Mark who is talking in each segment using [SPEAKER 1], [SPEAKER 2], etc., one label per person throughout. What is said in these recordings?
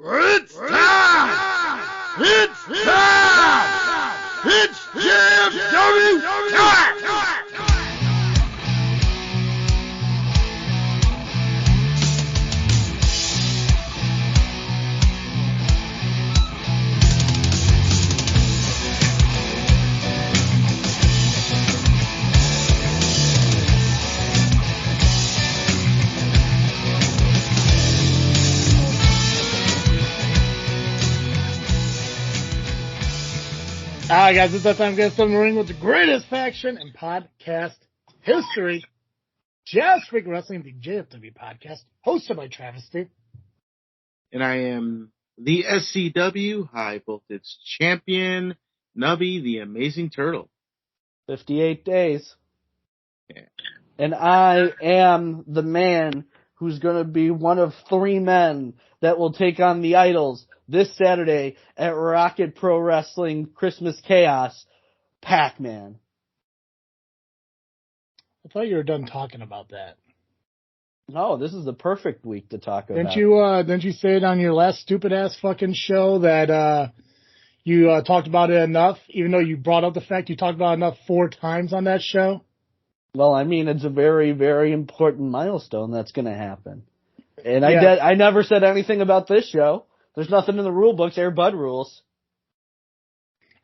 [SPEAKER 1] It's time! It's time! It's JFW time!
[SPEAKER 2] Alright guys, it's that time to get started in the ring with the greatest faction in podcast history. Just Freak Wrestling, the JFW Podcast, hosted by Travis Steve.
[SPEAKER 3] And I am the SCW High Voltage Champion, Nubby, the Amazing Turtle.
[SPEAKER 4] 58 days.
[SPEAKER 3] Yeah.
[SPEAKER 4] And I am the man who's going to be one of three men that will take on the Idols this Saturday at Rocket Pro Wrestling Christmas Chaos, Pacman.
[SPEAKER 2] I thought you were done talking about that.
[SPEAKER 4] No, this is the perfect week to talk about.
[SPEAKER 2] Didn't you say it on your last stupid ass fucking show that you talked about it enough, even though you brought up the fact you talked about it enough 4 times on that show?
[SPEAKER 4] Well, I mean, it's a very, very important milestone that's going to happen. And I never said anything about this show. There's nothing in the rule books, Air Bud rules.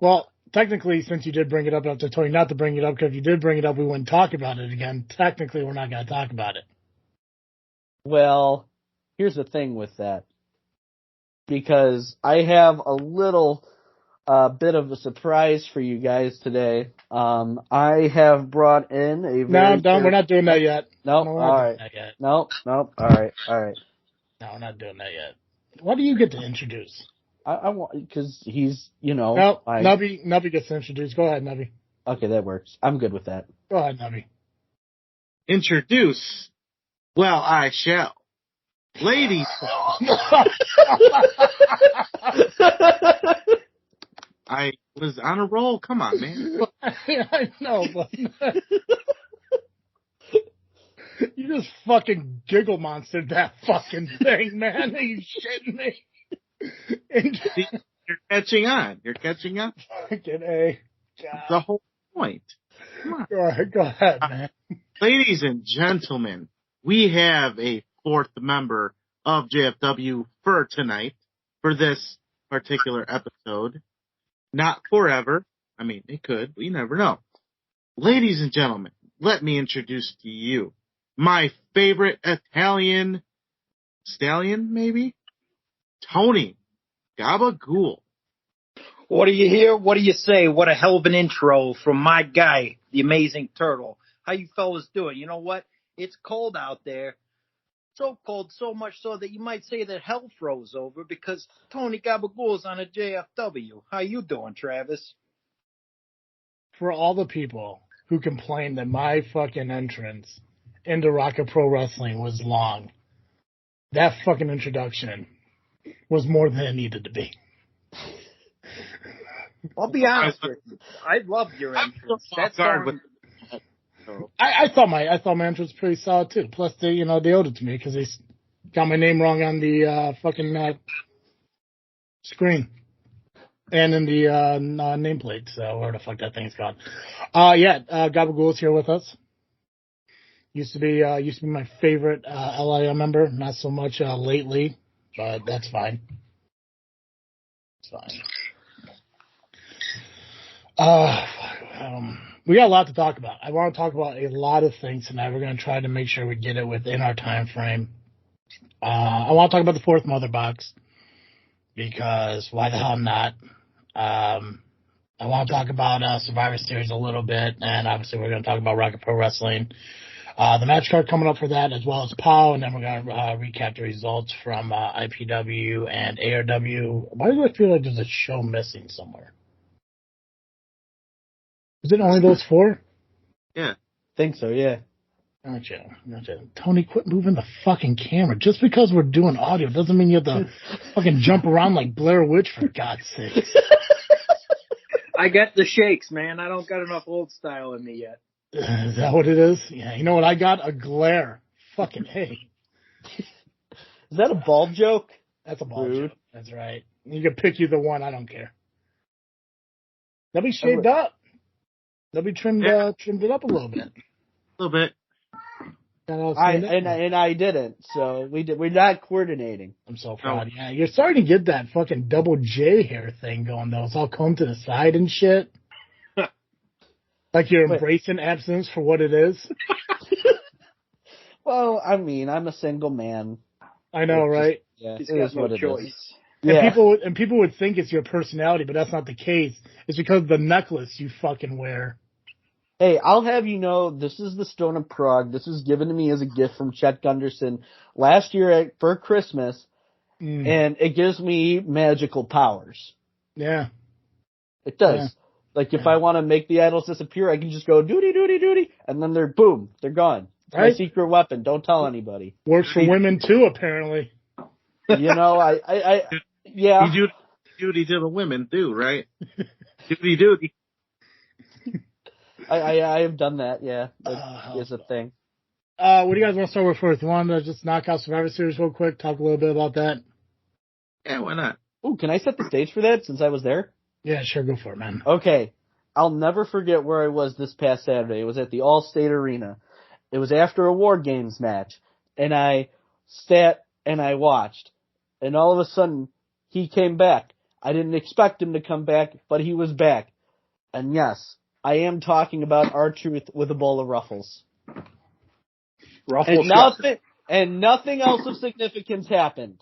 [SPEAKER 2] Well, technically, since you did bring it up, I have to tell you not to bring it up, because if you did bring it up, we wouldn't talk about it again. Technically, we're not going to talk about it.
[SPEAKER 4] Well, here's the thing with that. Because I have a little bit of a surprise for you guys today. I have brought in a very...
[SPEAKER 2] No, we're not doing that yet.
[SPEAKER 4] Nope,
[SPEAKER 2] No,
[SPEAKER 4] all right. Nope, all right.
[SPEAKER 2] No, we're not doing that yet. What do you get to introduce?
[SPEAKER 4] I want, because he's,
[SPEAKER 2] No, Nubby gets to introduce. Go ahead, Nubby.
[SPEAKER 4] Okay, that works. I'm good with that.
[SPEAKER 2] Go ahead, Nubby.
[SPEAKER 3] Introduce. Well, I shall. Ladies. I was on a roll. Come on, man.
[SPEAKER 2] I know, but you just fucking giggle monstered that fucking thing, man. Are you shitting me?
[SPEAKER 3] You're catching on. You're catching up.
[SPEAKER 2] Fucking A.
[SPEAKER 3] That's the whole point. Come on.
[SPEAKER 2] Go ahead, man.
[SPEAKER 3] Ladies and gentlemen, we have a 4th member of JFW for tonight, for this particular episode. Not forever. I mean, it could, but you never know. Ladies and gentlemen, let me introduce to you my favorite Italian stallion, maybe? Tony Gabagool.
[SPEAKER 5] What do you hear? What do you say? What a hell of an intro from my guy, the Amazing Turtle. How you fellas doing? You know what? It's cold out there. So cold, so much so that you might say that hell froze over, because Tony Gabagool's on a JFW. How you doing, Travis?
[SPEAKER 2] For all the people who complained that my fucking entrance into Rocket Pro Wrestling was long, that fucking introduction was more than it needed to be.
[SPEAKER 5] I'll be honest with you. I loved your entrance.
[SPEAKER 2] I thought my entrance was pretty solid too. Plus, they owed it to me because they got my name wrong on the fucking screen and in the nameplate. So where the fuck that thing's gone? Gabagool's here with us. Used to be my favorite L.I.M member. Not so much lately, but that's fine. It's fine. We got a lot to talk about. I want to talk about a lot of things tonight. We're going to try to make sure we get it within our time frame. I want to talk about the 4th Mother Box, because why the hell not? I want to talk about Survivor Series a little bit, and obviously we're going to talk about Rocket Pro Wrestling. The match card coming up for that, as well as POW, and then we're going to recap the results from IPW and ARW. Why do I feel like there's a show missing somewhere? Is it only those 4?
[SPEAKER 3] Yeah.
[SPEAKER 4] Think so, yeah.
[SPEAKER 2] Gotcha. Tony, quit moving the fucking camera. Just because we're doing audio doesn't mean you have to fucking jump around like Blair Witch, for God's sake.
[SPEAKER 5] I got the shakes, man. I don't got enough old style in me yet.
[SPEAKER 2] Is that what it is? Yeah, you know what I got? A glare. Fucking hey.
[SPEAKER 4] Is that a bald joke?
[SPEAKER 2] That's a bald
[SPEAKER 4] Rude.
[SPEAKER 2] joke. That's right. You can pick either one. I don't care. Nubby shaved up. Nubby trimmed it up a little bit.
[SPEAKER 3] A little bit.
[SPEAKER 4] I didn't. So we're not coordinating.
[SPEAKER 2] I'm so proud. Yeah, you're starting to get that fucking double J hair thing going though. It's all combed to the side and shit. Like you're embracing absence for what it is.
[SPEAKER 4] Well, I mean, I'm a single man.
[SPEAKER 2] I know, right?
[SPEAKER 4] Yeah,
[SPEAKER 5] He's
[SPEAKER 4] it
[SPEAKER 5] got
[SPEAKER 4] is
[SPEAKER 5] no
[SPEAKER 4] what it
[SPEAKER 5] choice.
[SPEAKER 4] is. Yeah.
[SPEAKER 2] And people would think it's your personality, but that's not the case. It's because of the necklace you fucking wear.
[SPEAKER 4] Hey, I'll have you know, this is the Stone of Prague. This was given to me as a gift from Chet Gunderson last year for Christmas, and it gives me magical powers.
[SPEAKER 2] Yeah.
[SPEAKER 4] It does. Yeah. Like, if I want to make the idols disappear, I can just go doody, doody, doody, and then they're gone. It's my secret weapon. Don't tell anybody.
[SPEAKER 2] Works for women, too, apparently.
[SPEAKER 4] You know, yeah.
[SPEAKER 3] You do duty to the women, too, right? Duty.
[SPEAKER 4] I have done that, yeah. That is a thing.
[SPEAKER 2] What do you guys want to start with first? You want to just knock out Survivor Series real quick? Talk a little bit about that?
[SPEAKER 3] Yeah, why not?
[SPEAKER 4] Ooh, can I set the stage for that since I was there?
[SPEAKER 2] Yeah, sure. Go for it, man.
[SPEAKER 4] Okay. I'll never forget where I was this past Saturday. It was at the All-State Arena. It was after a War Games match. And I sat and I watched. And all of a sudden, he came back. I didn't expect him to come back, but he was back. And yes, I am talking about R-Truth with a bowl of Ruffles. And nothing else of significance happened.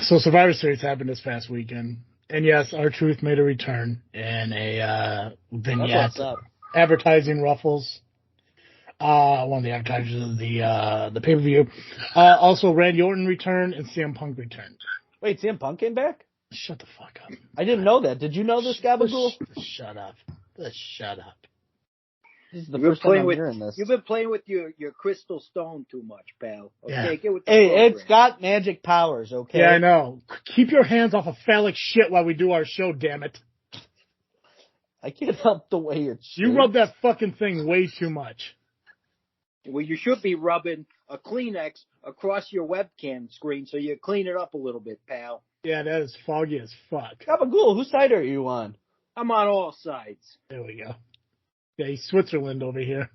[SPEAKER 2] So Survivor Series happened this past weekend. And yes, R-Truth made a return in a vignette advertising Ruffles. One of the advertisers of the pay-per-view. Also, Randy Orton returned and CM Punk returned.
[SPEAKER 4] Wait, CM Punk came back?
[SPEAKER 2] Shut the fuck up.
[SPEAKER 4] I didn't know that. Did you know this, Gabagool?
[SPEAKER 2] Shut up. Shut up.
[SPEAKER 4] This is the first time I'm hearing this.
[SPEAKER 5] You've been playing with your crystal stone too much, pal. Okay,
[SPEAKER 2] yeah.
[SPEAKER 5] get with the program.
[SPEAKER 4] It's got magic powers, okay?
[SPEAKER 2] Yeah, I know. Keep your hands off of phallic shit while we do our show, damn it.
[SPEAKER 4] I can't help the way it's shaped.
[SPEAKER 2] You rub that fucking thing way too much.
[SPEAKER 5] Well, you should be rubbing a Kleenex across your webcam screen so you clean it up a little bit, pal.
[SPEAKER 2] Yeah, that is foggy as fuck.
[SPEAKER 4] Gabagool, whose side are you on?
[SPEAKER 5] I'm on all sides.
[SPEAKER 2] There we go. Yeah, he's Switzerland over here.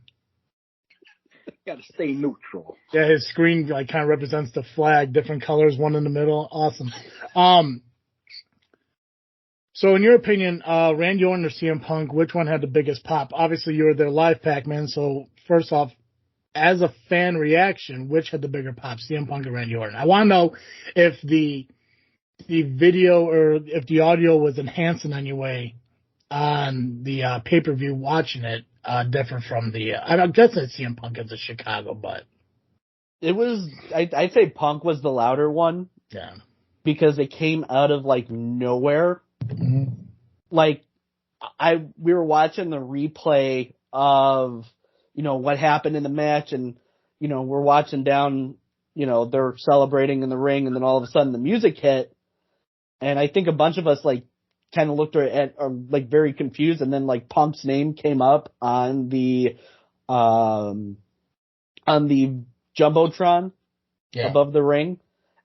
[SPEAKER 5] Got to stay neutral.
[SPEAKER 2] Yeah, his screen like kind of represents the flag, different colors, one in the middle. Awesome. So in your opinion, Randy Orton or CM Punk, which one had the biggest pop? Obviously, you were there live, Pacman. So first off, as a fan reaction, which had the bigger pop, CM Punk or Randy Orton? I want to know if the video or if the audio was enhanced in any way on the pay-per-view watching it, different from the, I'm guessing CM Punk is a Chicago, but.
[SPEAKER 4] It was, I'd say Punk was the louder one.
[SPEAKER 2] Yeah.
[SPEAKER 4] Because it came out of like nowhere.
[SPEAKER 2] Mm-hmm.
[SPEAKER 4] Like, we were watching the replay of, you know, what happened in the match and, you know, we're watching down, you know, they're celebrating in the ring and then all of a sudden the music hit. And I think a bunch of us like kind of looked at are like very confused, and then like Punk's name came up on the jumbotron above the ring,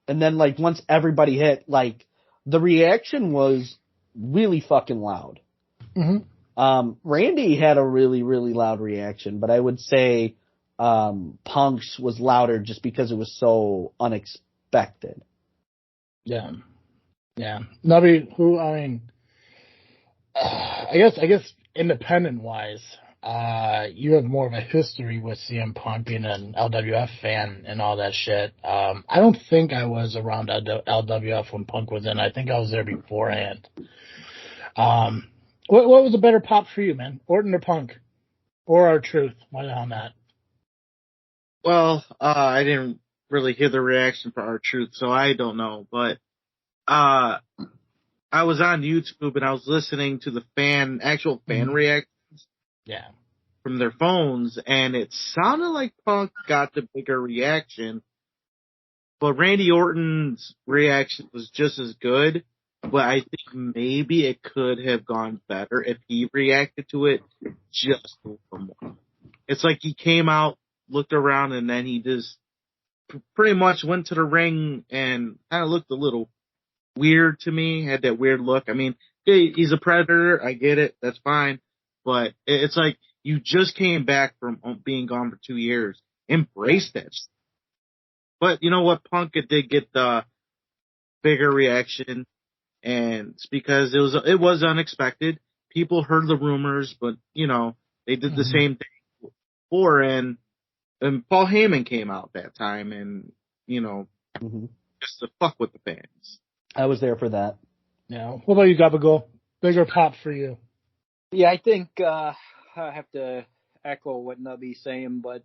[SPEAKER 4] and then like once everybody hit, like the reaction was really fucking loud.
[SPEAKER 2] Mm-hmm.
[SPEAKER 4] Randy had a really, really loud reaction, but I would say Punk's was louder just because it was so unexpected.
[SPEAKER 2] Yeah. Yeah. Nubby, I guess independent wise, you have more of a history with CM Punk being an LWF fan and all that shit. I don't think I was around LWF when Punk was in. I think I was there beforehand. What was a better pop for you, man? Orton or Punk? Or R-Truth? Why on that?
[SPEAKER 3] Well, I didn't really hear the reaction for R-Truth, so I don't know. But I was on YouTube and I was listening to the actual fan reactions.
[SPEAKER 2] Yeah.
[SPEAKER 3] From their phones, and it sounded like Punk got the bigger reaction. But Randy Orton's reaction was just as good. But I think maybe it could have gone better if he reacted to it just a little more. It's like he came out, looked around, and then he just pretty much went to the ring and kind of looked a little weird to me, had that weird look. I mean, he's a predator. I get it. That's fine. But it's like you just came back from being gone for 2 years. Embrace that. But you know what? Punk did get the bigger reaction, and it's because it was unexpected. People heard the rumors, but you know they did the same thing before, and Paul Heyman came out that time, and you know just to fuck with the fans.
[SPEAKER 4] I was there for that.
[SPEAKER 2] Yeah. What about you, Gabagool? Bigger pop for you?
[SPEAKER 5] Yeah, I think I have to echo what Nubby's saying, but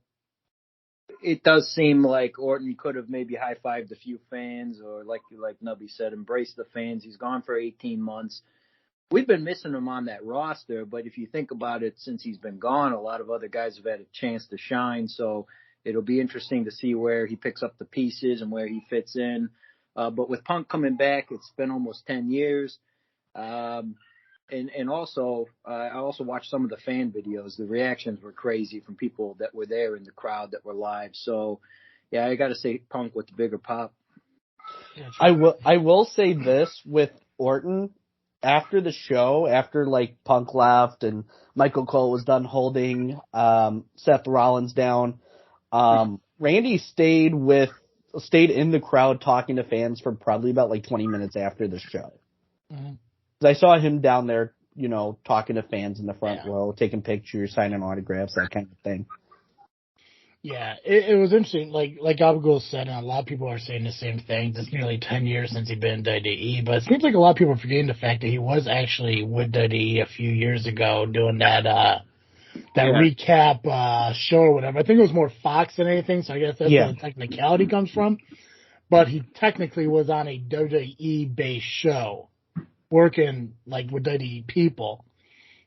[SPEAKER 5] it does seem like Orton could have maybe high-fived a few fans, or like Nubby said, embrace the fans. He's gone for 18 months. We've been missing him on that roster, but if you think about it, since he's been gone, a lot of other guys have had a chance to shine. So it'll be interesting to see where he picks up the pieces and where he fits in. But with Punk coming back, it's been almost 10 years. And also, I also watched some of the fan videos. The reactions were crazy from people that were there in the crowd that were live. So, yeah, I got to say Punk with the bigger pop.
[SPEAKER 4] I will say this with Orton. After the show, after like Punk left and Michael Cole was done holding Seth Rollins down, Randy stayed in the crowd talking to fans for probably about like 20 minutes after the show. I saw him down there, you know, talking to fans in the front row, taking pictures, signing autographs, that kind of thing.
[SPEAKER 2] Yeah, it was interesting. Like Gabagool said, and a lot of people are saying the same thing. It's nearly 10 years since he's been in WWE, but it seems like a lot of people are forgetting the fact that he was actually with WWE a few years ago doing that recap show or whatever. I think it was more Fox than anything, so I guess that's where the technicality comes from. But he technically was on a WWE-based show, working like with WWE people.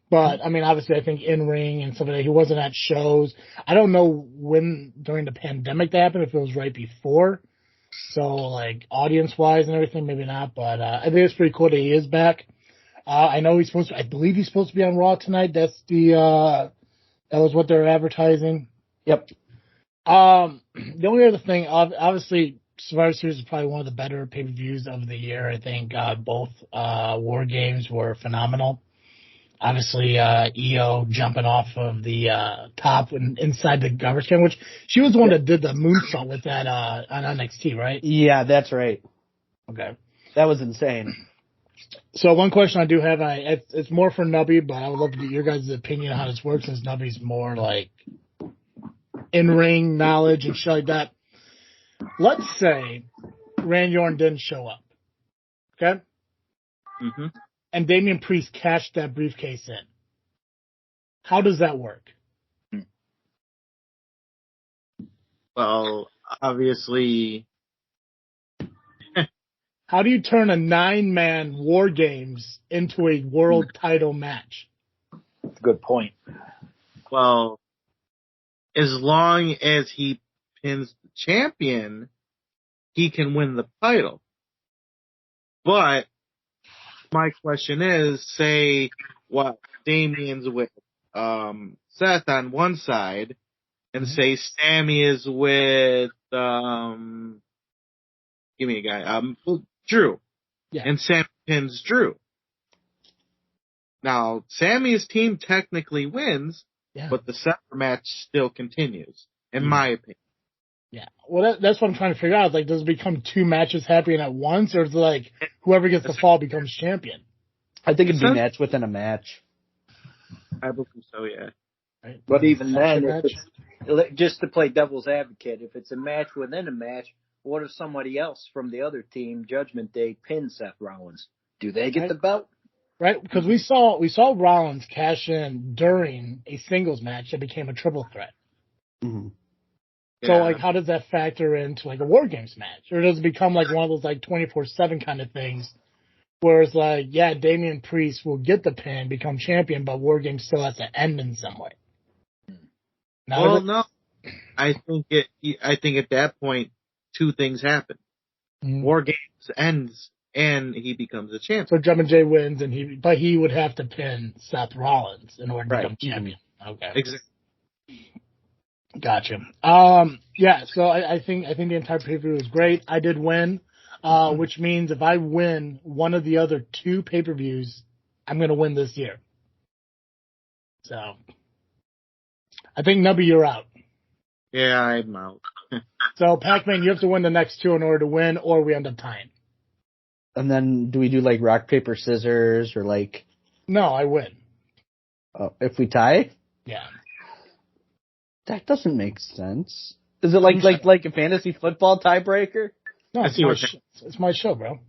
[SPEAKER 2] But, I mean, obviously, I think in-ring and stuff like that, he wasn't at shows. I don't know when during the pandemic that happened, if it was right before. So, like, audience-wise and everything, maybe not. But I think it's pretty cool that he is back. I know I believe he's supposed to be on Raw tonight. That was what they're advertising.
[SPEAKER 4] Yep.
[SPEAKER 2] The only other thing, obviously, Survivor Series is probably one of the better pay-per-views of the year. I think both War Games were phenomenal. Obviously, EO jumping off of the top and inside the garbage can, which she was the one that did the moonsault with that on NXT, right?
[SPEAKER 4] Yeah, that's right.
[SPEAKER 2] Okay.
[SPEAKER 4] That was insane.
[SPEAKER 2] So one question I do have, it's more for Nubby, but I would love to get your guys' opinion on how this works, since Nubby's more like in-ring knowledge and shit like that. Let's say Randy Orton didn't show up, okay?
[SPEAKER 3] Mm-hmm.
[SPEAKER 2] And Damian Priest cashed that briefcase in. How does that work?
[SPEAKER 3] Well, obviously,
[SPEAKER 2] how do you turn a 9-man War Games into a world title match?
[SPEAKER 5] That's a good point.
[SPEAKER 3] Well, as long as he pins the champion, he can win the title. But my question is, say what Damien's with Seth on one side, and say Sammy is with give me a guy, Drew.
[SPEAKER 2] Yeah.
[SPEAKER 3] And Sammy pins Drew. Now, Sammy's team technically wins, but the separate match still continues, in my opinion.
[SPEAKER 2] Yeah. Well, that's what I'm trying to figure out. Like, does it become 2 matches happening at once, or is it like whoever gets the fall becomes champion?
[SPEAKER 4] I think it'd be match within a match.
[SPEAKER 3] I believe so, yeah.
[SPEAKER 2] Right.
[SPEAKER 5] But even then, just to play devil's advocate, if it's a match within a match, what if somebody else from the other team, Judgment Day, pins Seth Rollins? Do they get the belt?
[SPEAKER 2] Right, because we saw Rollins cash in during a singles match that became a triple threat.
[SPEAKER 4] Mm-hmm.
[SPEAKER 2] So, like, how does that factor into, like, a War Games match? Or does it become, like, one of those, like, 24/7 kind of things, where it's like, yeah, Damian Priest will get the pin, become champion, but War Games still has to end in some way?
[SPEAKER 3] No. I think at that point, 2 things happen.
[SPEAKER 2] Mm-hmm.
[SPEAKER 3] War Games ends, and he becomes a champion.
[SPEAKER 2] So Judgment Day wins, but he would have to pin Seth Rollins in order to become champion. Okay.
[SPEAKER 3] Exactly.
[SPEAKER 2] Gotcha. Yeah. So I think the entire pay-per-view was great. I did win, which means if I win one of the other 2 pay-per-views, I'm going to win this year. So I think Nubby, you're out.
[SPEAKER 3] Yeah, I'm out.
[SPEAKER 2] So Pacman, you have to win the next 2 in order to win, or we end up tying.
[SPEAKER 4] And then do we do like rock, paper, scissors or like?
[SPEAKER 2] No, I win.
[SPEAKER 4] If we tie?
[SPEAKER 2] Yeah.
[SPEAKER 4] That doesn't make sense. Is it like a fantasy football tiebreaker?
[SPEAKER 2] No, it's my show, bro.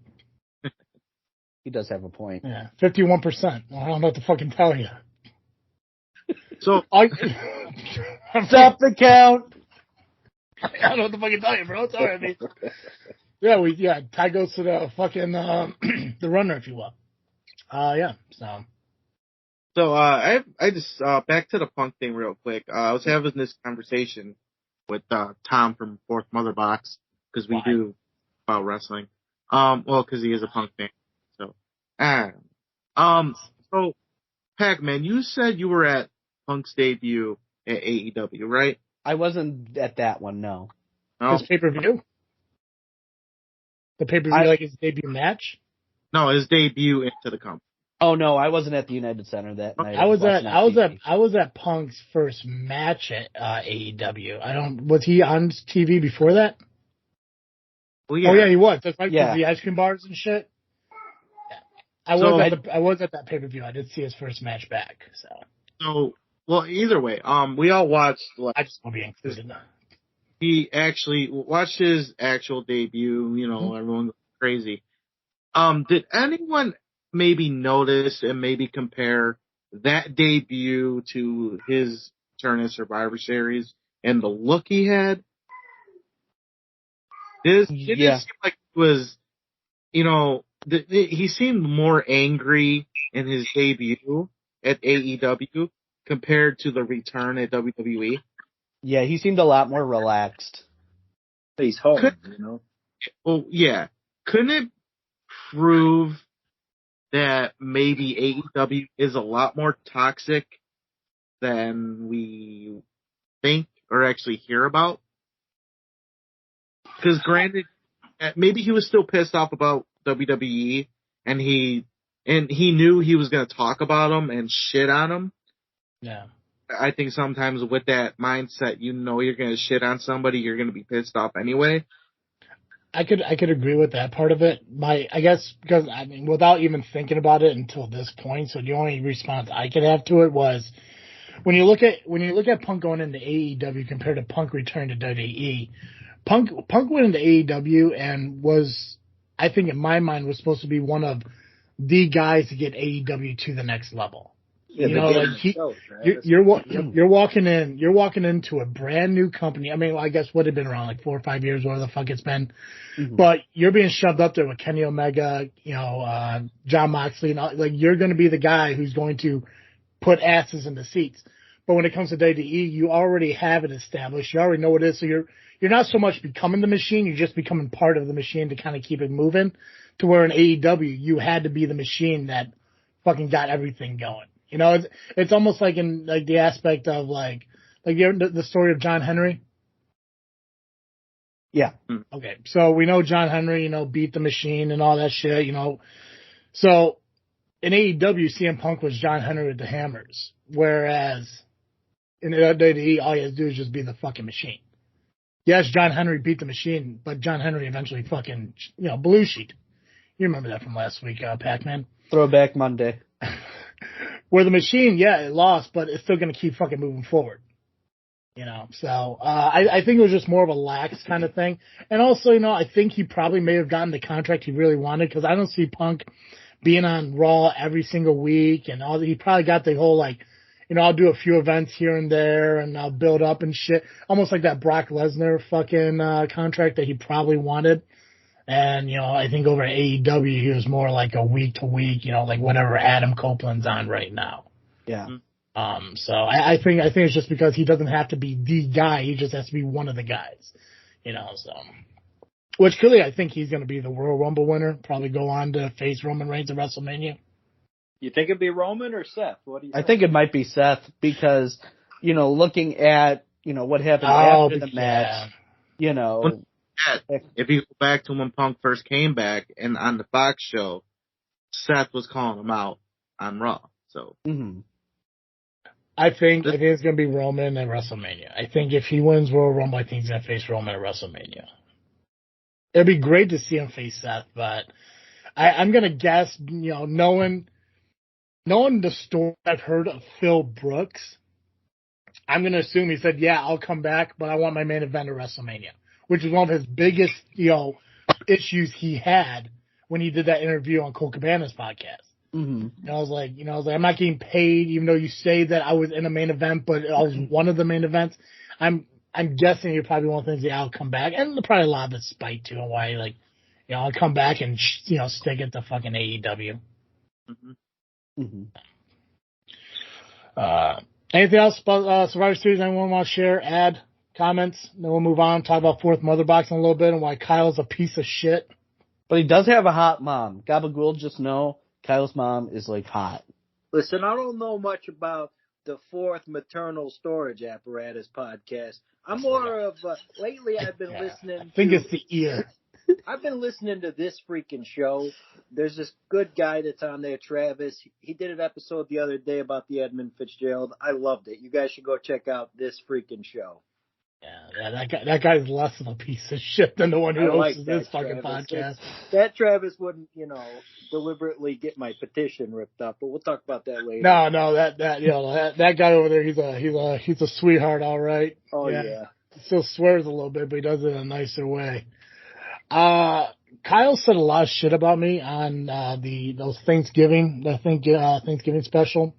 [SPEAKER 4] He does have a point.
[SPEAKER 2] Yeah, 51%. I don't know what to fucking tell you.
[SPEAKER 3] So
[SPEAKER 4] Stop the count.
[SPEAKER 2] I don't know what to fucking tell you, bro. It's all right, mate. Yeah, Ty goes to the fucking the runner, if you will. Yeah.
[SPEAKER 3] So I just back to the Punk thing real quick. I was having this conversation with Tom from Fourth Mother Box because we do about wrestling. Well, because he is a Punk fan. So, so Pacman, you said you were at Punk's debut at AEW, right?
[SPEAKER 4] I wasn't at that one. No.
[SPEAKER 2] His pay-per-view. The pay-per-view, like his debut match.
[SPEAKER 3] No, his debut into the company.
[SPEAKER 4] Oh no, I wasn't at the United Center that night.
[SPEAKER 2] I was at Punk's first match at AEW. Was he on TV before that?
[SPEAKER 3] Well, yeah.
[SPEAKER 2] Oh yeah, he was. That's right.
[SPEAKER 4] Yeah.
[SPEAKER 2] The ice cream bars and shit. I was at that pay-per-view. I did see his first match back.
[SPEAKER 3] So well, either way, we all watched.
[SPEAKER 2] I just want to be included.
[SPEAKER 3] He actually watched his actual debut. You know, everyone goes crazy. Did anyone maybe notice and maybe compare that debut to his turn in Survivor Series and the look he had? Did it seem like it was, you know, he seemed more angry in his debut at AEW compared to the return at WWE?
[SPEAKER 4] Yeah, he seemed a lot more relaxed.
[SPEAKER 5] He's home, you know?
[SPEAKER 3] Well, yeah. Couldn't it prove that maybe AEW is a lot more toxic than we think or actually hear about? Because granted, maybe he was still pissed off about WWE and he knew he was going to talk about them and shit on them.
[SPEAKER 2] Yeah.
[SPEAKER 3] I think sometimes with that mindset, you know you're going to shit on somebody, you're going to be pissed off anyway.
[SPEAKER 2] I could agree with that part of it. I guess because I mean, without even thinking about it until this point, so the only response I could have to it was when you look at Punk going into AEW compared to Punk returning to WWE. Punk went into AEW and was, I think in my mind, was supposed to be one of the guys to get AEW to the next level.
[SPEAKER 5] Yeah,
[SPEAKER 2] you know, like you're walking into a brand new company. I mean, I guess what had been around like 4 or 5 years, whatever the fuck it's been. Mm-hmm. But you're being shoved up there with Kenny Omega, you know, John Moxley, and all, like you're going to be the guy who's going to put asses in the seats. But when it comes to WWE, you already have it established. You already know what it is. So you're not so much becoming the machine. You're just becoming part of the machine to kind of keep it moving. To where in AEW, you had to be the machine that fucking got everything going. You know, it's almost like in like the aspect of like the story of John Henry.
[SPEAKER 4] Yeah.
[SPEAKER 2] Okay. So we know John Henry, you know, beat the machine and all that shit, you know. So in AEW, CM Punk was John Henry with the hammers. Whereas in WWE, all you have to do is just be the fucking machine. Yes, John Henry beat the machine, but John Henry eventually fucking, you know, blue sheet. You remember that from last week, Pacman.
[SPEAKER 4] Throwback Monday.
[SPEAKER 2] Where the machine, yeah, it lost, but it's still going to keep fucking moving forward. You know, so I think it was just more of a lax kind of thing. And also, you know, I think he probably may have gotten the contract he really wanted because I don't see Punk being on Raw every single week and all. He probably got the whole like, you know, I'll do a few events here and there and I'll build up and shit. Almost like that Brock Lesnar fucking contract that he probably wanted. And, you know, I think over at AEW, he was more like a week to week, you know, like whatever Adam Copeland's on right now.
[SPEAKER 4] Yeah.
[SPEAKER 2] So I think it's just because he doesn't have to be the guy. He just has to be one of the guys, you know, so. Which clearly I think he's going to be the Royal Rumble winner, probably go on to face Roman Reigns at WrestleMania.
[SPEAKER 5] You think it'd be Roman or Seth? What do you think?
[SPEAKER 4] I think it might be Seth because, you know, looking at, what happened after the match.
[SPEAKER 2] Yeah.
[SPEAKER 4] You know,
[SPEAKER 3] If you go back to when Punk first came back and on the Fox show, Seth was calling him out on Raw. So
[SPEAKER 2] I think it's going to be Roman at WrestleMania. I think if he wins Royal Rumble, I think he's going to face Roman at WrestleMania. It'd be great to see him face Seth, but I'm going to guess, knowing the story I've heard of Phil Brooks, I'm going to assume he said, yeah, I'll come back, but I want my main event at WrestleMania, which is one of his biggest, issues he had when he did that interview on Cole Cabana's podcast. And I was like, I'm not getting paid, even though you say that I was in a main event, but I was one of the main events. I'm guessing you're probably one of the things that I'll come back, and probably a lot of it's spite too, and why I'll come back and stick it to fucking AEW. Anything else about Survivor Series? Anyone want to share, add, comments? Then we'll move on, talk about Fourth Mother Box in a little bit and why Kyle's a piece of shit.
[SPEAKER 4] But he does have a hot mom. Gabagool, just know Kyle's mom is hot.
[SPEAKER 5] Listen, I don't know much about the Fourth Maternal Storage Apparatus podcast. I'm more of lately I've been listening.
[SPEAKER 2] I think it's the ear.
[SPEAKER 5] I've been listening to this freaking show. There's this good guy that's on there, Travis. He did an episode the other day about the Edmund Fitzgerald. I loved it. You guys should go check out this freaking show.
[SPEAKER 2] Yeah, that guy's less of a piece of shit than the one who hosts this fucking podcast.
[SPEAKER 5] That Travis wouldn't, deliberately get my petition ripped up, but we'll talk about that later.
[SPEAKER 2] No, that guy over there, he's a sweetheart, all right.
[SPEAKER 5] Oh yeah.
[SPEAKER 2] He still swears a little bit, but he does it in a nicer way. Kyle said a lot of shit about me on those Thanksgiving special,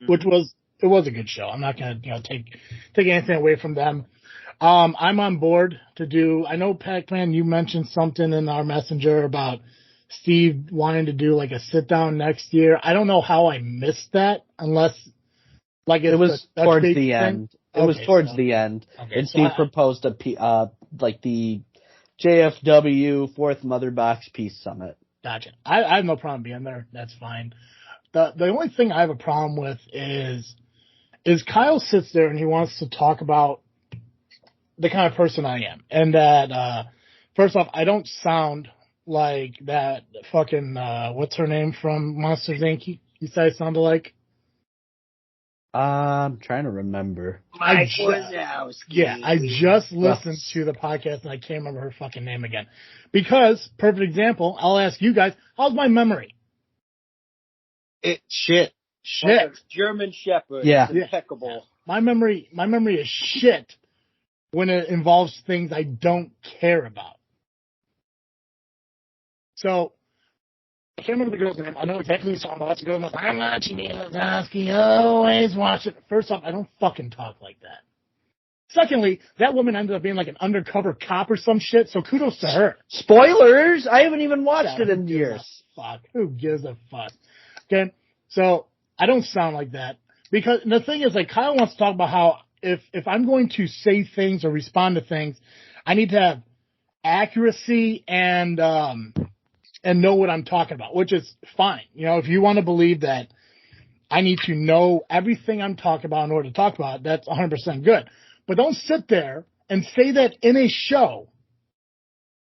[SPEAKER 2] which was a good show. I'm not gonna take anything away from them. I'm on board to do. I know Pacman, you mentioned something in our messenger about Steve wanting to do a sit down next year. I don't know how I missed that unless it was
[SPEAKER 4] towards the end. It was towards the end, and Steve proposed the JFW Fourth Mother Box Peace Summit.
[SPEAKER 2] Gotcha. I have no problem being there. That's fine. The only thing I have a problem with is Kyle sits there and he wants to talk about the kind of person I am. And that, first off, I don't sound like that fucking, what's her name from Monsters, Inc. You said I sounded like?
[SPEAKER 4] I'm trying to remember.
[SPEAKER 5] Mike Wazowski.
[SPEAKER 2] Yeah, I just listened to the podcast and I can't remember her fucking name again. Because, perfect example, I'll ask you guys, how's my memory?
[SPEAKER 3] Shit.
[SPEAKER 5] Like a German Shepherd.
[SPEAKER 4] Yeah.
[SPEAKER 5] It's impeccable.
[SPEAKER 2] My memory is shit when it involves things I don't care about. So, I can't remember the girl's name. I know exactly what I'm about to go. I'm watching Wazowski. Always watch it. First off, I don't fucking talk like that. Secondly, that woman ended up being like an undercover cop or some shit, so kudos to her.
[SPEAKER 4] Spoilers! I haven't even watched it in years.
[SPEAKER 2] Fuck. Who gives a fuck? Okay? So, I don't sound like that. Because the thing is, Kyle wants to talk about how if I'm going to say things or respond to things, I need to have accuracy and know what I'm talking about, which is fine. If you want to believe that I need to know everything I'm talking about in order to talk about it, that's 100% good. But don't sit there and say that in a show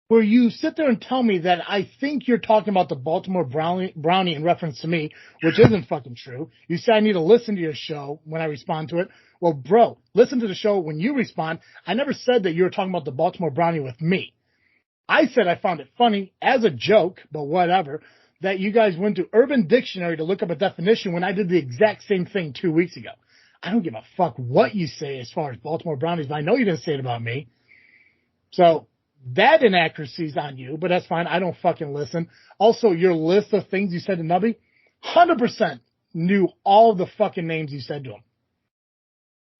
[SPEAKER 2] where you sit there and tell me that I think you're talking about the Baltimore Brownie in reference to me, which isn't fucking true. You say I need to listen to your show when I respond to it. Well, bro, listen to the show when you respond. I never said that you were talking about the Baltimore Brownie with me. I said I found it funny as a joke, but whatever, that you guys went to Urban Dictionary to look up a definition when I did the exact same thing 2 weeks ago. I don't give a fuck what you say as far as Baltimore Brownies, but I know you didn't say it about me. So that inaccuracy is on you, but that's fine. I don't fucking listen. Also, your list of things you said to Nubby, 100% knew all the fucking names you said to him.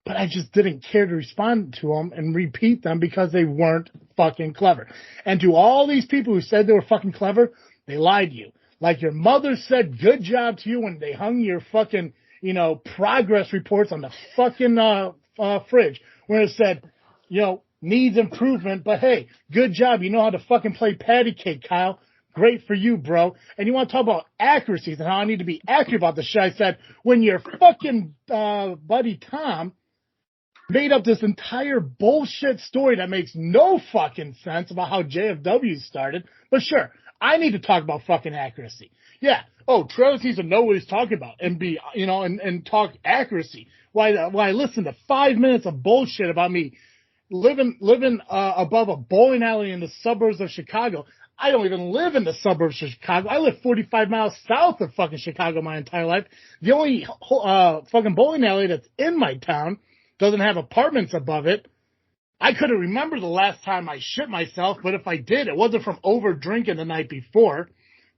[SPEAKER 2] But I just didn't care to respond to them and repeat them because they weren't fucking clever. And to all these people who said they were fucking clever, they lied to you. Like your mother said good job to you when they hung your fucking, progress reports on the fucking fridge where it said, needs improvement, but hey, good job. You know how to fucking play patty cake, Kyle. Great for you, bro. And you want to talk about accuracies and how I need to be accurate about the shit I said when your fucking buddy Tom made up this entire bullshit story that makes no fucking sense about how JFW started. But sure, I need to talk about fucking accuracy. Yeah. Oh, Travis needs to know what he's talking about and be, and talk accuracy. Why I listen to 5 minutes of bullshit about me living above a bowling alley in the suburbs of Chicago. I don't even live in the suburbs of Chicago. I live 45 miles south of fucking Chicago my entire life. The only fucking bowling alley that's in my town doesn't have apartments above it. I couldn't remember the last time I shit myself, but if I did, it wasn't from over drinking the night before.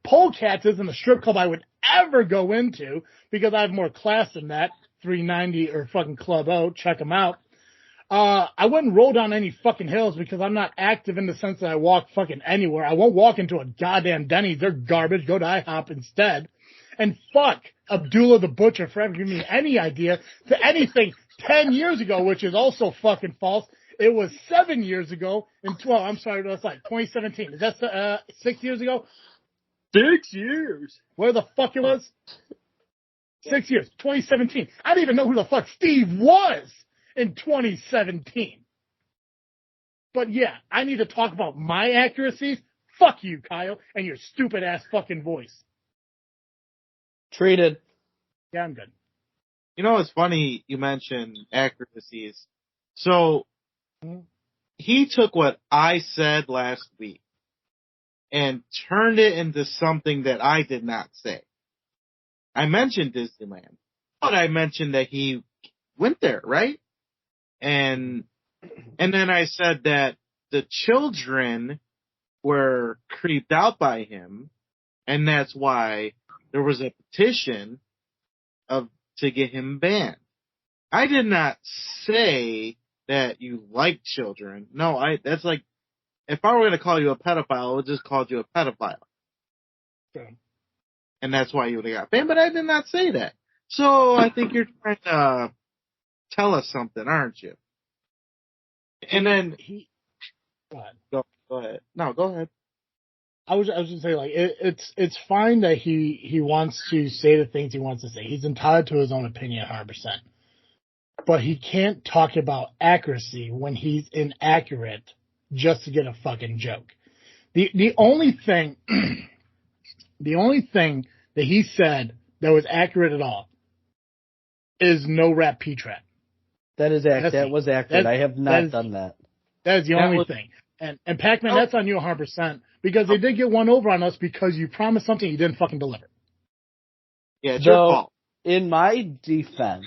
[SPEAKER 2] Polecats isn't a strip club I would ever go into because I have more class than that. 390 or fucking Club O. Check them out. I wouldn't roll down any fucking hills because I'm not active in the sense that I walk fucking anywhere. I won't walk into a goddamn Denny's. They're garbage. Go to IHOP instead. And fuck Abdullah the Butcher for ever giving me any idea to anything 10 years ago, which is also fucking false. It was 7 years ago that's like 2017. Is that 6 years ago?
[SPEAKER 5] 6 years.
[SPEAKER 2] Where the fuck it was? 6 years. 2017. I didn't even know who the fuck Steve was in 2017. But yeah, I need to talk about my accuracies. Fuck you, Kyle, and your stupid ass fucking voice.
[SPEAKER 4] Treated.
[SPEAKER 2] Yeah, I'm good.
[SPEAKER 3] You know, it's funny you mentioned accuracies. So he took what I said last week and turned it into something that I did not say. I mentioned Disneyland, but I mentioned that he went there, right? And then I said that the children were creeped out by him, and that's why there was a petition to get him banned. I did not say that you like children. No, that's like, if I were going to call you a pedophile, I would just call you a pedophile.
[SPEAKER 2] Okay.
[SPEAKER 3] And that's why you would have got banned, but I did not say that. So I think you're trying to tell us something, aren't you? And then
[SPEAKER 2] Go ahead.
[SPEAKER 3] Go ahead. No, go ahead.
[SPEAKER 2] I was just saying, like, it's fine that he wants to say the things he wants to say. He's entitled to his own opinion 100%. But he can't talk about accuracy when he's inaccurate just to get a fucking joke. The only thing that he said that was accurate at all is no rap P-Trap.
[SPEAKER 4] That is accurate. That was accurate. I have not done that.
[SPEAKER 2] That is the only thing. And Pacman, that's on you 100% because they did get one over on us because you promised something you didn't fucking deliver.
[SPEAKER 3] Yeah, it's your fault.
[SPEAKER 4] In my defense,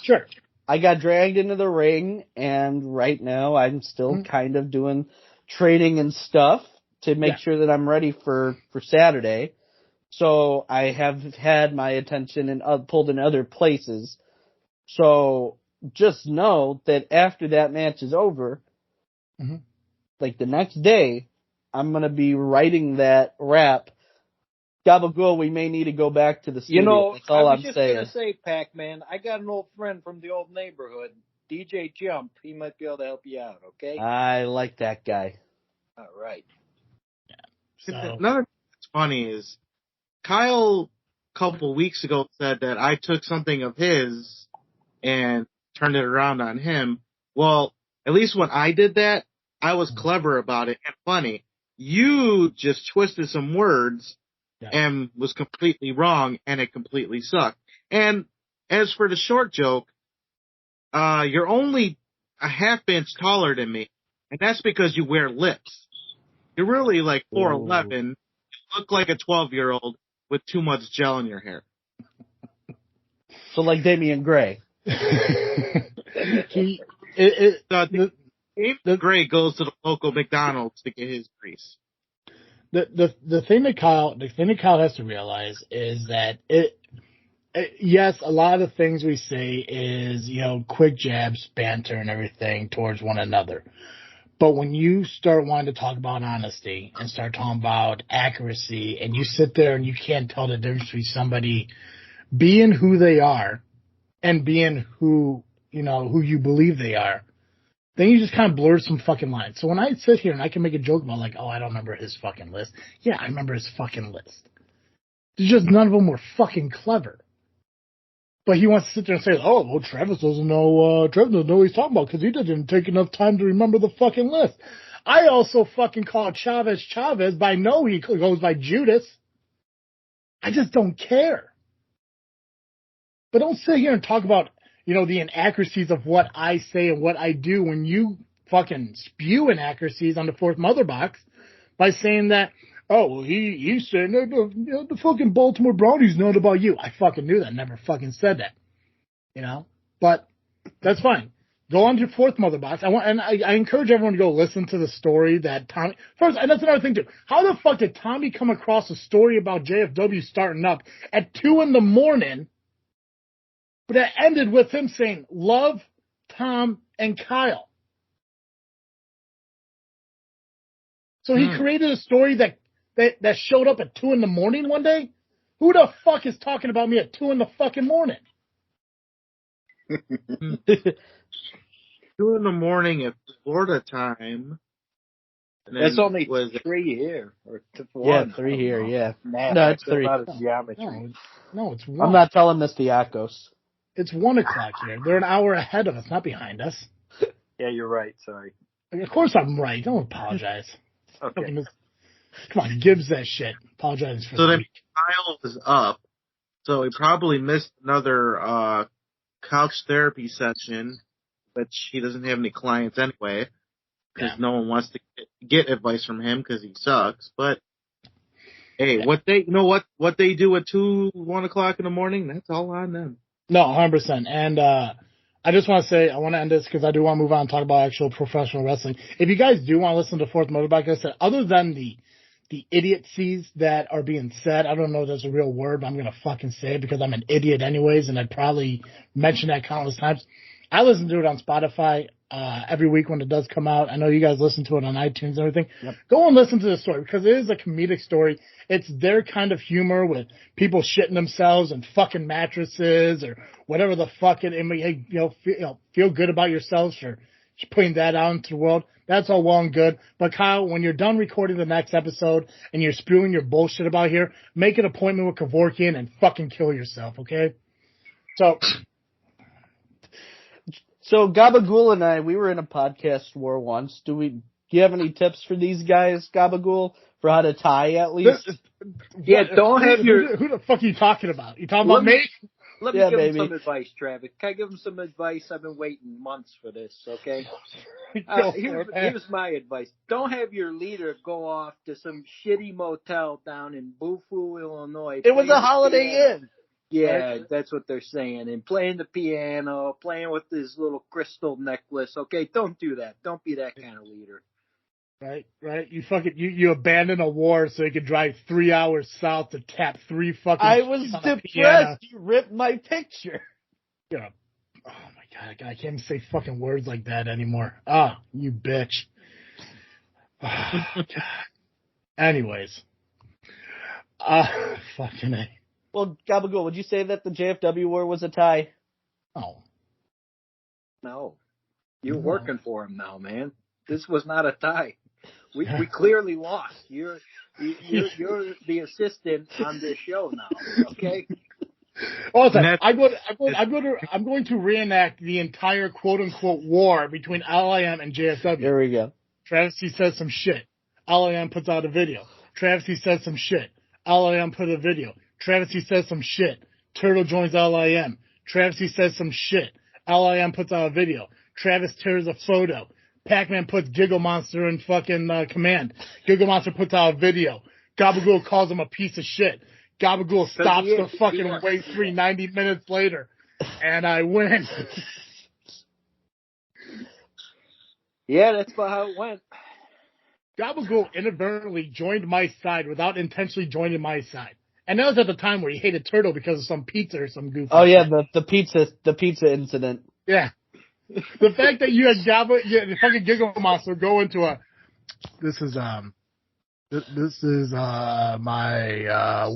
[SPEAKER 2] sure,
[SPEAKER 4] I got dragged into the ring, and right now I'm still kind of doing training and stuff to make sure that I'm ready for Saturday. So I have had my attention and pulled in other places. So just know that after that match is over, like the next day, I'm going to be writing that rap. Gabagool, we may need to go back to the studio.
[SPEAKER 5] You know,
[SPEAKER 4] that's all
[SPEAKER 5] I
[SPEAKER 4] I'm
[SPEAKER 5] was just
[SPEAKER 4] saying.
[SPEAKER 5] going to say, Pac-Man, I got an old friend from the old neighborhood, DJ Jump. He might be able to help you out, okay?
[SPEAKER 4] I like that guy.
[SPEAKER 5] All right.
[SPEAKER 2] So.
[SPEAKER 3] Another thing that's funny is Kyle a couple weeks ago said that I took something of his and turned it around on him. Well, at least when I did that, I was clever about it and funny. You just twisted some words and was completely wrong, and it completely sucked. And as for the short joke, you're only a half inch taller than me, and that's because you wear lips. You're really like 4'11". You look like a 12-year-old with too much gel in your hair.
[SPEAKER 4] So like Damian Gray.
[SPEAKER 3] Gray goes to the local McDonald's to get his grease.
[SPEAKER 2] The thing that Kyle has to realize is that yes, a lot of the things we say is, quick jabs, banter and everything towards one another. But when you start wanting to talk about honesty and start talking about accuracy and you sit there and you can't tell the difference between somebody being who they are and being who you believe they are, then you just kind of blur some fucking lines. So when I sit here and I can make a joke about like, oh, I don't remember his fucking list. Yeah, I remember his fucking list. It's just none of them were fucking clever. But he wants to sit there and say, oh, well, Travis doesn't know what he's talking about because he didn't take enough time to remember the fucking list. I also fucking call Chavez. But I know he goes by Judas. I just don't care. But don't sit here and talk about, the inaccuracies of what I say and what I do when you fucking spew inaccuracies on the fourth mother box by saying that, oh, well, he's saying that the fucking Baltimore Brownies know about you. I fucking knew that. Never fucking said that. But that's fine. Go on to your fourth mother box. I encourage everyone to go listen to the story that Tommy. First, and that's another thing too. How the fuck did Tommy come across a story about JFW starting up at 2 a.m, but that ended with him saying love, Tom, and Kyle? So he created a story that showed up at 2 a.m. one day? Who the fuck is talking about me at 2 a.m?
[SPEAKER 3] 2 a.m. at Florida time.
[SPEAKER 5] That's only 3 here. Or
[SPEAKER 4] 3 here, yeah.
[SPEAKER 5] No,
[SPEAKER 4] it's 3.
[SPEAKER 5] Geometry.
[SPEAKER 2] No, it's 1.
[SPEAKER 4] I'm not telling this to Yakos.
[SPEAKER 2] It's 1 o'clock here. They're an hour ahead of us, not behind us.
[SPEAKER 5] Yeah, you're right. Sorry.
[SPEAKER 2] Of course I'm right. Don't apologize.
[SPEAKER 5] Okay.
[SPEAKER 2] Come on, Gibbs that shit. Apologize for
[SPEAKER 3] So
[SPEAKER 2] the
[SPEAKER 3] then
[SPEAKER 2] week.
[SPEAKER 3] Kyle was up, so he probably missed another couch therapy session, which he doesn't have any clients anyway, because no one wants to get advice from him because he sucks. But hey, what they do at 1 o'clock in the morning, that's all on them.
[SPEAKER 2] No, 100%. And I just want to say, I want to end this because I do want to move on and talk about actual professional wrestling. If you guys do want to listen to Fourth Motorbike, like I said, other than the idiocies that are being said, I don't know if that's a real word, but I'm going to fucking say it because I'm an idiot anyways, and I'd probably mention that countless times. I listen to it on Spotify every week when it does come out. I know you guys listen to it on iTunes and everything. Yep. Go and listen to the story because it is a comedic story. It's their kind of humor with people shitting themselves and fucking mattresses or whatever the fuck it may, feel good about yourselves for putting that out into the world. That's all well and good. But Kyle, when you're done recording the next episode and you're spewing your bullshit about here, make an appointment with Kevorkian and fucking kill yourself, okay?
[SPEAKER 4] So Gabagool and I, we were in a podcast war once. Do you have any tips for these guys, Gabagool, for how to tie at least?
[SPEAKER 5] Don't have your...
[SPEAKER 2] Who the fuck are you talking about? You talking about me?
[SPEAKER 5] Let me give him some advice, Travis. Can I give him some advice? I've been waiting months for this, okay? Here's my advice. Don't have your leader go off to some shitty motel down in Bufu, Illinois.
[SPEAKER 4] It was a Holiday Inn.
[SPEAKER 5] Yeah, that's what they're saying. And playing the piano, playing with this little crystal necklace. Okay, don't do that. Don't be that kind of leader.
[SPEAKER 2] Right. You abandon a war so you could drive 3 hours south to tap 3 fucking.
[SPEAKER 4] I was depressed. You ripped my picture.
[SPEAKER 2] Yeah. Oh my god, I can't even say fucking words like that anymore. Ah, you bitch. Oh, god. Anyways, fucking A.
[SPEAKER 4] Well, Gabagool, would you say that the JFW war was a tie?
[SPEAKER 5] No. You're working for him now, man. This was not a tie. We clearly lost. You're the assistant on this show now. Okay.
[SPEAKER 2] Also, I'm going to reenact the entire quote unquote war between L.I.M and JFW.
[SPEAKER 4] There we go.
[SPEAKER 2] Travis says some shit. L.I.M puts out a video. Travis says some shit. L.I.M put a video. Travis says some shit. Turtle joins L.I.M. Travis says some shit. L.I.M puts out a video. Travis tears a photo. Pacman puts Giggle Monster in fucking command. Giggle Monster puts out a video. Gabagool calls him a piece of shit. Gabagool stops the fucking wave 90 minutes later. And I win.
[SPEAKER 5] Yeah, that's about how it went.
[SPEAKER 2] Gabagool inadvertently joined my side without intentionally joining my side. And that was at the time where he hated Turtle because of some pizza or some goofy.
[SPEAKER 4] Oh yeah, the pizza incident.
[SPEAKER 2] Yeah. The fact that you had the fucking Giggle Monster go into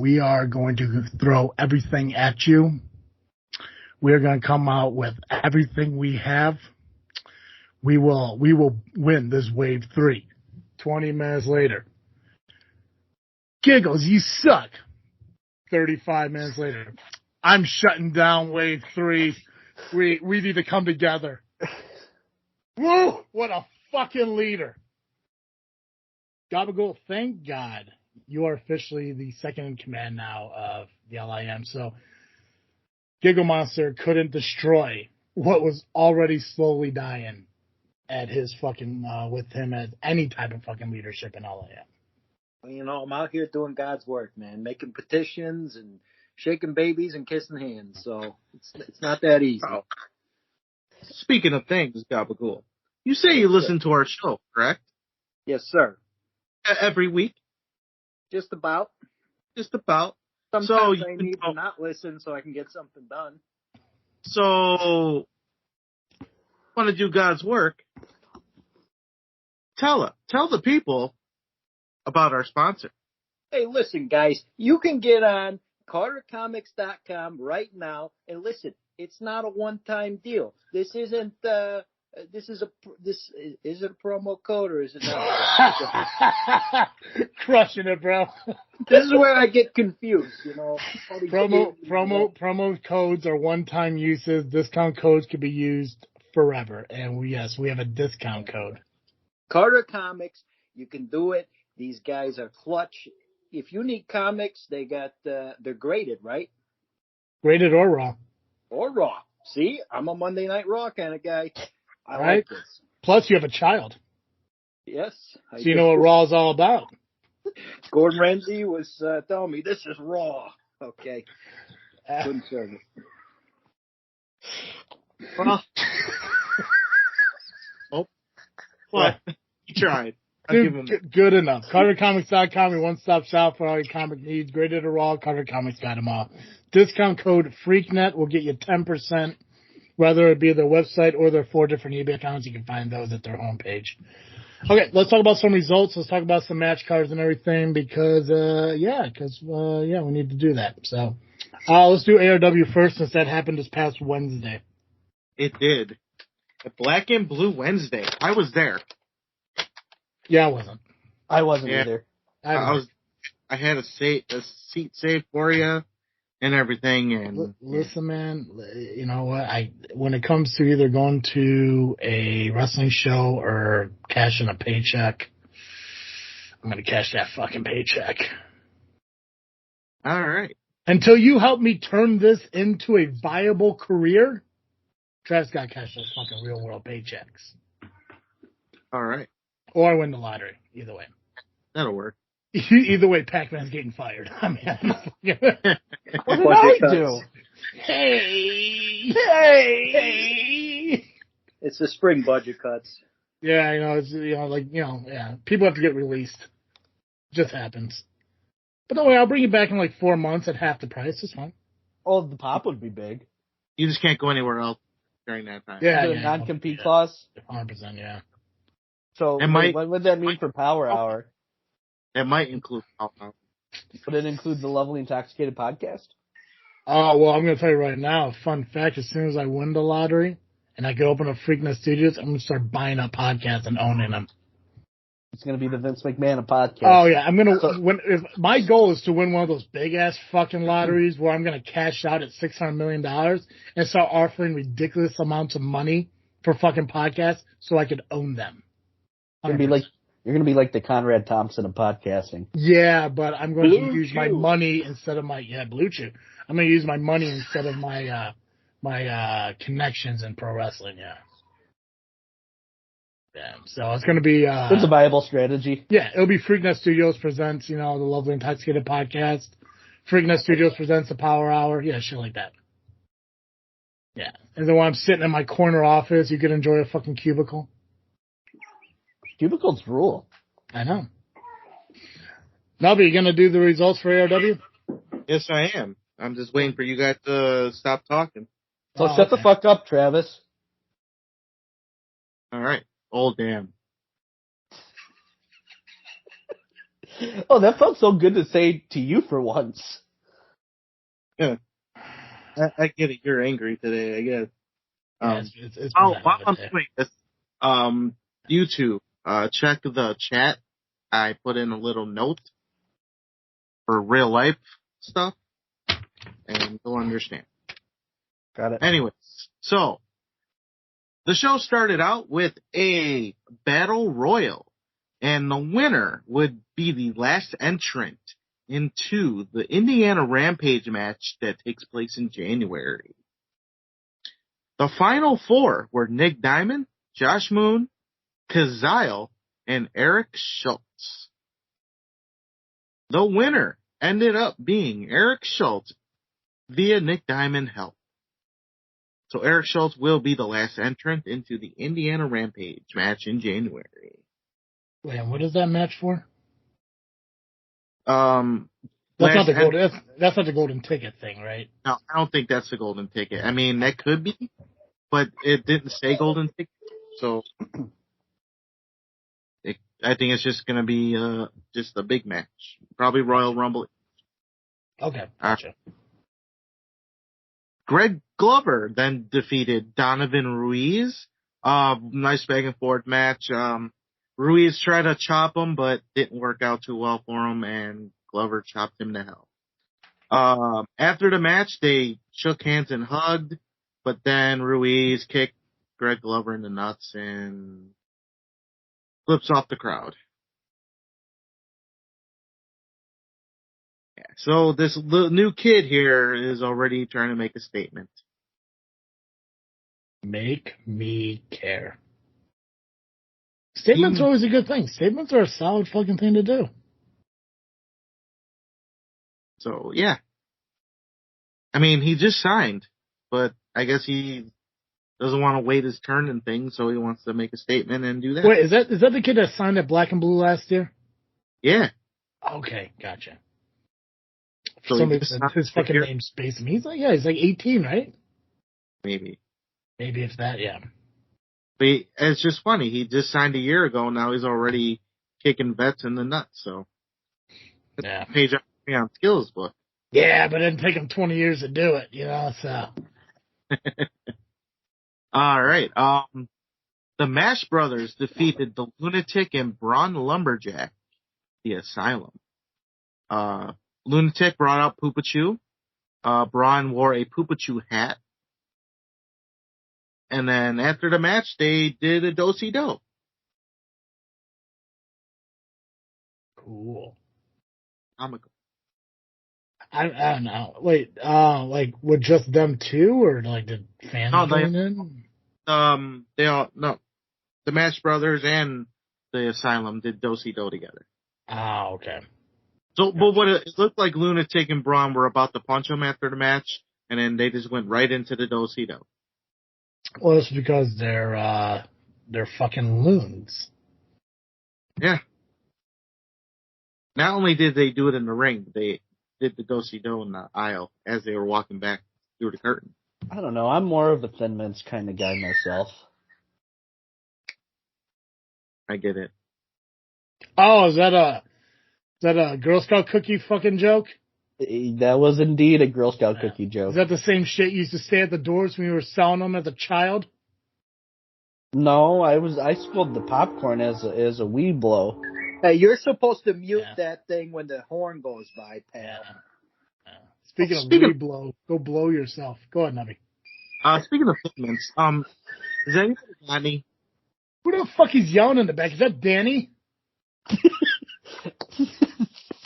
[SPEAKER 2] we are going to throw everything at you. We're going to come out with everything we have. We will win this wave 3. 20 minutes later. Giggles, you suck. 35 minutes later. I'm shutting down Wave 3. We need to come together. Woo! What a fucking leader. Gabagool, thank God you are officially the second in command now of the L.I.M. So Giggle Monster couldn't destroy what was already slowly dying at his fucking, with him as any type of fucking leadership in L.I.M.
[SPEAKER 5] You know, I'm out here doing God's work, man, making petitions and shaking babies and kissing hands. So it's not that easy.
[SPEAKER 3] Oh. Speaking of things, Gabagool, you say you listen to our show, correct?
[SPEAKER 5] Yes, sir.
[SPEAKER 3] Every week?
[SPEAKER 5] Just about.
[SPEAKER 3] Just about.
[SPEAKER 5] Sometimes I need to not listen so I can get something done.
[SPEAKER 3] So, want to do God's work? Tell the people about our sponsor.
[SPEAKER 5] Hey, listen, guys, you can get on CarterComics.com right now and listen. It's not a one-time deal. This isn't. Is it a promo code or is it not?
[SPEAKER 2] Crushing it, bro.
[SPEAKER 5] This is where I get confused, you know.
[SPEAKER 2] Promo codes are one-time uses. Discount codes can be used forever. And we have a discount code.
[SPEAKER 5] Carter Comics, you can do it. These guys are clutch. If you need comics, they're graded, right?
[SPEAKER 2] Graded or raw.
[SPEAKER 5] Or raw. See, I'm a Monday Night Raw kind of guy. I
[SPEAKER 2] right?
[SPEAKER 5] like this.
[SPEAKER 2] Plus, you have a child.
[SPEAKER 5] Yes.
[SPEAKER 2] So you know what Raw is all about.
[SPEAKER 5] Gordon Ramsay was telling me, this is Raw. Okay. Couldn't serve it.
[SPEAKER 3] Well, well, you tried.
[SPEAKER 2] Good enough. CarterComics.com, your one-stop shop for all your comic needs. Graded or raw, Carter Comics got them all. Discount code FreakNet will get you 10%, whether it be their website or their 4 different eBay accounts. You can find those at their homepage. Okay, let's talk about some results. Let's talk about some match cards and everything because we need to do that. So let's do ARW first since that happened this past Wednesday.
[SPEAKER 3] It did. A Black and Blue Wednesday. I was there.
[SPEAKER 2] Yeah, I wasn't.
[SPEAKER 4] I wasn't either.
[SPEAKER 3] I had a seat saved for you and everything. And
[SPEAKER 2] listen, man, you know what? When it comes to either going to a wrestling show or cashing a paycheck, I'm gonna cash that fucking paycheck.
[SPEAKER 3] All right.
[SPEAKER 2] Until you help me turn this into a viable career, Travis got to cash those fucking real world paychecks.
[SPEAKER 3] All right.
[SPEAKER 2] Or I win the lottery. Either way.
[SPEAKER 3] That'll work.
[SPEAKER 2] Either way, Pacman's getting fired. I mean,
[SPEAKER 4] what did I do?
[SPEAKER 2] Hey!
[SPEAKER 5] It's the spring budget cuts.
[SPEAKER 2] Yeah, people have to get released. Just happens. But don't worry, I'll bring you back in 4 months at half the price. It's fine.
[SPEAKER 4] Oh, the pop would be big.
[SPEAKER 3] You just can't go anywhere else during that time.
[SPEAKER 2] Yeah,
[SPEAKER 4] non-compete clause?
[SPEAKER 2] 100%, yeah.
[SPEAKER 4] So what would that mean for Power Hour?
[SPEAKER 3] That might include Power Hour.
[SPEAKER 4] Would it include the Lovely Intoxicated podcast?
[SPEAKER 2] Oh, well, I'm going to tell you right now, fun fact, as soon as I win the lottery and I can open up Freaknet Studios, I'm going to start buying up podcasts and owning them.
[SPEAKER 4] It's going to be the Vince McMahon of podcasts.
[SPEAKER 2] Oh, yeah. I'm going to, if my goal is to win one of those big ass fucking lotteries where I'm going to cash out at $600 million and start offering ridiculous amounts of money for fucking podcasts so I could own them.
[SPEAKER 4] You're going to be like the Conrad Thompson of podcasting.
[SPEAKER 2] Yeah, but I'm going to use my money instead of Blue Chew. I'm going to use my money instead of my connections in pro wrestling, yeah. Yeah, so it's going to be...
[SPEAKER 4] it's a viable strategy.
[SPEAKER 2] Yeah, it'll be Freaknet Studios presents, the Lovely Intoxicated podcast. Freaknet Studios presents the Power Hour. Yeah, shit like that. Yeah. And then when I'm sitting in my corner office, you can enjoy a fucking cubicle.
[SPEAKER 4] Cubicles rule.
[SPEAKER 2] I know. Nubby, you going to do the results for ARW?
[SPEAKER 3] Yes, I am. I'm just waiting for you guys to stop talking.
[SPEAKER 4] So shut the fuck up, Travis.
[SPEAKER 3] All right. Oh, damn.
[SPEAKER 4] Oh, that felt so good to say to you for once.
[SPEAKER 3] Yeah. I get it. You're angry today, I guess.
[SPEAKER 2] While
[SPEAKER 3] I'm doing this, YouTube, check the chat. I put in a little note for real life stuff. and you'll understand.
[SPEAKER 4] Got it.
[SPEAKER 3] Anyways, so the show started out with a battle royal, and the winner would be the last entrant into the Indiana Rampage match that takes place in January. The final four were Nick Diamond, Josh Moon, Kazile, and Eric Schultz. The winner ended up being Eric Schultz via Nick Diamond help. So Eric Schultz will be the last entrant into the Indiana Rampage match in January.
[SPEAKER 2] Wait, and what is that match for?
[SPEAKER 3] That's
[SPEAKER 2] That's not the golden ticket thing, right?
[SPEAKER 3] No, I don't think that's the golden ticket. I mean, that could be, but it didn't say golden ticket, so I think it's just going to be just a big match. Probably Royal Rumble.
[SPEAKER 2] Okay, gotcha.
[SPEAKER 3] Greg Glover then defeated Donovan Ruiz. Nice back and forth match. Ruiz tried to chop him, but didn't work out too well for him, and Glover chopped him to hell. After the match, they shook hands and hugged, but then Ruiz kicked Greg Glover in the nuts and flips off the crowd. Yeah, so this new kid here is already trying to make a statement.
[SPEAKER 2] Make me care. Statements are always a good thing. Statements are a solid fucking thing to do.
[SPEAKER 3] So, yeah. I mean, he just signed, but I guess he doesn't want to wait his turn and things, so he wants to make a statement and do that.
[SPEAKER 2] Wait, is that the kid that signed at Black and Blue last year?
[SPEAKER 3] Yeah.
[SPEAKER 2] Okay, gotcha.
[SPEAKER 3] So
[SPEAKER 2] his fucking name's Space. He's like 18, right?
[SPEAKER 3] Maybe
[SPEAKER 2] it's that, yeah.
[SPEAKER 3] But it's just funny. He just signed a year ago, and now he's already kicking vets in the nuts, so.
[SPEAKER 2] Yeah.
[SPEAKER 3] Page up on skills book.
[SPEAKER 2] Yeah, but it didn't take him 20 years to do it, so.
[SPEAKER 3] All right. The Mash Brothers defeated the Lunatic and Braun Lumberjack, the Asylum. Lunatic brought out Poopachu. Braun wore a Poopachu hat. And then after the match, they did a do-si-do.
[SPEAKER 2] Cool.
[SPEAKER 3] Comical.
[SPEAKER 2] I don't know. Wait, like, with just them two, or like did fans join in?
[SPEAKER 3] The Mash Brothers and the Asylum did do-si-do together.
[SPEAKER 2] Ah, okay.
[SPEAKER 3] So, but what it looked like, Lunatic and Braun were about to punch him after the match, and then they just went right into the do-si-do.
[SPEAKER 2] Well, it's because they're fucking loons.
[SPEAKER 3] Yeah. Not only did they do it in the ring, they did the do-si-do in the aisle as they were walking back through the curtain.
[SPEAKER 4] I don't know. I'm more of a Thin Mints kind of guy myself.
[SPEAKER 3] I get it.
[SPEAKER 2] Oh, is that a Girl Scout cookie fucking joke?
[SPEAKER 4] That was indeed a Girl Scout cookie joke.
[SPEAKER 2] Is that the same shit you used to stay at the doors when you were selling them as a child?
[SPEAKER 4] No, I spilled the popcorn as a wee blow.
[SPEAKER 5] Hey, you're supposed to mute that thing when the horn goes by, pal.
[SPEAKER 2] Yeah. Speaking of wee blow, go blow yourself. Go ahead, Nubby.
[SPEAKER 3] Speaking of fitments, is anybody got any?
[SPEAKER 2] Who the fuck is yelling in the back? Is that Danny?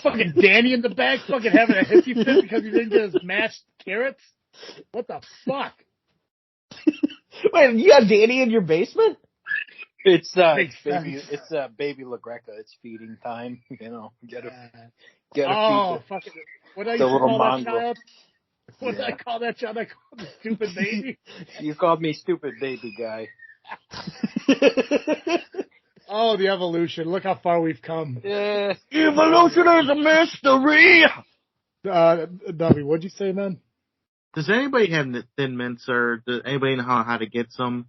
[SPEAKER 2] Fucking Danny in the back, fucking having a hissy fit because he didn't get his mashed carrots? What the fuck?
[SPEAKER 4] Wait, you got Danny in your basement?
[SPEAKER 5] It's baby LaGreca. It's feeding time. You know, get a feed
[SPEAKER 2] fucking what did I
[SPEAKER 5] the little
[SPEAKER 2] call
[SPEAKER 5] mongrel.
[SPEAKER 2] that child? What did I call that child? I called the stupid baby.
[SPEAKER 5] You called me stupid baby guy.
[SPEAKER 2] Oh, the evolution. Look how far we've come.
[SPEAKER 5] Yeah.
[SPEAKER 4] Evolution is a mystery!
[SPEAKER 2] Nubby, what'd you say, man?
[SPEAKER 3] Does anybody have Thin Mints, or does anybody know how to get some?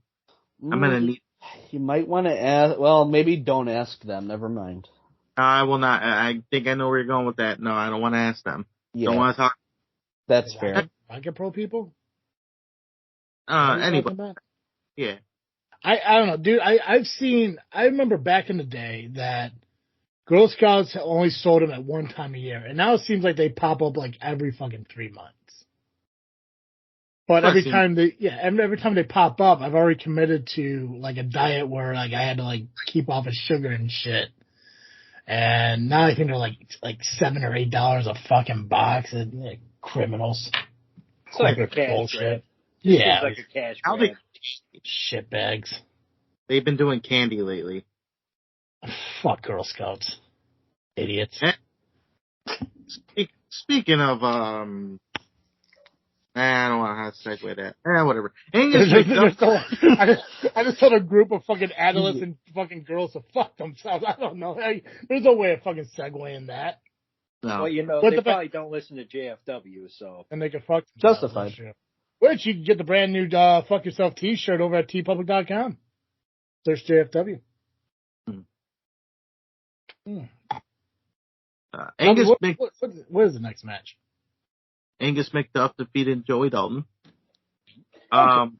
[SPEAKER 3] I'm going to need...
[SPEAKER 4] You might want to ask... Well, maybe don't ask them. Never mind.
[SPEAKER 3] I will not. I think I know where you're going with that. No, I don't want to ask them.
[SPEAKER 4] Yeah.
[SPEAKER 3] Don't want to talk.
[SPEAKER 4] That's fair.
[SPEAKER 2] Pro people?
[SPEAKER 3] Anybody. Yeah.
[SPEAKER 2] I don't know, dude. I remember back in the day that Girl Scouts only sold them at one time a year, and now it seems like they pop up like every fucking 3 months. But every time they pop up, I've already committed to like a diet where like I had to like keep off of sugar and shit. And now I think they're like $7 or $8 a fucking box. And, like, criminals.
[SPEAKER 5] It's like a cash
[SPEAKER 2] bullshit.
[SPEAKER 5] grab.
[SPEAKER 2] Yeah.
[SPEAKER 5] It's like a cash grab.
[SPEAKER 2] Shitbags.
[SPEAKER 3] They've been doing candy lately.
[SPEAKER 2] Fuck Girl Scouts. Idiots.
[SPEAKER 3] Speaking of, I don't want to segue that. Whatever.
[SPEAKER 2] I just had a group of fucking adolescent fucking girls to fuck themselves. I don't know. There's no way of fucking segueing that.
[SPEAKER 3] No.
[SPEAKER 5] Well, they probably don't listen to JFW, so.
[SPEAKER 2] And they can fuck
[SPEAKER 4] Justified.
[SPEAKER 2] Which you can get the brand new Fuck Yourself t-shirt over at tpublic.com. Search JFW.
[SPEAKER 3] Angus
[SPEAKER 2] what is the next match?
[SPEAKER 3] Angus McDuff defeated Joey Dalton. After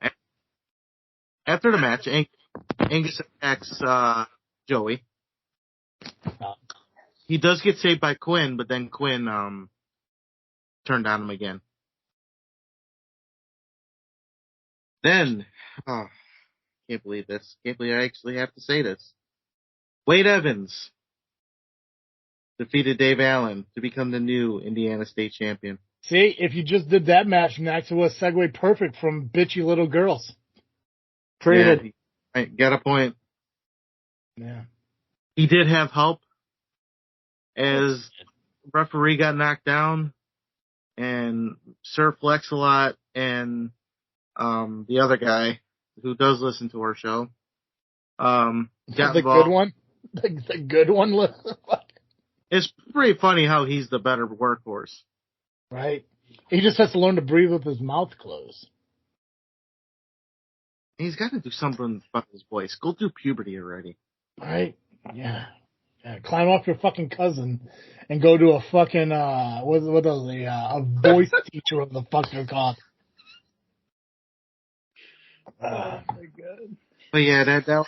[SPEAKER 3] the match, Angus attacks Joey. He does get saved by Quinn, but then Quinn turned on him again. Then, can't believe this. Can't believe I actually have to say this. Wade Evans defeated Dave Allen to become the new Indiana State champion.
[SPEAKER 2] See, if you just did that match next, it was segue perfect from bitchy little girls.
[SPEAKER 4] Traded.
[SPEAKER 3] Yeah, got a point.
[SPEAKER 2] Yeah.
[SPEAKER 3] He did have help as referee got knocked down and Sir Flex-a-Lot and the other guy who does listen to our show got
[SPEAKER 2] the
[SPEAKER 3] involved.
[SPEAKER 2] Good one? The good one?
[SPEAKER 3] It's pretty funny how he's the better workhorse.
[SPEAKER 2] Right. He just has to learn to breathe with his mouth closed.
[SPEAKER 3] He's got to do something about his voice. Go through puberty already.
[SPEAKER 2] Right. Yeah. Climb off your fucking cousin and go to a fucking, a voice teacher of the fuck they're called.
[SPEAKER 5] Oh my god.
[SPEAKER 3] But yeah, that was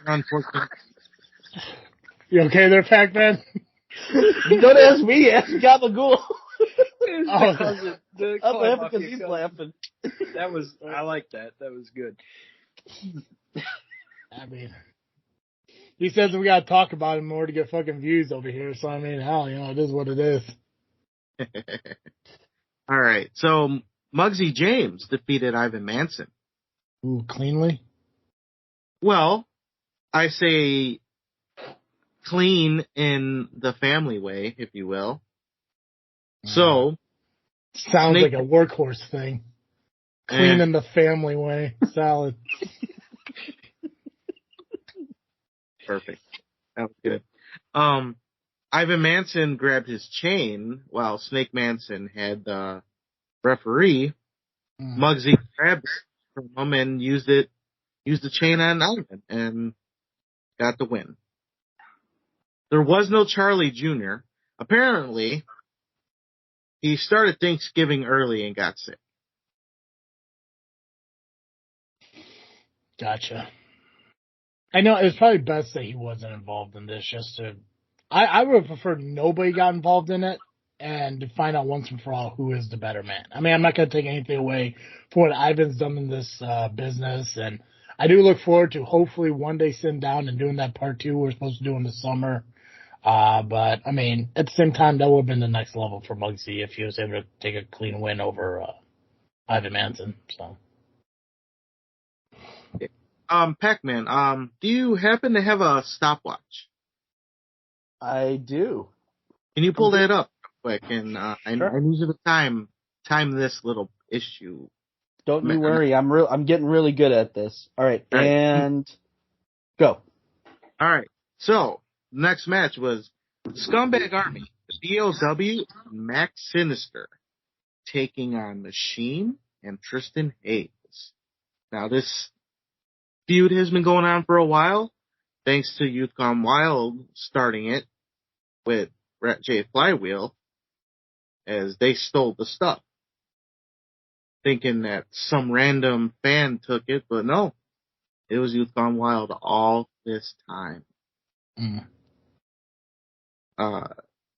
[SPEAKER 3] unfortunate.
[SPEAKER 2] You okay there, Pacman?
[SPEAKER 4] Don't ask me, ask Gabagool.
[SPEAKER 5] The
[SPEAKER 4] I'm laughing because he's laughing.
[SPEAKER 5] I like that. That was good.
[SPEAKER 2] I mean, he says we gotta talk about him more to get fucking views over here, so I mean, hell, it is what it is.
[SPEAKER 3] All right, so Muggsy James defeated Ivan Manson.
[SPEAKER 2] Ooh, cleanly?
[SPEAKER 3] Well, I say clean in the family way, if you will. So,
[SPEAKER 2] sounds like a workhorse thing. Clean in the family way. Solid.
[SPEAKER 3] Perfect. That was good. Ivan Manson grabbed his chain while Snake Manson had the referee. Muggsy grabbed it from him and used the chain on Ivan and got the win. There was no Charlie Jr. Apparently, he started Thanksgiving early and got sick.
[SPEAKER 2] Gotcha. I know it was probably best that he wasn't involved in this. I would have preferred nobody got involved in it and to find out once and for all who is the better man. I mean, I'm not going to take anything away from what Ivan's done in this business, and I do look forward to hopefully one day sitting down and doing that part 2 we're supposed to do in the summer. But I mean, at the same time, that would have been the next level for Muggsy if he was able to take a clean win over Ivan Manson. So,
[SPEAKER 3] Pacman, do you happen to have a stopwatch?
[SPEAKER 4] I do.
[SPEAKER 3] Can you pull that up real quick? And
[SPEAKER 4] Sure.
[SPEAKER 3] I need you to time this little issue.
[SPEAKER 4] Don't you worry. I'm getting really good at this. All right, and go.
[SPEAKER 3] All right. So next match was Scumbag Army, the POWW, Max Sinister, taking on Machine and Tristan Hayes. Now this feud has been going on for a while, thanks to Youth Gone Wild starting it with J Flywheel, as they stole the stuff, thinking that some random fan took it, but no, it was Youth Gone Wild all this time.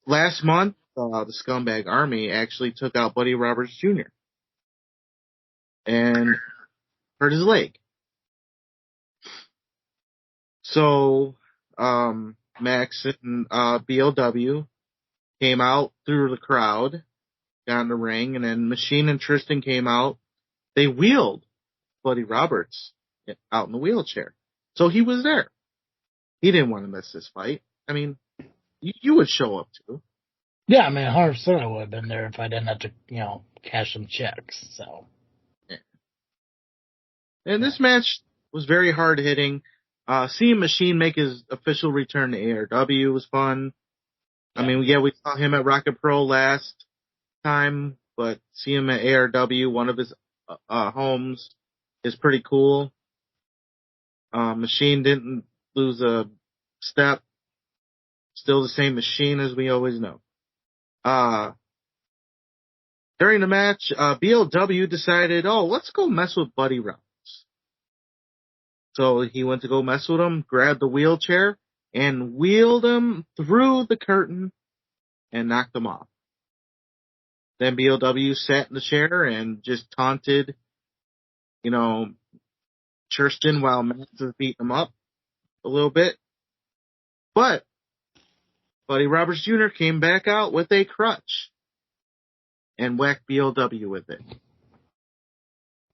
[SPEAKER 3] Last month, the Scumbag Army actually took out Buddy Roberts Jr. and hurt his leg. So, Max and BOW came out through the crowd, got in the ring, and then Machine and Tristan came out. They wheeled Buddy Roberts out in the wheelchair. So he was there. He didn't want to miss this fight. I mean, you would show up too.
[SPEAKER 2] Yeah, I mean, 100% I would have been there if I didn't have to, cash some checks. So.
[SPEAKER 3] Yeah. And this match was very hard hitting. Seeing Machine make his official return to ARW was fun. Yeah. I mean, we saw him at Rocket Pro last time, but seeing him at ARW, one of his homes, is pretty cool. Machine didn't lose a step. Still the same Machine as we always know. During the match, BOW decided, let's go mess with Buddy Roberts. So he went to go mess with him, grabbed the wheelchair, and wheeled him through the curtain and knocked him off. Then BOW sat in the chair and just taunted, Tristan while Max was beating him up a little bit. But Buddy Roberts Jr. came back out with a crutch and whacked BOW with it.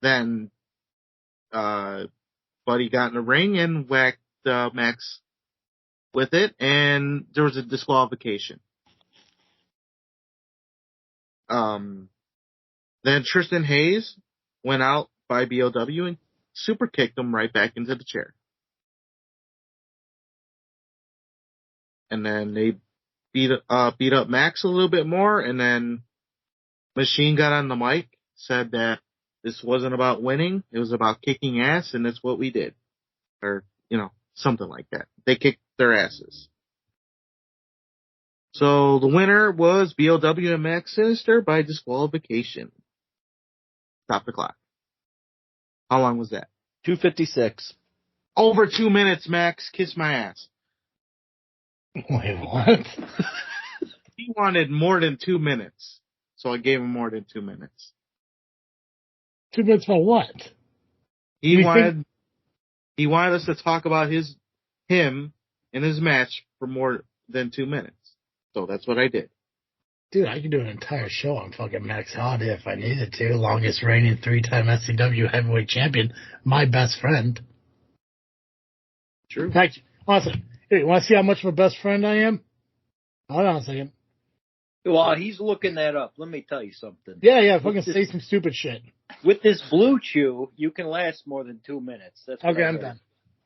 [SPEAKER 3] Then Buddy got in the ring and whacked Max with it, and there was a disqualification. Then Tristan Hayes went out by BOW and super kicked him right back into the chair. And then they beat up Max a little bit more, and then Machine got on the mic, said that this wasn't about winning, it was about kicking ass, and that's what we did. Or, something like that. They kicked their asses. So the winner was BOW and Max Sinister by disqualification. Stop the clock. How long was that?
[SPEAKER 4] 2:56.
[SPEAKER 3] Over 2 minutes, Max. Kiss my ass.
[SPEAKER 2] Wait, what?
[SPEAKER 3] He wanted more than 2 minutes, so I gave him more than 2 minutes.
[SPEAKER 2] 2 minutes for what?
[SPEAKER 3] He wanted us to talk about him and his match for more than 2 minutes. So that's what I did.
[SPEAKER 2] Dude, I could do an entire show on fucking Max Holiday if I needed to. Longest reigning 3-time SCW heavyweight champion. My best friend.
[SPEAKER 3] True.
[SPEAKER 2] In fact, honestly, hey, you want to see how much of a best friend I am? Hold on a second.
[SPEAKER 5] While he's looking that up, let me tell you something.
[SPEAKER 2] Yeah, fucking say some stupid shit.
[SPEAKER 5] With this Blue Chew, you can last more than 2 minutes. That's
[SPEAKER 2] okay, I'm done.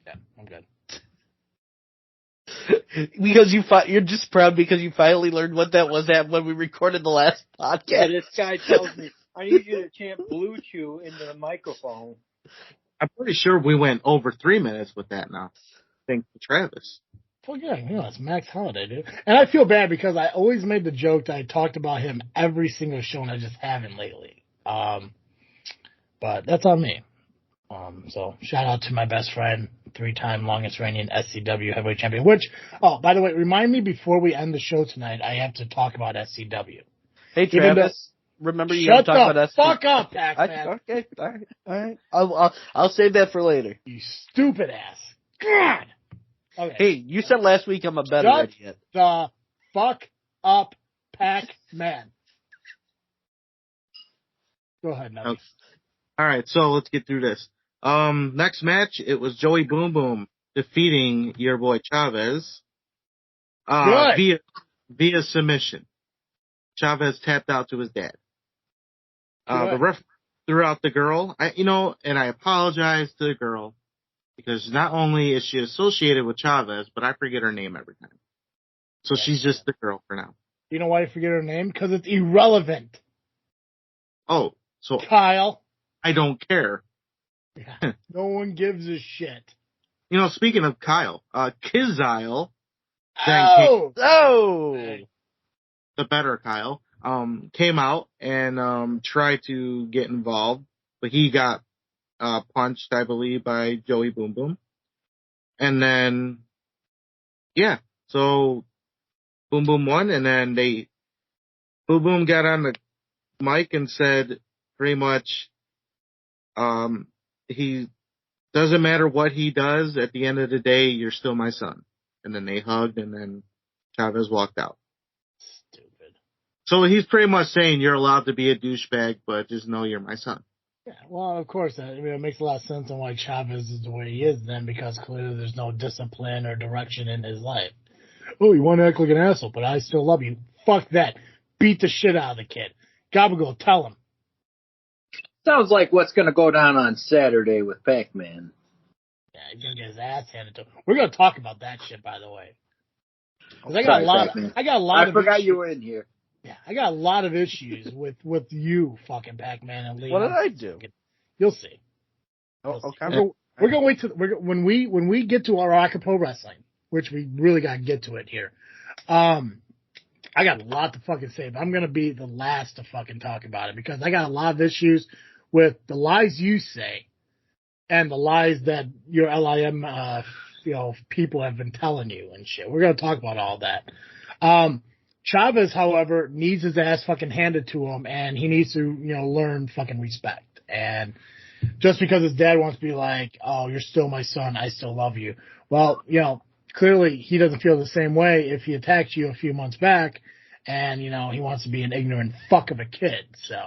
[SPEAKER 2] Yeah, I'm good.
[SPEAKER 4] Because you're just proud because you finally learned what that was at when we recorded the last podcast.
[SPEAKER 5] Yeah, this guy tells me, I need you to chant Blue Chew into the microphone.
[SPEAKER 3] I'm pretty sure we went over 3 minutes with that now. Thanks to Travis.
[SPEAKER 2] Well, yeah, it's Max Holiday, dude. And I feel bad because I always made the joke that I talked about him every single show, and I just haven't lately. But that's on me. So shout out to my best friend, 3-time longest reigning SCW heavyweight champion. Which, by the way, remind me before we end the show tonight, I have to talk about SCW.
[SPEAKER 4] Hey, Travis, remember you have to talk about SCW.
[SPEAKER 2] Fuck up, Pacman.
[SPEAKER 4] Okay, all right. I'll save that for later.
[SPEAKER 2] You stupid ass. God. Okay.
[SPEAKER 4] Hey, you said last week I'm a better idiot.
[SPEAKER 2] The fuck up, Pacman. Go ahead, Nubby.
[SPEAKER 3] Okay. All right, so let's get through this. Next match, it was Joey Boom Boom defeating your boy Chavez via submission. Chavez tapped out to his dad. The ref threw out the girl. And I apologize to the girl because not only is she associated with Chavez, but I forget her name every time. So she's just the girl for now.
[SPEAKER 2] You know why I forget her name? Because it's irrelevant.
[SPEAKER 3] Oh, so
[SPEAKER 2] Kyle.
[SPEAKER 3] I don't care.
[SPEAKER 2] Yeah, no one gives a shit.
[SPEAKER 3] Speaking of Kyle, Kizile,
[SPEAKER 2] the
[SPEAKER 3] better Kyle, came out and tried to get involved, but he got punched, I believe, by Joey Boom Boom. And then, so Boom Boom won, and then they Boom Boom got on the mic and said pretty much, he doesn't matter what he does. At the end of the day, you're still my son. And then they hugged, and then Chavez walked out.
[SPEAKER 2] Stupid.
[SPEAKER 3] So he's pretty much saying you're allowed to be a douchebag, but just know you're my son.
[SPEAKER 2] Yeah, well, of course, it makes a lot of sense on why Chavez is the way he is then, because clearly there's no discipline or direction in his life. Oh, you want to act like an asshole, but I still love you. Fuck that. Beat the shit out of the kid. Gabagool, tell him.
[SPEAKER 5] Sounds like what's going to go down on Saturday with Pacman.
[SPEAKER 2] Yeah, he's going to get his ass handed to him. We're going to talk about that shit, by the way. 'Cause I got a lot
[SPEAKER 5] I
[SPEAKER 2] of
[SPEAKER 5] forgot
[SPEAKER 2] issues.
[SPEAKER 5] you were in here.
[SPEAKER 2] Yeah, I got a lot of issues with you, fucking Pacman and Lee.
[SPEAKER 4] What did I do?
[SPEAKER 2] You'll see.
[SPEAKER 4] Okay.
[SPEAKER 2] We're going to wait till when we get to our ARWPro wrestling, which we really got to get to it here. I got a lot to fucking say, but I'm going to be the last to fucking talk about it because I got a lot of issues with the lies you say and the lies that your L.I.M, people have been telling you and shit. We're going to talk about all that. Chavez, however, needs his ass fucking handed to him, and he needs to, learn fucking respect. And just because his dad wants to be like, oh, you're still my son, I still love you. Well, clearly he doesn't feel the same way if he attacked you a few months back, and, he wants to be an ignorant fuck of a kid. So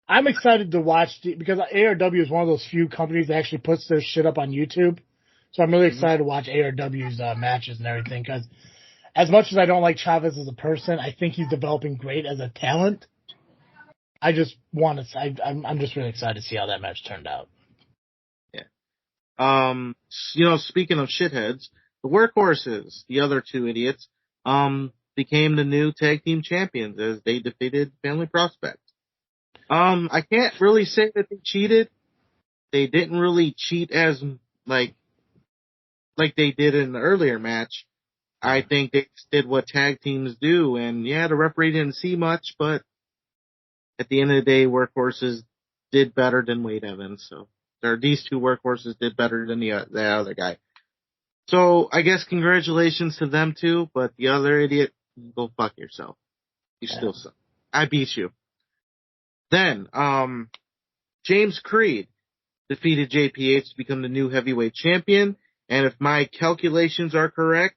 [SPEAKER 2] I'm excited to watch because ARW is one of those few companies that actually puts their shit up on YouTube. So I'm really excited to watch ARW's matches and everything because as much as I don't like Chavez as a person, I think he's developing great as a talent. I just want to. I'm just really excited to see how that match turned out.
[SPEAKER 3] Yeah. Speaking of shitheads, the Workhorses, the other two idiots, became the new tag team champions as they defeated Family Prospect. I can't really say that they cheated. They didn't really cheat as like they did in the earlier match. I think they did what tag teams do, and yeah, the referee didn't see much, but at the end of the day, Workhorses did better than Wade Evans. So, these two Workhorses did better than the other guy. So, I guess congratulations to them too, but the other idiot, go fuck yourself. You still suck. I beat you. Then, James Creed defeated JPH to become the new heavyweight champion, and if my calculations are correct,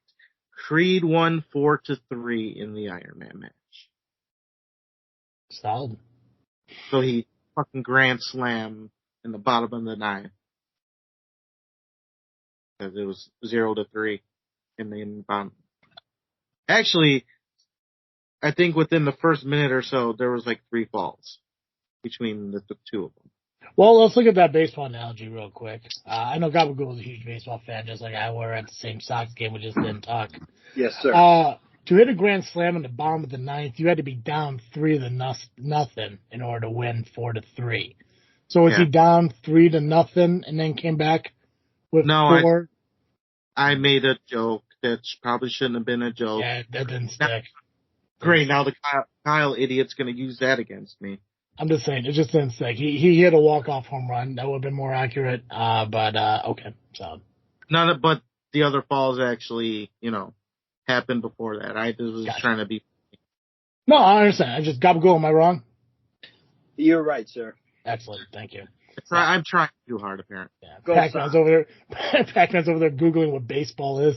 [SPEAKER 3] Creed won 4-3 in the Iron Man match.
[SPEAKER 2] Solid.
[SPEAKER 3] So he fucking grand slam in the bottom of the ninth. Because it was 0-3 in the bottom. Actually, I think within the first minute or so, there was like 3 falls between the two of them.
[SPEAKER 2] Well, let's look at that baseball analogy real quick. I know Gabagool is a huge baseball fan, just like I were at the same Sox game. We just didn't talk.
[SPEAKER 5] Yes, sir.
[SPEAKER 2] To hit a grand slam in the bottom of the ninth, you had to be down 3-0 in order to win 4-3. So was he down 3-0 and then came back with 4?
[SPEAKER 3] I made a joke that probably shouldn't have been a joke.
[SPEAKER 2] Yeah, that didn't stick.
[SPEAKER 3] Great, now the Kyle idiot's going to use that against me.
[SPEAKER 2] I'm just saying, it just didn't stick. He hit a walk-off home run. That would have been more accurate, but okay. So.
[SPEAKER 3] But the other falls actually, happened before that. I was just trying to be.
[SPEAKER 2] No, I understand. I just Gabagool. Am I wrong?
[SPEAKER 5] You're right, sir.
[SPEAKER 2] Excellent. Thank you.
[SPEAKER 3] I'm trying too hard, apparently.
[SPEAKER 2] Yeah. Pacman's over there. Pacman's over there Googling what baseball is.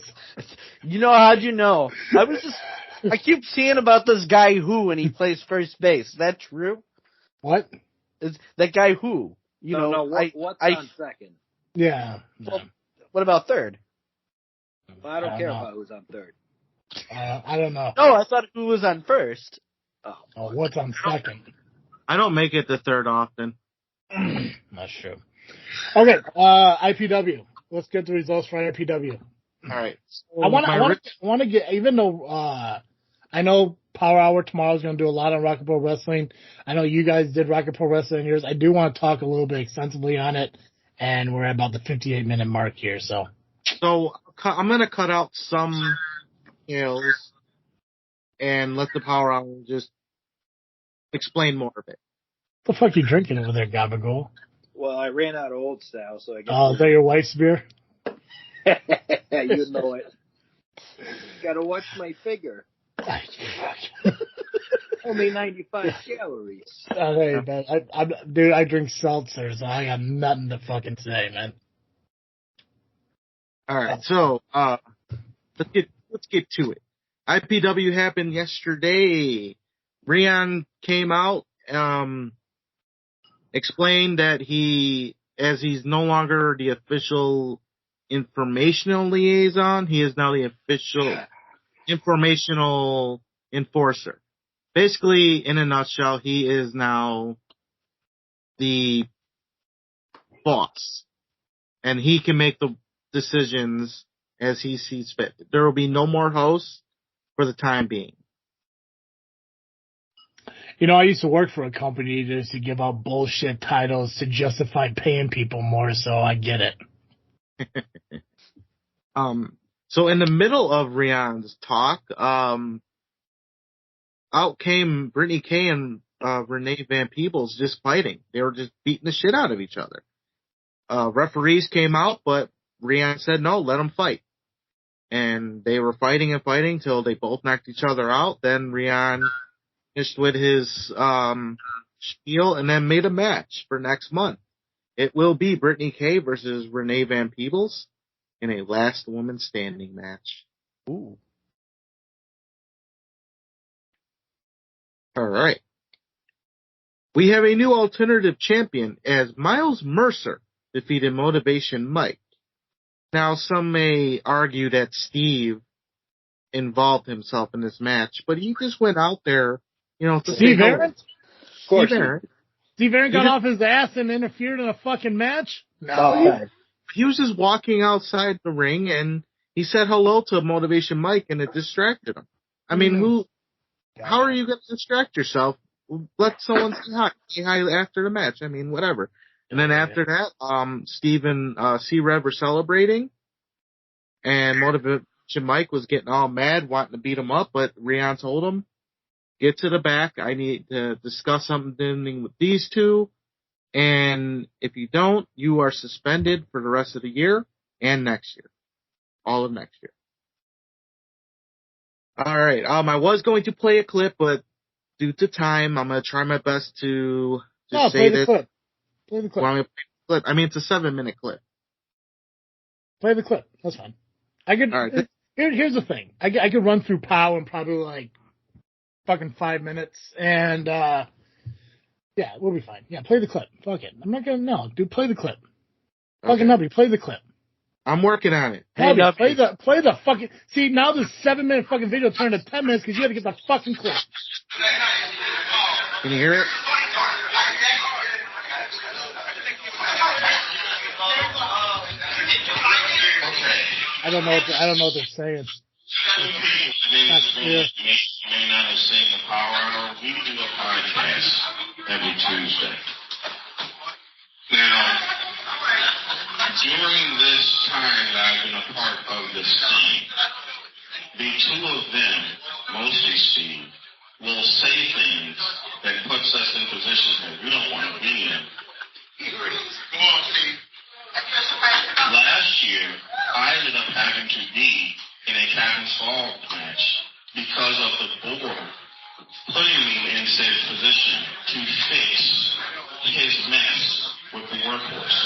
[SPEAKER 4] How'd you know? I keep seeing about this guy who when he plays first base. Is that true?
[SPEAKER 2] What?
[SPEAKER 4] Is that guy who?
[SPEAKER 5] What's on second?
[SPEAKER 2] Yeah.
[SPEAKER 4] Well, what about third?
[SPEAKER 5] Well, I don't care about who's on third.
[SPEAKER 2] I don't know.
[SPEAKER 4] No, I thought who was on first.
[SPEAKER 2] Oh, what's on second?
[SPEAKER 3] I don't make it to third often.
[SPEAKER 2] Not true. Okay, IPW. Let's get the results for IPW.
[SPEAKER 3] All right.
[SPEAKER 2] So I want to get, even though I know Power Hour tomorrow is going to do a lot on Rocket Pro Wrestling. I know you guys did Rocket Pro Wrestling in yours. I do want to talk a little bit extensively on it, and we're at about the 58-minute mark here. So I'm going to cut out some details and let the Power Hour just explain more of it. What the fuck you drinking over there, Gabagool?
[SPEAKER 5] Well, I ran out of old style, so I guess.
[SPEAKER 2] Oh, is that your wife's beer?
[SPEAKER 5] You know it. Gotta watch my figure. Only 95 calories.
[SPEAKER 2] Hey, man, dude, I drink seltzers. So I got nothing to fucking say, man.
[SPEAKER 3] All right, so let's get to it. IPW happened yesterday. Rian came out, explained that as he's no longer the official informational liaison, he is now the official informational enforcer. Basically, in a nutshell, he is now the boss, and he can make the decisions as he sees fit. There will be no more hosts for the time being.
[SPEAKER 2] You know, I used to work for a company that used to give out bullshit titles to justify paying people more, so I get it.
[SPEAKER 3] So in the middle of Rian's talk, out came Brittany Kay and Renee Van Peebles just fighting. They were just beating the shit out of each other. Referees came out, but Rian said no, let them fight. And they were fighting and fighting till they both knocked each other out. Then Rian finished with his spiel and then made a match for next month. It will be Brittany Kay versus Renee Van Peebles in a last woman standing match.
[SPEAKER 2] Ooh.
[SPEAKER 3] All right. We have a new alternative champion as Miles Mercer defeated Motivation Mike. Now, some may argue that Steve involved himself in this match, but he just went out there, to
[SPEAKER 2] Steve Aaron?
[SPEAKER 5] Of course.
[SPEAKER 2] Steve Aaron got off his ass and interfered in a fucking match? No.
[SPEAKER 5] Okay.
[SPEAKER 3] He was just walking outside the ring, and he said hello to Motivation Mike, and it distracted him. I mean, how are you going to distract yourself? Let someone say hi after the match. I mean, whatever. And then after that, Steve and C-Rev were celebrating, and Motivation Mike was getting all mad, wanting to beat him up, but Rian told him, get to the back. I need to discuss something with these two. And if you don't, you are suspended for the rest of the year and next year. All of next year. All right. I was going to play a clip, but due to time, I'm going to try my best to just say this.
[SPEAKER 2] Clip. Play the clip.
[SPEAKER 3] Well, I'm going to play the clip. I mean, it's a 7-minute clip.
[SPEAKER 2] Play the clip. That's fine. I could. All right. Here's the thing. I could run through POW in probably like fucking 5 minutes, and yeah, we'll be fine. Yeah, play the clip. Fuck it. I'm not gonna dude. Play the clip. Okay. Fucking Nubby, play the clip.
[SPEAKER 3] I'm working on it.
[SPEAKER 2] Hey, Nubby, play the fucking. See, now this 7-minute fucking video turned to 10 minutes because you had to get the fucking clip.
[SPEAKER 3] Can you hear it?
[SPEAKER 2] I don't know what they're saying.
[SPEAKER 6] May not have seen the Power Hour. We do a podcast every Tuesday. Now, during this time that I've been a part of this team, the two of them, mostly Steve, will say things that puts us in positions that we don't want to be in. Last year, I ended up having to be in a Captain's Fall match because of the board putting me in said position to fix his mess with the workhorses.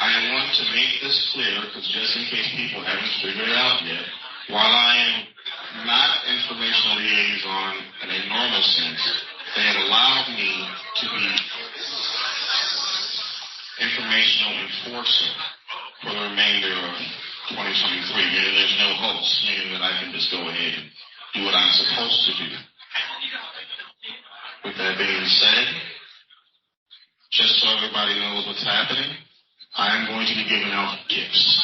[SPEAKER 6] I want to make this clear, because just in case people haven't figured it out yet, while I am not informational liaison in a normal sense, they had allowed me to be informational enforcer for the remainder of 2023. Meaning there's no host, meaning that I can just go ahead and do what I'm supposed to do. With that being said, just so everybody knows what's happening, I'm going to be giving out gifts.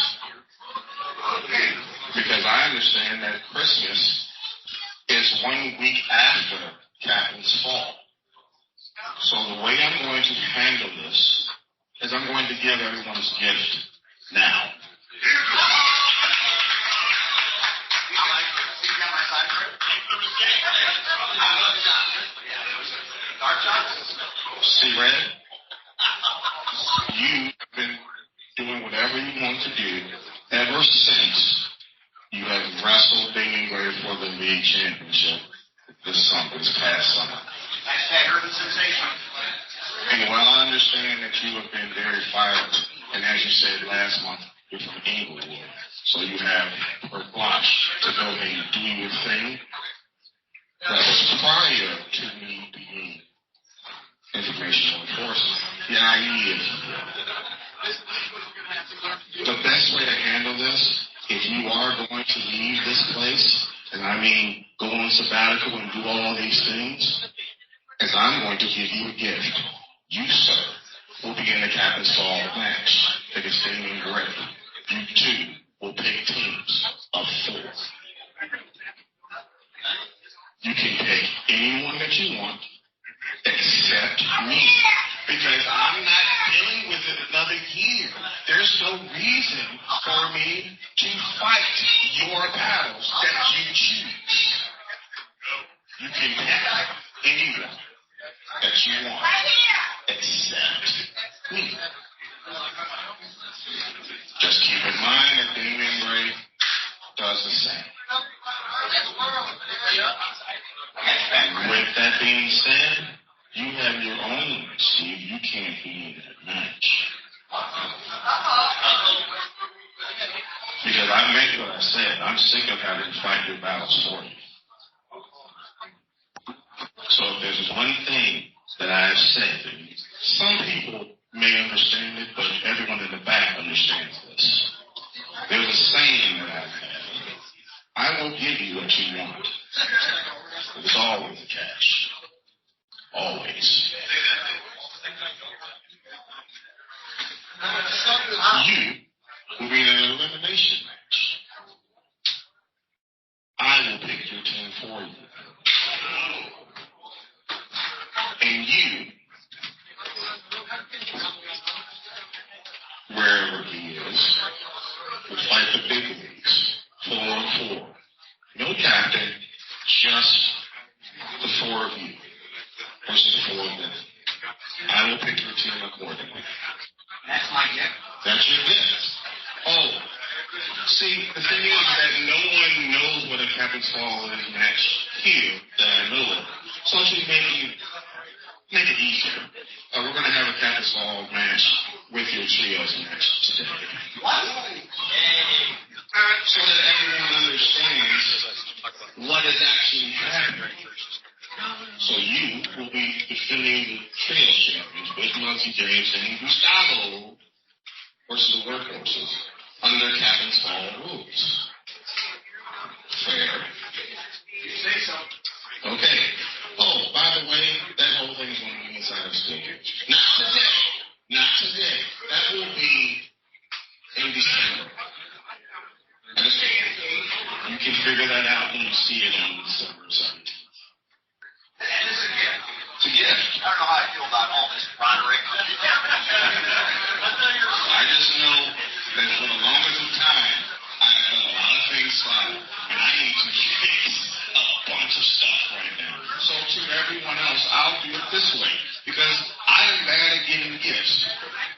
[SPEAKER 6] Because I understand that Christmas is 1 week after Captain's Fall. So the way I'm going to handle this is I'm going to give everyone's gift now. See, Red? You've been doing whatever you want to to do, ever since you have wrestled Damien Gray for the league championship this past summer. And while I understand that you have been very fiery, and as you said last month, you're from Englewood, so you have carte blanche to go ahead and do your thing. That was prior to me being informational enforcement. The IE is the best way to handle this. If you are going to leave this place, and I mean go on sabbatical and do all these things, is I'm going to give you a gift. You, sir, will be in the Captain's Fall match against Damien Gray. You two will pick teams of 4. You can pick anyone that you want except me. Because I'm not dealing with it another year. There's no reason for me to fight your battles that you choose. You can pick anyone that you want except me. Just keep in mind that Damien Gray does the same. And with that being said, you have your own, Steve. You can't be in that match. Because I meant what I said. I'm sick of having to fight your battles for you. So if there's one thing that I've said, and some people may understand it, but everyone in the back understands this. There's a saying that I've had. I will give you what you want. It's always the cash. Always. You will be in an elimination match. I will pick your team for you. And you, wherever he is, will fight the big leagues, 4-on-4. No captain, just the 4 of you versus the 4 of them. I will pick your team accordingly. That's my gift. That's your gift. Oh, see, the thing is that no one knows what a Captain's Fall is match here that I know of. So to make it easier, we're going to have a Captain's Fall match with your trios match today. So that everyone understands what is actually happening. So you will be defending the trio champions with Monty James and Gustavo versus the Workhorses under Captain's Fall rules. Fair. You say so. Okay. Oh, by the way, that whole thing is going to be inside of school. Not today. Not today. That will be in December. You can figure that out when you see it on December 17th. It's a gift. I don't know how I feel about all this, Roderick. I just know that for the longest of time, I've done a lot of things slide, and I need to fix a bunch of stuff right now. So to everyone else, I'll do it this way, because I am bad at giving gifts.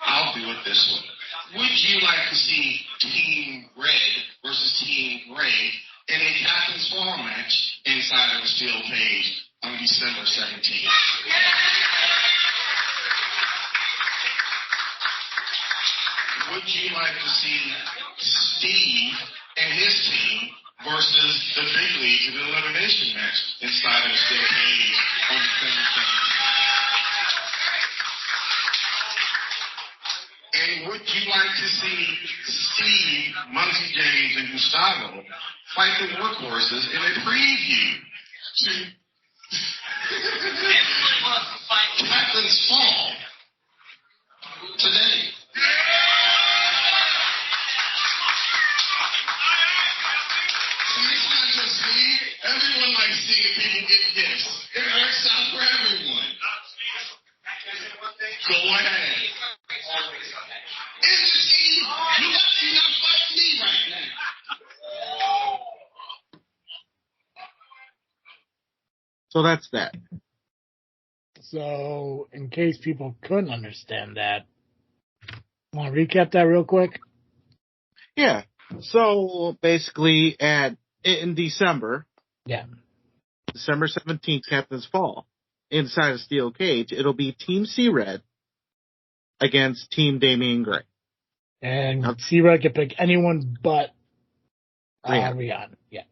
[SPEAKER 6] I'll do it this way. Would you like to see Team Red versus Team Gray in a Captain's Fall match inside of a steel cage on December 17th? Would you like to see Steve and his team versus the big leagues in an elimination match inside of a steel cage on December 17th? And would you like to see Steve, Monty James, and Gustavo fight the Workhorses in a preview to Captain's Fall today? And it's not just me. Everyone likes seeing people get gifts. It works out for everyone. Go ahead. It's the team. You got to not fight me right now.
[SPEAKER 3] So that's that.
[SPEAKER 2] So, in case people couldn't understand that, want to recap that real quick?
[SPEAKER 3] Yeah. So basically, in December,
[SPEAKER 2] Yeah.
[SPEAKER 3] December 17th, Captain's Fall, inside a steel cage, it'll be Team C-Red against Team Damian Gray.
[SPEAKER 2] And C-Red can pick anyone but
[SPEAKER 3] Rian.
[SPEAKER 2] Rian. Yeah.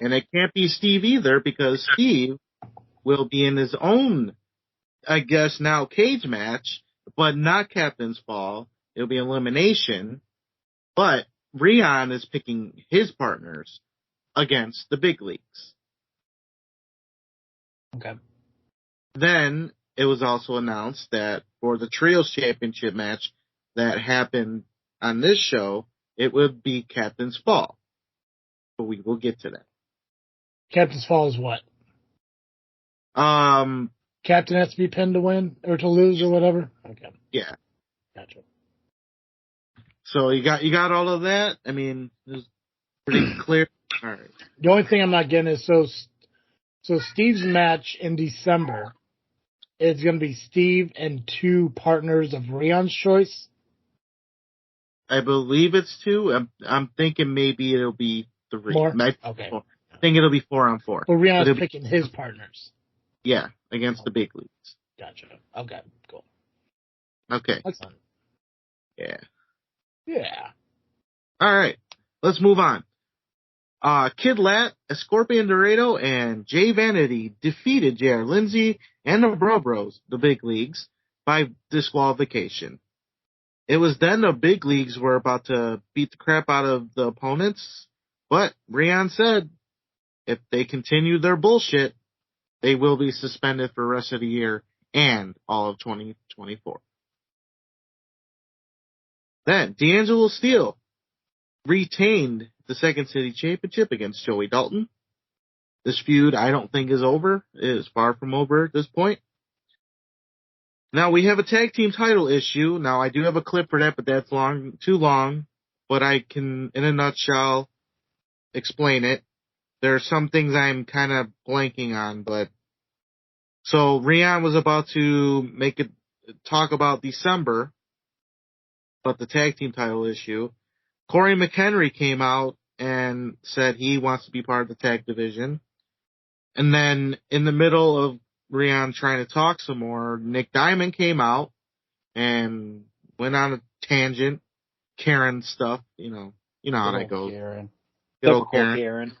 [SPEAKER 3] And it can't be Steve either, because Steve will be in his own, I guess, now cage match, but not Captain's Fall. It'll be elimination. But Rian is picking his partners against the big leagues.
[SPEAKER 2] Okay.
[SPEAKER 3] Then it was also announced that for the Trios Championship match that happened on this show, it would be Captain's Fall. But we will get to that.
[SPEAKER 2] Captain's Fall is what?
[SPEAKER 3] Um,
[SPEAKER 2] Captain has to be pinned to win or to lose or whatever? Okay.
[SPEAKER 3] yeah.
[SPEAKER 2] Gotcha.
[SPEAKER 3] So you got all of that? I mean, it's pretty clear. All right.
[SPEAKER 2] The only thing I'm not getting is so Steve's match in December is going to be Steve and two partners of Rian's choice.
[SPEAKER 3] I believe it's 2. I'm thinking maybe it'll be 3.
[SPEAKER 2] More?
[SPEAKER 3] Okay. 4. I think it'll be 4-on-4.
[SPEAKER 2] Well, Rian's picking his partners.
[SPEAKER 3] Yeah, against the big leagues.
[SPEAKER 2] Gotcha. Okay, cool.
[SPEAKER 3] Okay.
[SPEAKER 2] Excellent.
[SPEAKER 3] Yeah.
[SPEAKER 2] Yeah.
[SPEAKER 3] All right. Let's move on. Kid Lat, Scorpion Dorado, and Jay Vanity defeated J.R. Lindsay and the Bro Bros, the big leagues, by disqualification. It was then the big leagues were about to beat the crap out of the opponents, but Rian said if they continue their bullshit, they will be suspended for the rest of the year and all of 2024. Then, D'Angelo Steele retained the Second City Championship against Joey Dalton. This feud, I don't think, is over. It is far from over at this point. Now, we have a tag team title issue. Now, I do have a clip for that, but that's too long. But I can, in a nutshell, explain it. There are some things I'm kind of blanking on, but... So, Rian was about to talk about December, about the tag team title issue. Corey McHenry came out and said he wants to be part of the tag division. And then in the middle of Rian trying to talk some more, Nick Diamond came out and went on a tangent, Karen stuff, you know how that goes.
[SPEAKER 4] Karen.
[SPEAKER 3] Good old Karen.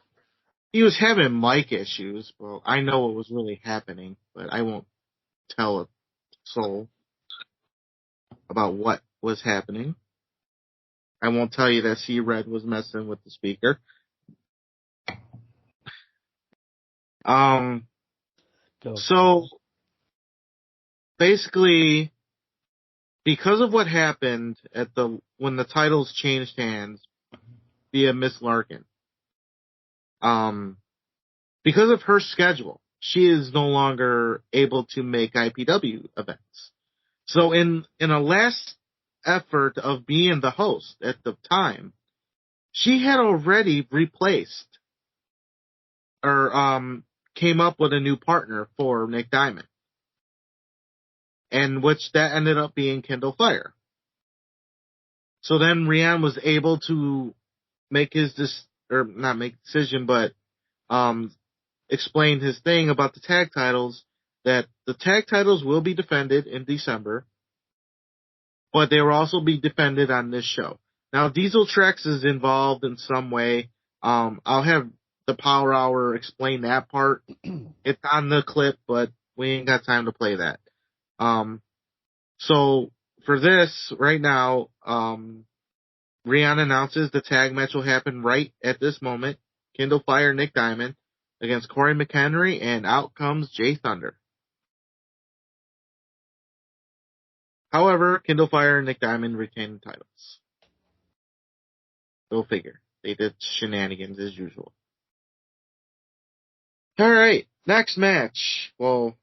[SPEAKER 3] He was having mic issues. Well, I know what was really happening, but I won't tell a soul about what was happening. I won't tell you that C-Red was messing with the speaker. So basically, because of what happened when the titles changed hands via Miss Larkin, because of her schedule, she is no longer able to make IPW events. So in a last effort of being the host at the time, she had already replaced or came up with a new partner for Nick Diamond, and which that ended up being Kendall Fire. So then Rian was able to make not make a decision, but explain his thing about the tag titles, that the tag titles will be defended in December, but they will also be defended on this show. Now, Diesel Trex is involved in some way. I'll have the Power Hour explain that part. It's on the clip, but we ain't got time to play that. So for this, right now, Rian announces the tag match will happen right at this moment. Kindle Fire, Nick Diamond against Corey McHenry, and out comes Jay Thunder. However, Kindle Fire and Nick Diamond retain the titles. Go figure. They did shenanigans as usual. Alright, next match. Well,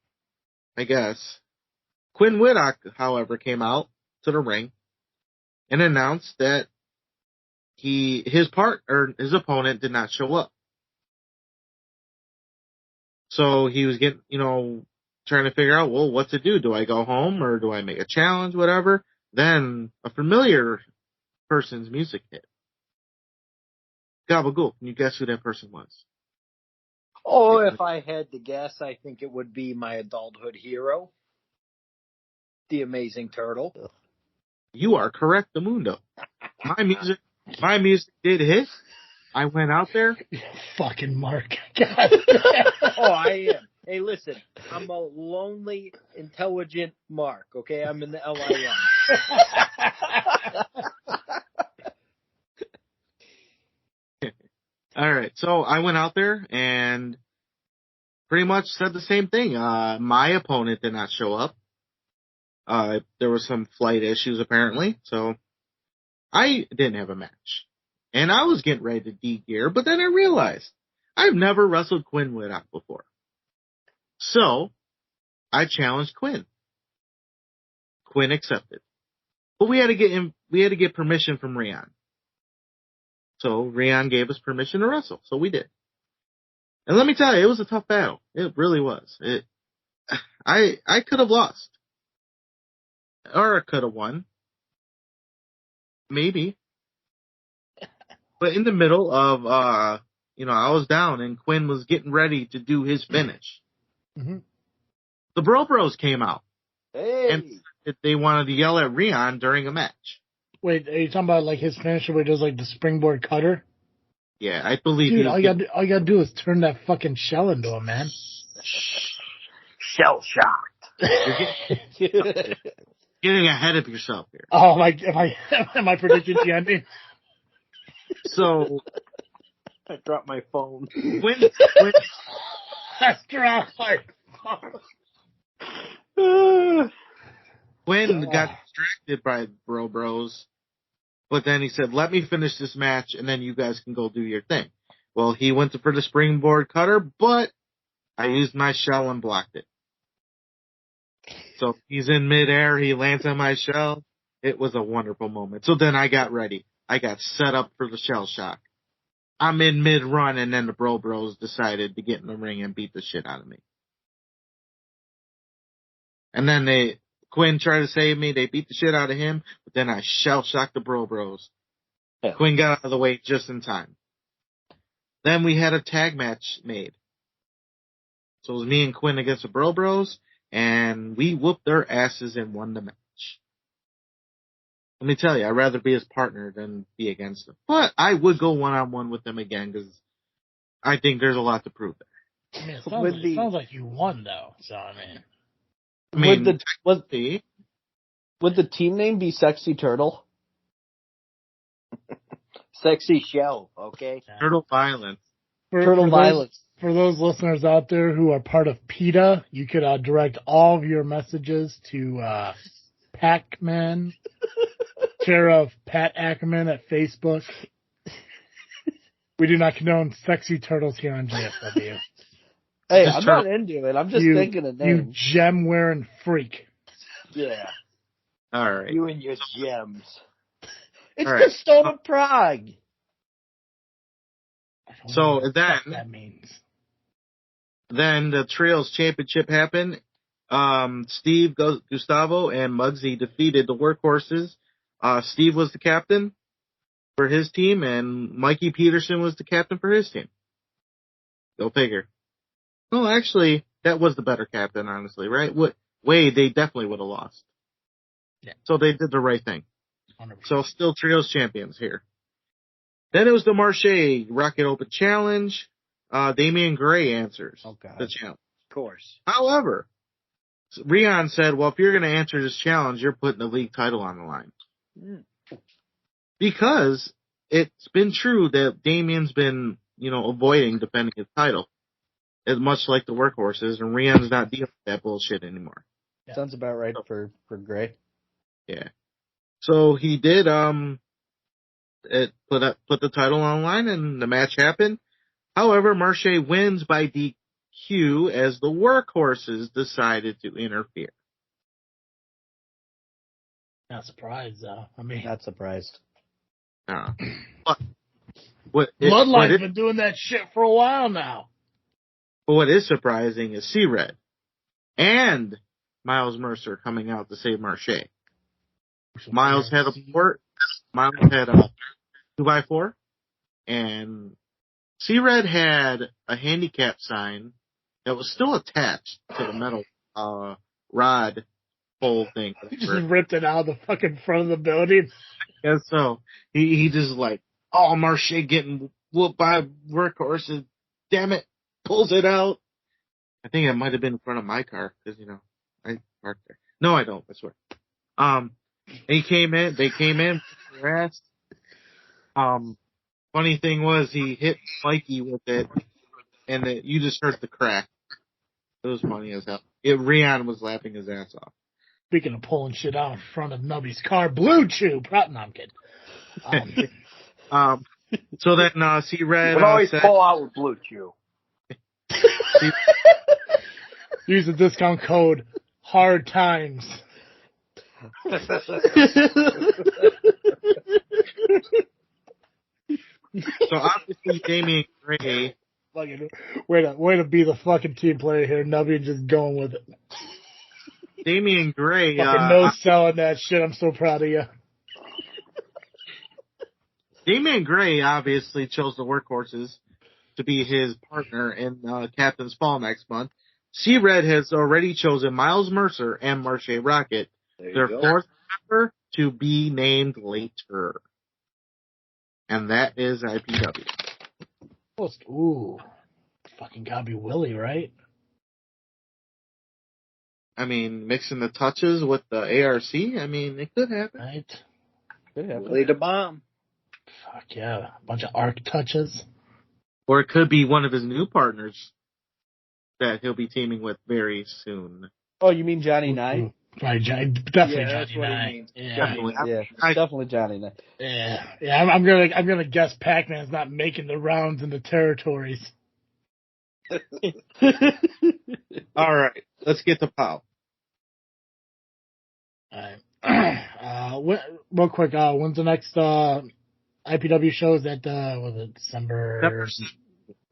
[SPEAKER 3] I guess. Quinn Whitlock, however, came out to the ring and announced that his opponent did not show up. So he was trying to figure out, well, what to do. Do I go home or do I make a challenge, whatever? Then a familiar person's music hit. Gabagool, can you guess who that person was?
[SPEAKER 5] Oh, if I had to guess, I think it would be my adulthood hero, the Amazing Turtle.
[SPEAKER 3] You are correct, the Mundo. My music did hit. I went out there.
[SPEAKER 2] Fucking Mark. God.
[SPEAKER 5] Oh, I am. Hey, listen, I'm a lonely, intelligent Mark, okay? I'm in the L.I.M.
[SPEAKER 3] All right, so I went out there and pretty much said the same thing. My opponent did not show up. There were some flight issues apparently, so I didn't have a match. And I was getting ready to de-gear, but then I realized I've never wrestled Quinn Whitlock before. So I challenged Quinn. Quinn accepted. But we had to get permission from Rian. So Rian gave us permission to wrestle, so we did. And let me tell you, it was a tough battle. It really was. I could have lost. Or I could have won. Maybe. But in the middle of, I was down and Quinn was getting ready to do his finish.
[SPEAKER 2] Mm-hmm.
[SPEAKER 3] The Bros came out.
[SPEAKER 5] Hey!
[SPEAKER 3] And they wanted to yell at Rian during a match.
[SPEAKER 2] Wait, are you talking about like his finisher where he does like the springboard cutter?
[SPEAKER 3] Yeah, I believe
[SPEAKER 2] Dude, all you gotta do is turn that fucking shell into him, man.
[SPEAKER 5] Shell shocked.
[SPEAKER 3] getting ahead of yourself here.
[SPEAKER 2] Oh, am I predicting the ending?
[SPEAKER 3] So
[SPEAKER 5] I dropped my phone.
[SPEAKER 3] When
[SPEAKER 2] I dropped my phone.
[SPEAKER 3] Quinn got distracted by Bros, but then he said, let me finish this match and then you guys can go do your thing. Well, he went for the springboard cutter, but I used my shell and blocked it. So he's in midair, he lands on my shell. It was a wonderful moment. So then I got ready. I got set up for the shell shock. I'm in mid-run and then the Bros decided to get in the ring and beat the shit out of me. And then Quinn tried to save me. They beat the shit out of him, but then I shell-shocked the Bros. Yeah. Quinn got out of the way just in time. Then we had a tag match made. So it was me and Quinn against the Bros, and we whooped their asses and won the match. Let me tell you, I'd rather be his partner than be against them. But I would go one-on-one with them again because I think there's a lot to prove there.
[SPEAKER 2] I mean, it sounds like you won, though. So, I mean
[SPEAKER 4] would the team name be Sexy Turtle?
[SPEAKER 5] Sexy Shell, okay?
[SPEAKER 3] Turtle Violence.
[SPEAKER 2] Turtle Violence. For those listeners out there who are part of PETA, you could direct all of your messages to Pacman, care of Pat Ackerman at Facebook. We do not condone sexy turtles here on JFW.
[SPEAKER 4] Hey, I'm not into it. I'm just thinking of names.
[SPEAKER 2] You gem-wearing freak.
[SPEAKER 5] Yeah.
[SPEAKER 3] All right.
[SPEAKER 5] You and your gems.
[SPEAKER 4] It's the Stone of Prague.
[SPEAKER 3] So then,
[SPEAKER 2] that means.
[SPEAKER 3] Then the Trios Championship happened. Steve, Gustavo, and Muggsy defeated the Workhorses. Steve was the captain for his team, and Mikey Peterson was the captain for his team. Go figure. Well, actually, that was the better captain, honestly, right? Wade, they definitely would have lost.
[SPEAKER 2] Yeah.
[SPEAKER 3] So they did the right thing.
[SPEAKER 2] 100%.
[SPEAKER 3] So still Trios champions here. Then it was the Marche Rocket Open Challenge. Damian Gray answers the challenge.
[SPEAKER 5] Of course.
[SPEAKER 3] However, Rian said, well, if you're going to answer this challenge, you're putting the league title on the line. Because it's been true that Damian's been, avoiding defending his title. As much like the Workhorses, and Rian's not dealing with that bullshit anymore.
[SPEAKER 4] Yeah. Sounds about right for Gray.
[SPEAKER 3] Yeah. So he did put the title on the line, and the match happened. However, Marche wins by DQ as the Workhorses decided to interfere.
[SPEAKER 2] Not surprised, though.
[SPEAKER 4] Not surprised.
[SPEAKER 2] Bloodline's been doing that shit for a while now.
[SPEAKER 3] But what is surprising is C-Red and Miles Mercer coming out to save Marche. Miles had a port. Miles had a 2x4. and C-Red had a handicap sign that was still attached to the metal rod pole thing.
[SPEAKER 2] He just ripped it out of the fucking front of the building.
[SPEAKER 3] Yeah, so he just like, oh, Marche getting whooped by workhorses. Damn it, pulls it out. I think it might have been in front of my car because I parked there. No, I don't. I swear. They came in, harassed. Funny thing was he hit Mikey with it, and you just heard the crack. It was funny as hell. Rion was laughing his ass off.
[SPEAKER 2] Speaking of pulling shit out in front of Nubby's car, Blue Chew. No, I'm kidding.
[SPEAKER 3] So then C-Red
[SPEAKER 5] would always
[SPEAKER 3] said,
[SPEAKER 5] pull out with Blue Chew.
[SPEAKER 2] Use the discount code Hard Times.
[SPEAKER 3] So obviously Damian Gray.
[SPEAKER 2] Fucking way to be the fucking team player here, Nubby, just going with it.
[SPEAKER 3] Damian Gray.
[SPEAKER 2] Fucking no selling that shit. I'm so proud of you.
[SPEAKER 3] Damian Gray obviously chose the workhorses to be his partner in Captain's Fall next month. C-Red has already chosen Miles Mercer and Marche Rocket, their fourth member, to be named later. And that is IPW.
[SPEAKER 2] Ooh. Fucking gotta be Willie, right?
[SPEAKER 3] I mean, mixing the touches with the ARC, I mean, it could happen.
[SPEAKER 2] Right.
[SPEAKER 4] Could happen.
[SPEAKER 5] Willie the Bomb.
[SPEAKER 2] Fuck yeah. A bunch of arc touches.
[SPEAKER 3] Or it could be one of his new partners that he'll be teaming with very soon.
[SPEAKER 4] Oh, you mean Johnny Nye?
[SPEAKER 2] Right, definitely
[SPEAKER 5] Yeah,
[SPEAKER 2] Johnny Nye.
[SPEAKER 5] yeah.
[SPEAKER 3] Definitely.
[SPEAKER 4] Definitely Johnny Nye.
[SPEAKER 2] Yeah. I'm gonna guess Pacman's not making the rounds in the territories.
[SPEAKER 3] All right, let's get to POW.
[SPEAKER 2] Alright. Real quick, when's the next IPW show? Is that was it December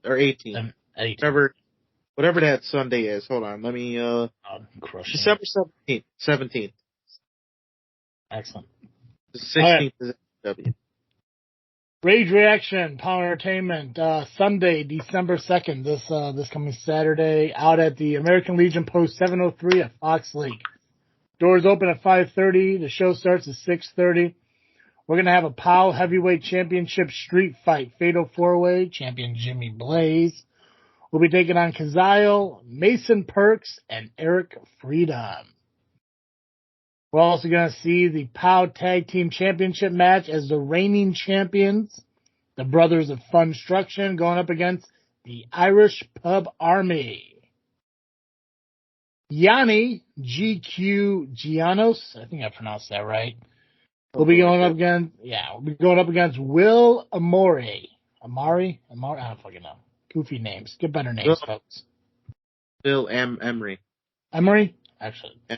[SPEAKER 3] or 18th?
[SPEAKER 2] 18th.
[SPEAKER 3] Whatever that Sunday is. Hold on, let me. December 17th.
[SPEAKER 2] Excellent.
[SPEAKER 3] The 16th is IPW.
[SPEAKER 2] Rage Reaction, Power Entertainment, Sunday, December 2nd, this coming Saturday, out at the American Legion Post 703 at Fox Lake. Doors open at 5:30. The show starts at 6:30. We're going to have a POW Heavyweight Championship Street Fight, Fatal 4-Way, champion Jimmy Blaze. We'll be taking on Kazile, Mason Perks, and Eric Freedom. We're also going to see the POW Tag Team Championship match as the reigning champions, the Brothers of Funstruction, going up against the Irish Pub Army. Yanni, GQ Gianos, I think I pronounced that right. We'll be going up against Will Amari. I don't fucking know. Goofy names. Get better names, folks.
[SPEAKER 3] Bill Emery.
[SPEAKER 2] Emery? Actually. Yeah.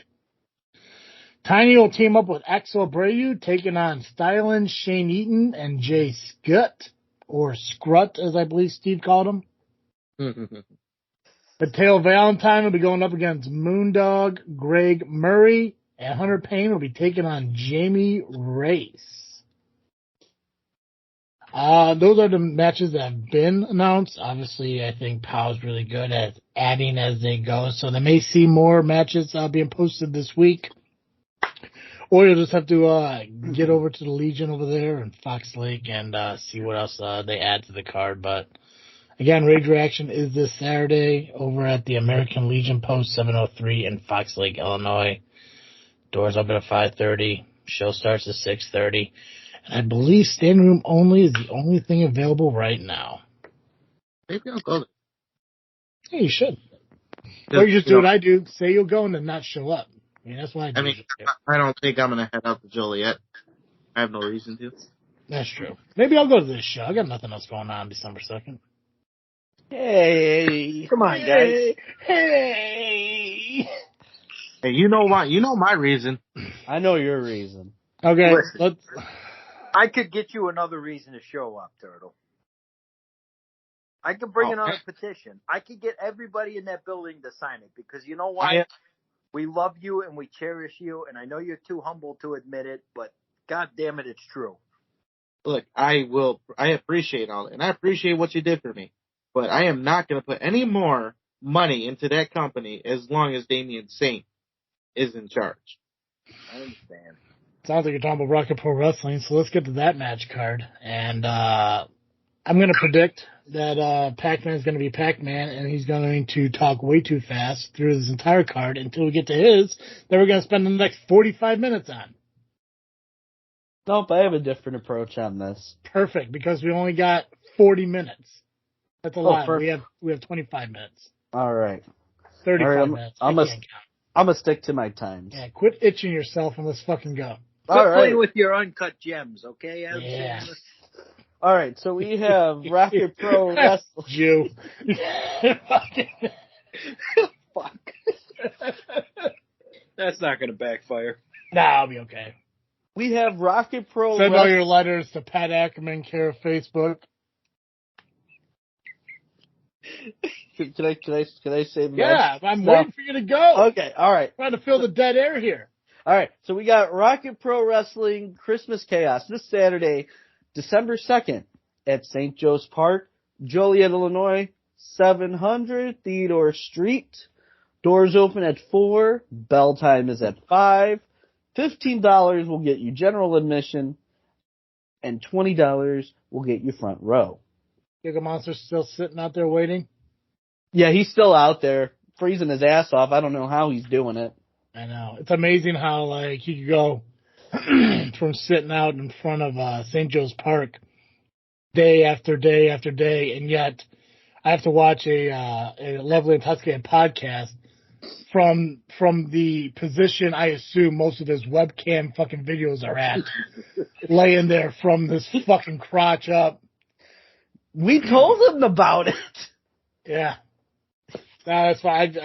[SPEAKER 2] Tiny will team up with Axel Abreu, taking on Stylen, Shane Eaton, and Jay Scutt, or Scrut, as I believe Steve called him. Mateo Valentine will be going up against Moondog, Greg Murray, and Hunter Payne will be taking on Jamie Race. Those are the matches that have been announced. Obviously, I think POW's really good at adding as they go, so they may see more matches being posted this week. Or you'll just have to get over to the Legion over there in Fox Lake and see what else they add to the card. But again, Rage Reaction is this Saturday over at the American Legion Post 703 in Fox Lake, Illinois. Doors open at 5:30. Show starts at 6:30. And I believe standing room only is the only thing available right now.
[SPEAKER 3] Maybe I'll go.
[SPEAKER 2] Yeah, you should. Or you just do what I do. Say you'll go and then not show up. I mean, that's why I do.
[SPEAKER 3] I don't think I'm going to head out to Joliet. I have no reason to.
[SPEAKER 2] That's true. Maybe I'll go to this show. I got nothing else going on December 2nd.
[SPEAKER 5] Hey. Come on, guys.
[SPEAKER 2] Hey,
[SPEAKER 3] you know why? You know my reason.
[SPEAKER 4] I know your reason.
[SPEAKER 2] Okay,
[SPEAKER 5] Listen, I could get you another reason to show up, Turtle. I could bring another petition. I could get everybody in that building to sign it because you know why? We love you and we cherish you, and I know you're too humble to admit it, but God damn it, it's true.
[SPEAKER 3] look, I appreciate all that, and I appreciate what you did for me, but I am not going to put any more money into that company as long as Damian Saint is in charge.
[SPEAKER 5] I understand.
[SPEAKER 2] Sounds like you're talking about Rocket Pro Wrestling, so let's get to that match card. And I'm going to predict that Pacman is going to be Pacman, and he's going to talk way too fast through his entire card until we get to his that we're going to spend the next 45 minutes on.
[SPEAKER 4] Nope, I have a different approach on this.
[SPEAKER 2] Perfect, because we only got 40 minutes. That's a lot.
[SPEAKER 4] Perfect.
[SPEAKER 2] We have 25 minutes.
[SPEAKER 4] All right.
[SPEAKER 2] 35 minutes.
[SPEAKER 4] I'm going to stick to my times.
[SPEAKER 2] Yeah, quit itching yourself and let's fucking go.
[SPEAKER 5] Quit playing with your uncut gems, okay?
[SPEAKER 2] Yeah.
[SPEAKER 4] All right, so we have Rocket Pro Wrestling.
[SPEAKER 2] Jew.
[SPEAKER 5] Fuck. That's not going to backfire.
[SPEAKER 2] Nah, I'll be okay.
[SPEAKER 4] We have Rocket Pro
[SPEAKER 2] Send
[SPEAKER 4] Wrestling.
[SPEAKER 2] all your letters to Pat Ackerman, care of Facebook.
[SPEAKER 4] Can I say
[SPEAKER 2] Yeah, I'm waiting for you to go.
[SPEAKER 4] Okay, all right.
[SPEAKER 2] I'm trying to fill the dead air here.
[SPEAKER 4] All right, so we got Rocket Pro Wrestling Christmas Chaos this Saturday, December 2nd at St. Joe's Park, Joliet, Illinois, 700 Theodore Street. Doors open at 4. Bell time is at 5. $15 will get you general admission, and $20 will get you front row.
[SPEAKER 2] Giga Monster's still sitting out there waiting?
[SPEAKER 4] Yeah, he's still out there freezing his ass off. I don't know how he's doing it.
[SPEAKER 2] I know. It's amazing how, like, you could go from sitting out in front of St. Joe's Park day after day after day, and yet I have to watch a Lovely Intoxicated podcast from the position I assume most of his webcam fucking videos are at, laying there from this fucking crotch up.
[SPEAKER 4] We told him about it.
[SPEAKER 2] Yeah. No, that's fine.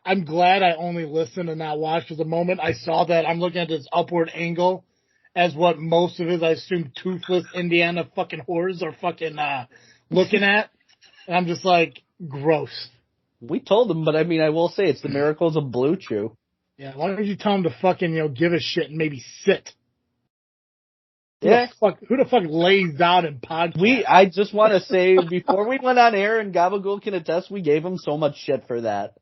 [SPEAKER 2] I'm glad I only listened and not watched, because the moment I saw that, I'm looking at this upward angle as what most of his, I assume, toothless Indiana fucking whores are fucking looking at. And I'm just like, gross.
[SPEAKER 4] We told him, but I mean, I will say it's the miracles of Blue Chew.
[SPEAKER 2] Yeah, why don't you tell him to fucking, give a shit and maybe sit?
[SPEAKER 4] Yeah.
[SPEAKER 2] Who the fuck lays down in podcasts?
[SPEAKER 4] I just want to say, before we went on air, and Gabagool can attest, we gave him so much shit for that.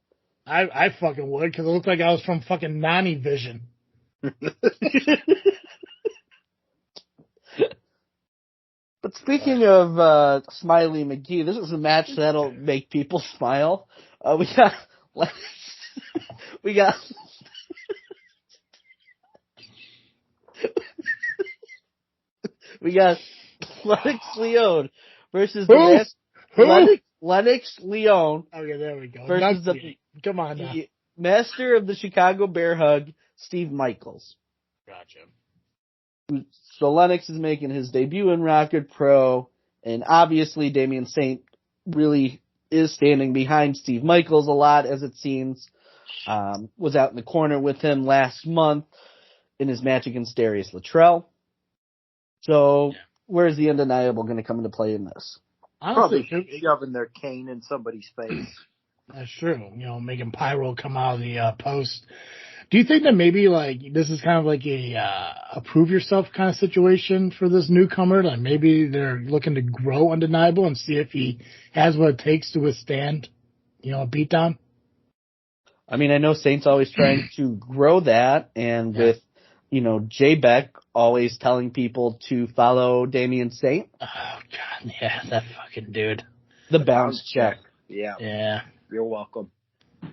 [SPEAKER 2] I fucking would, because it looked like I was from fucking Nani Vision.
[SPEAKER 4] But speaking of Smiley McGee, this is a match that'll make people smile. We got Lennox Leone versus Lennox Leone.
[SPEAKER 2] Okay, there we go.
[SPEAKER 4] Versus
[SPEAKER 2] Come on now.
[SPEAKER 4] the master of the Chicago Bear Hug, Steve Michaels.
[SPEAKER 2] Gotcha.
[SPEAKER 4] So Lennox is making his debut in Rocket Pro, and obviously Damian Saint really is standing behind Steve Michaels a lot, as it seems. Was out in the corner with him last month in his match against Darius Luttrell. So where's the undeniable going to come into play in this?
[SPEAKER 5] Honestly, probably shoving their cane in somebody's face.
[SPEAKER 2] That's true. Making Pyro come out of the post. Do you think that maybe, like, this is kind of like a prove yourself kind of situation for this newcomer? Like, maybe they're looking to grow Undeniable and see if he has what it takes to withstand, a beatdown?
[SPEAKER 4] I mean, I know Saint's always trying to grow that, and with, J-Beck always telling people to follow Damian Saint.
[SPEAKER 2] Oh, God, yeah, that fucking dude.
[SPEAKER 4] The bounce check.
[SPEAKER 5] Yeah.
[SPEAKER 2] Yeah.
[SPEAKER 5] You're welcome.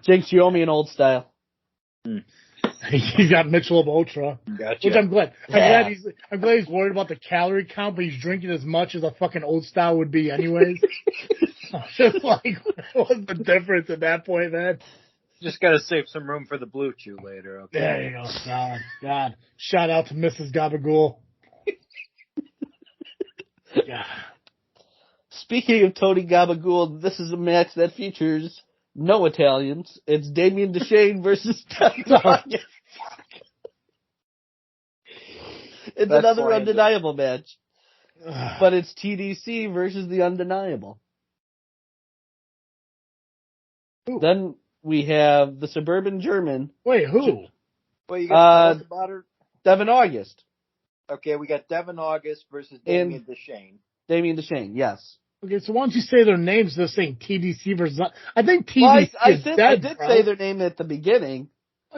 [SPEAKER 4] Jinx, you owe me an old style.
[SPEAKER 2] He's got Michelob Ultra,
[SPEAKER 5] Gotcha.
[SPEAKER 2] which I'm glad. I'm glad he's worried about the calorie count, but he's drinking as much as a fucking old style would be, anyways. Just like, what's the difference at that point, man?
[SPEAKER 5] Just gotta save some room for the Blue Chew later. Okay.
[SPEAKER 2] There you go. God. Shout out to Mrs. Gabagool. Yeah.
[SPEAKER 4] Speaking of Tony Gabagool, this is a match that features no Italians. It's Damien DeShane versus Devin August. It's
[SPEAKER 5] That's
[SPEAKER 4] another undeniable match. But it's TDC versus the Undeniable.
[SPEAKER 2] Ooh.
[SPEAKER 4] Then we have the Suburban German.
[SPEAKER 2] Wait, who?
[SPEAKER 5] Well, you got to tell us about her.
[SPEAKER 4] Devin August.
[SPEAKER 5] Okay, we got Devin August versus
[SPEAKER 4] And-
[SPEAKER 5] Damian DeShane.
[SPEAKER 4] Damian DeShane, yes.
[SPEAKER 2] Okay, so why don't you say their names? They're saying TDC versus. I think TDC
[SPEAKER 4] Well, I
[SPEAKER 2] is
[SPEAKER 4] did,
[SPEAKER 2] dead,
[SPEAKER 4] I did
[SPEAKER 2] bro.
[SPEAKER 4] say their name at the beginning.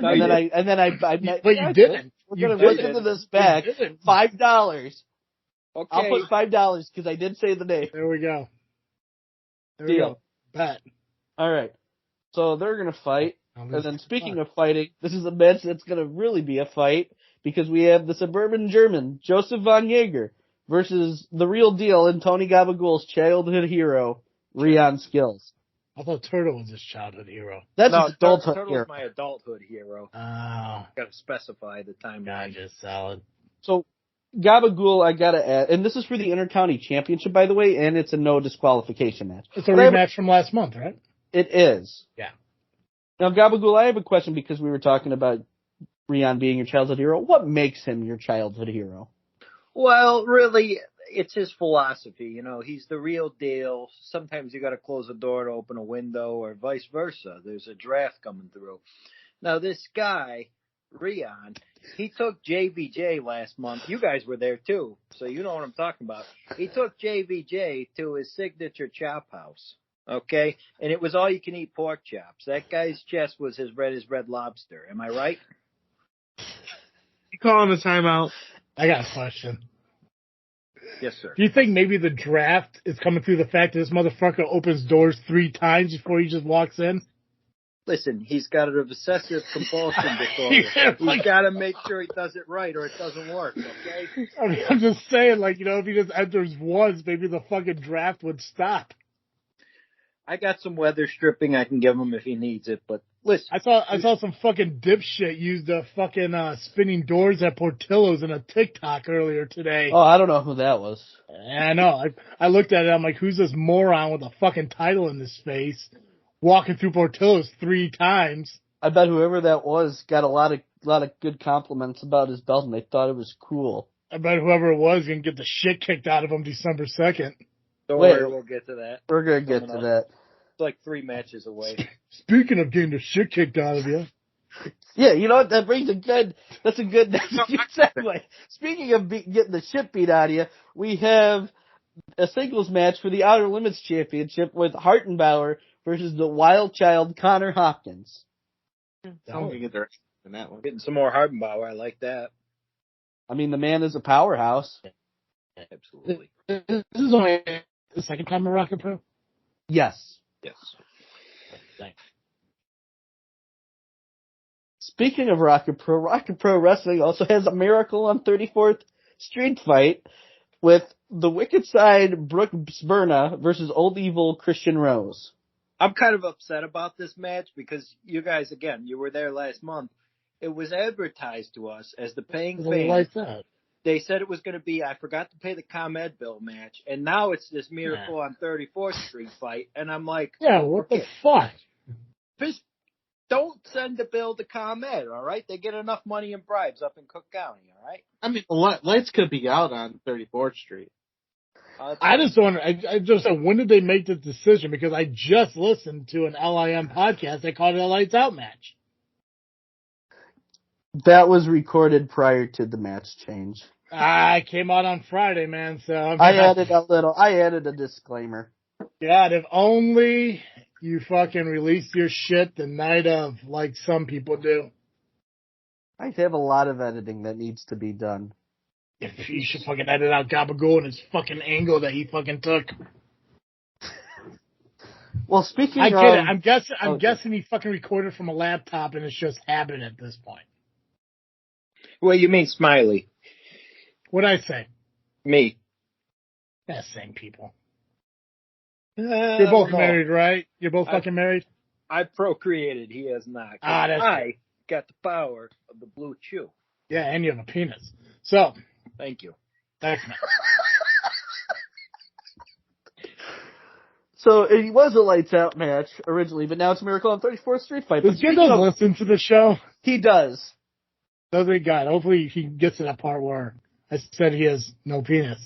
[SPEAKER 5] No,
[SPEAKER 4] And
[SPEAKER 5] you
[SPEAKER 4] then I
[SPEAKER 2] But
[SPEAKER 4] yeah,
[SPEAKER 2] you
[SPEAKER 4] I
[SPEAKER 2] didn't.
[SPEAKER 4] We're
[SPEAKER 2] You
[SPEAKER 4] gonna look
[SPEAKER 2] didn't.
[SPEAKER 4] into this
[SPEAKER 2] You
[SPEAKER 4] back.
[SPEAKER 2] didn't.
[SPEAKER 4] $5.
[SPEAKER 5] Okay.
[SPEAKER 4] I'll put $5 because I did say the name.
[SPEAKER 2] There we go. There we
[SPEAKER 4] Deal.
[SPEAKER 2] go. Bet.
[SPEAKER 4] All right. So they're gonna fight.
[SPEAKER 2] I'll
[SPEAKER 4] And
[SPEAKER 2] lose
[SPEAKER 4] then
[SPEAKER 2] $5.
[SPEAKER 4] speaking of fighting, this is a match that's gonna really be a fight because we have the suburban German Joseph von Jaeger versus the real deal and Tony Gabagool's childhood hero Rion Skills.
[SPEAKER 2] I thought Turtle was his childhood hero.
[SPEAKER 4] That's
[SPEAKER 5] no,
[SPEAKER 4] his adulthood
[SPEAKER 5] Turtle's
[SPEAKER 4] hero.
[SPEAKER 5] my adulthood hero.
[SPEAKER 2] Oh,
[SPEAKER 5] Got to specify the timeline.
[SPEAKER 2] gotcha, solid.
[SPEAKER 4] So Gabagool, I gotta add, and this is for the Intercounty Championship, by the way, and it's a no disqualification match.
[SPEAKER 2] It's a
[SPEAKER 4] But I have
[SPEAKER 2] rematch from last month, right?
[SPEAKER 4] It is.
[SPEAKER 2] Yeah.
[SPEAKER 4] Now, Gabagool, I have a question because we were talking about Rion being your childhood hero. What makes him your childhood hero?
[SPEAKER 5] Well, really, it's his philosophy. You know, he's the real deal. Sometimes you got to close a door to open a window, or vice versa. There's a draft coming through. Now, this guy, Rion, he took JVJ last month. You guys were there too, so you know what I'm talking about. He took JVJ to his signature chop house. Okay, and it was all you can eat pork chops. That guy's chest was as red as Red Lobster. Am I right?
[SPEAKER 3] You calling a timeout?
[SPEAKER 2] I got a question.
[SPEAKER 5] Yes, sir.
[SPEAKER 2] Do you think maybe the draft is coming through the fact that this motherfucker opens doors 3 times before he just walks in?
[SPEAKER 5] Listen, he's got an obsessive compulsion disorder.
[SPEAKER 2] Yeah,
[SPEAKER 5] He's got to make sure he does it right or it doesn't work, okay?
[SPEAKER 2] I mean, I'm just saying, like, you know, if he just enters once, maybe the fucking draft would stop.
[SPEAKER 5] I got some weather stripping I can give him if he needs it, but listen.
[SPEAKER 2] I saw some fucking dipshit use the fucking spinning doors at Portillo's in a TikTok earlier today.
[SPEAKER 4] Oh, I don't know who that was.
[SPEAKER 2] I know. I looked at it. I'm like, who's this moron with a fucking title in his face walking through Portillo's 3 times?
[SPEAKER 4] I bet whoever that was got a lot of good compliments about his belt, and they thought it was cool.
[SPEAKER 2] I bet whoever it was gonna get the shit kicked out of him December 2nd.
[SPEAKER 5] Don't
[SPEAKER 4] Wait.
[SPEAKER 5] worry, we'll get to that.
[SPEAKER 4] We're gonna get to
[SPEAKER 5] Coming
[SPEAKER 4] that.
[SPEAKER 5] It's like 3 matches away.
[SPEAKER 2] Speaking of getting the shit kicked out of you,
[SPEAKER 4] Yeah, you know what? That's a good segue. Speaking of getting the shit beat out of you, we have a singles match for the Outer Limits Championship with Hartenbauer versus the Wild Child Connor Hopkins.
[SPEAKER 3] Sounds like a direction in that one.
[SPEAKER 5] Getting some more Hardenbauer. I like that.
[SPEAKER 4] I mean, the man is a powerhouse.
[SPEAKER 5] Absolutely.
[SPEAKER 2] this is only the second time in Rocket Pro.
[SPEAKER 4] Yes.
[SPEAKER 5] Yes.
[SPEAKER 2] Thanks.
[SPEAKER 4] Speaking of Rocket Pro Wrestling also has a Miracle on 34th Street fight with the Wicked Side Brooke Sberna versus Old Evil Christian Rose.
[SPEAKER 5] I'm kind of upset about this match because you guys, again, you were there last month. It was advertised to us as the paying fans.
[SPEAKER 2] Like that.
[SPEAKER 5] They said it was going to be, I forgot to pay the ComEd bill match, and now it's this Miracle on 34th Street fight, and I'm like,
[SPEAKER 2] Yeah, what the fuck?
[SPEAKER 5] just don't send the bill to ComEd, all right? They get enough money in bribes up in Cook County, all right?
[SPEAKER 3] I mean, the lights could be out on 34th Street.
[SPEAKER 2] I just don't. I just said, when did they make this decision? Because I just listened to an L.I.M podcast. They called it a lights out match.
[SPEAKER 4] That was recorded prior to the match change.
[SPEAKER 2] I came out on Friday, man. So
[SPEAKER 4] I added a disclaimer.
[SPEAKER 2] God, if only you fucking released your shit the night of, like some people do.
[SPEAKER 4] I have a lot of editing that needs to be done.
[SPEAKER 2] If you should fucking edit out Gabagool and his fucking angle that he fucking took.
[SPEAKER 4] Well, speaking
[SPEAKER 2] I
[SPEAKER 4] of...
[SPEAKER 2] get it. I'm
[SPEAKER 4] Okay.
[SPEAKER 2] guessing he fucking recorded from a laptop and it's just habit at this point.
[SPEAKER 5] Well, you mean Smiley.
[SPEAKER 2] What'd I say?
[SPEAKER 5] Me.
[SPEAKER 2] Yeah, same people. You're both married, right? You're both fucking married?
[SPEAKER 5] I procreated. He has not.
[SPEAKER 2] Ah, that's
[SPEAKER 5] I got the power of the blue chew.
[SPEAKER 2] Yeah, and you have a penis. So,
[SPEAKER 5] Thank you.
[SPEAKER 2] thanks, man.
[SPEAKER 4] So it was a lights out match originally, but now it's a Miracle on 34th Street fight.
[SPEAKER 2] Does Jim listen to the show?
[SPEAKER 4] He does.
[SPEAKER 2] Does he? God, hopefully he gets to that part where I said he has no penis.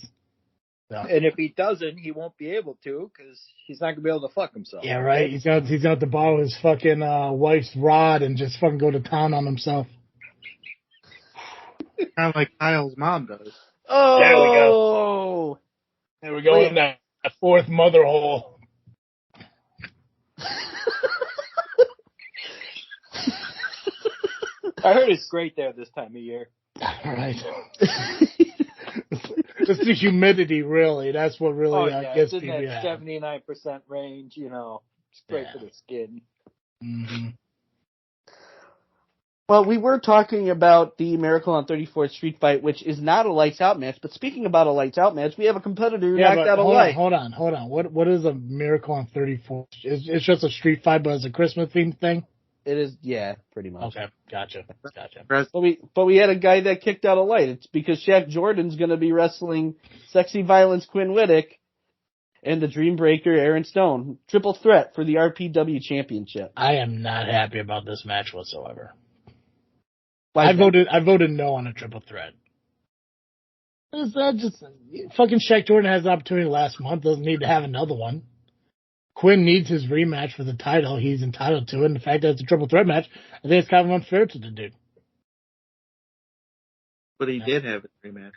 [SPEAKER 2] So.
[SPEAKER 5] And if he doesn't, he won't be able to because he's not going to be able to fuck himself.
[SPEAKER 2] Yeah, right. He's gonna have to borrow his fucking wife's rod and just fucking go to town on himself.
[SPEAKER 3] Kind of like Kyle's mom does.
[SPEAKER 5] Oh,
[SPEAKER 4] There we go.
[SPEAKER 2] There we go in that fourth mother hole.
[SPEAKER 5] I heard it's great there this time of year.
[SPEAKER 2] All right. It's the humidity, really. That's what really gets
[SPEAKER 5] it's in
[SPEAKER 2] people.
[SPEAKER 5] that 79% range. It's great for the skin.
[SPEAKER 2] Mm-hmm.
[SPEAKER 4] Well, we were talking about the Miracle on 34th Street fight, which is not a lights out match. But speaking about a lights out match, we have a competitor who knocked out a light.
[SPEAKER 2] Hold on. What is a Miracle on 34th? It's just a street fight, but it's a Christmas themed thing.
[SPEAKER 4] It is, yeah, pretty much.
[SPEAKER 2] Okay, gotcha.
[SPEAKER 4] But we had a guy that kicked out a light. It's because Shaq Jordan's going to be wrestling Sexy Violence Quinn Whittick and the Dream Breaker Aaron Stone. Triple threat for the RPW championship.
[SPEAKER 2] I am not happy about this match whatsoever.
[SPEAKER 4] I
[SPEAKER 2] voted no on a triple threat. It's not just fucking Shaq Jordan has an opportunity last month. Doesn't need to have another one. Quinn needs his rematch for the title. He's entitled to it. And the fact that it's a triple threat match, I think it's kind of unfair to the dude.
[SPEAKER 3] But he did have a rematch.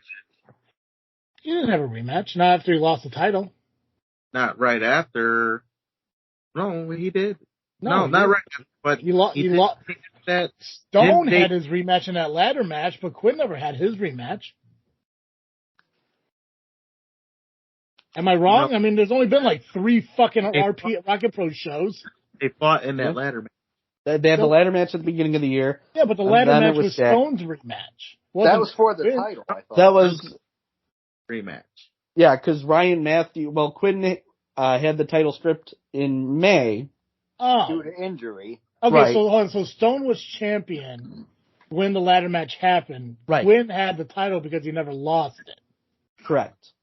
[SPEAKER 2] He didn't have a rematch. Not after he lost the title.
[SPEAKER 3] Not right after. No, he did. No,
[SPEAKER 2] he
[SPEAKER 3] not
[SPEAKER 2] did.
[SPEAKER 3] right after. But
[SPEAKER 2] He lost.
[SPEAKER 3] That
[SPEAKER 2] Stone had his rematch in that ladder match, but Quinn never had his rematch. Am I wrong?
[SPEAKER 3] No.
[SPEAKER 2] I mean, there's only been like 3 fucking ARWPro shows.
[SPEAKER 3] They fought in that ladder match.
[SPEAKER 4] They had the ladder match at the beginning of the year.
[SPEAKER 2] Yeah, but the ladder match was Stone's rematch.
[SPEAKER 5] That was for the title, I thought.
[SPEAKER 4] That was
[SPEAKER 3] rematch.
[SPEAKER 4] Yeah, because Quinn had the title stripped in May.
[SPEAKER 2] Oh.
[SPEAKER 5] Due to injury.
[SPEAKER 2] Okay,
[SPEAKER 4] right.
[SPEAKER 2] So hold on. So Stone was champion when the ladder match happened.
[SPEAKER 4] Right.
[SPEAKER 2] Quinn had the title because he never lost it.
[SPEAKER 4] Correct.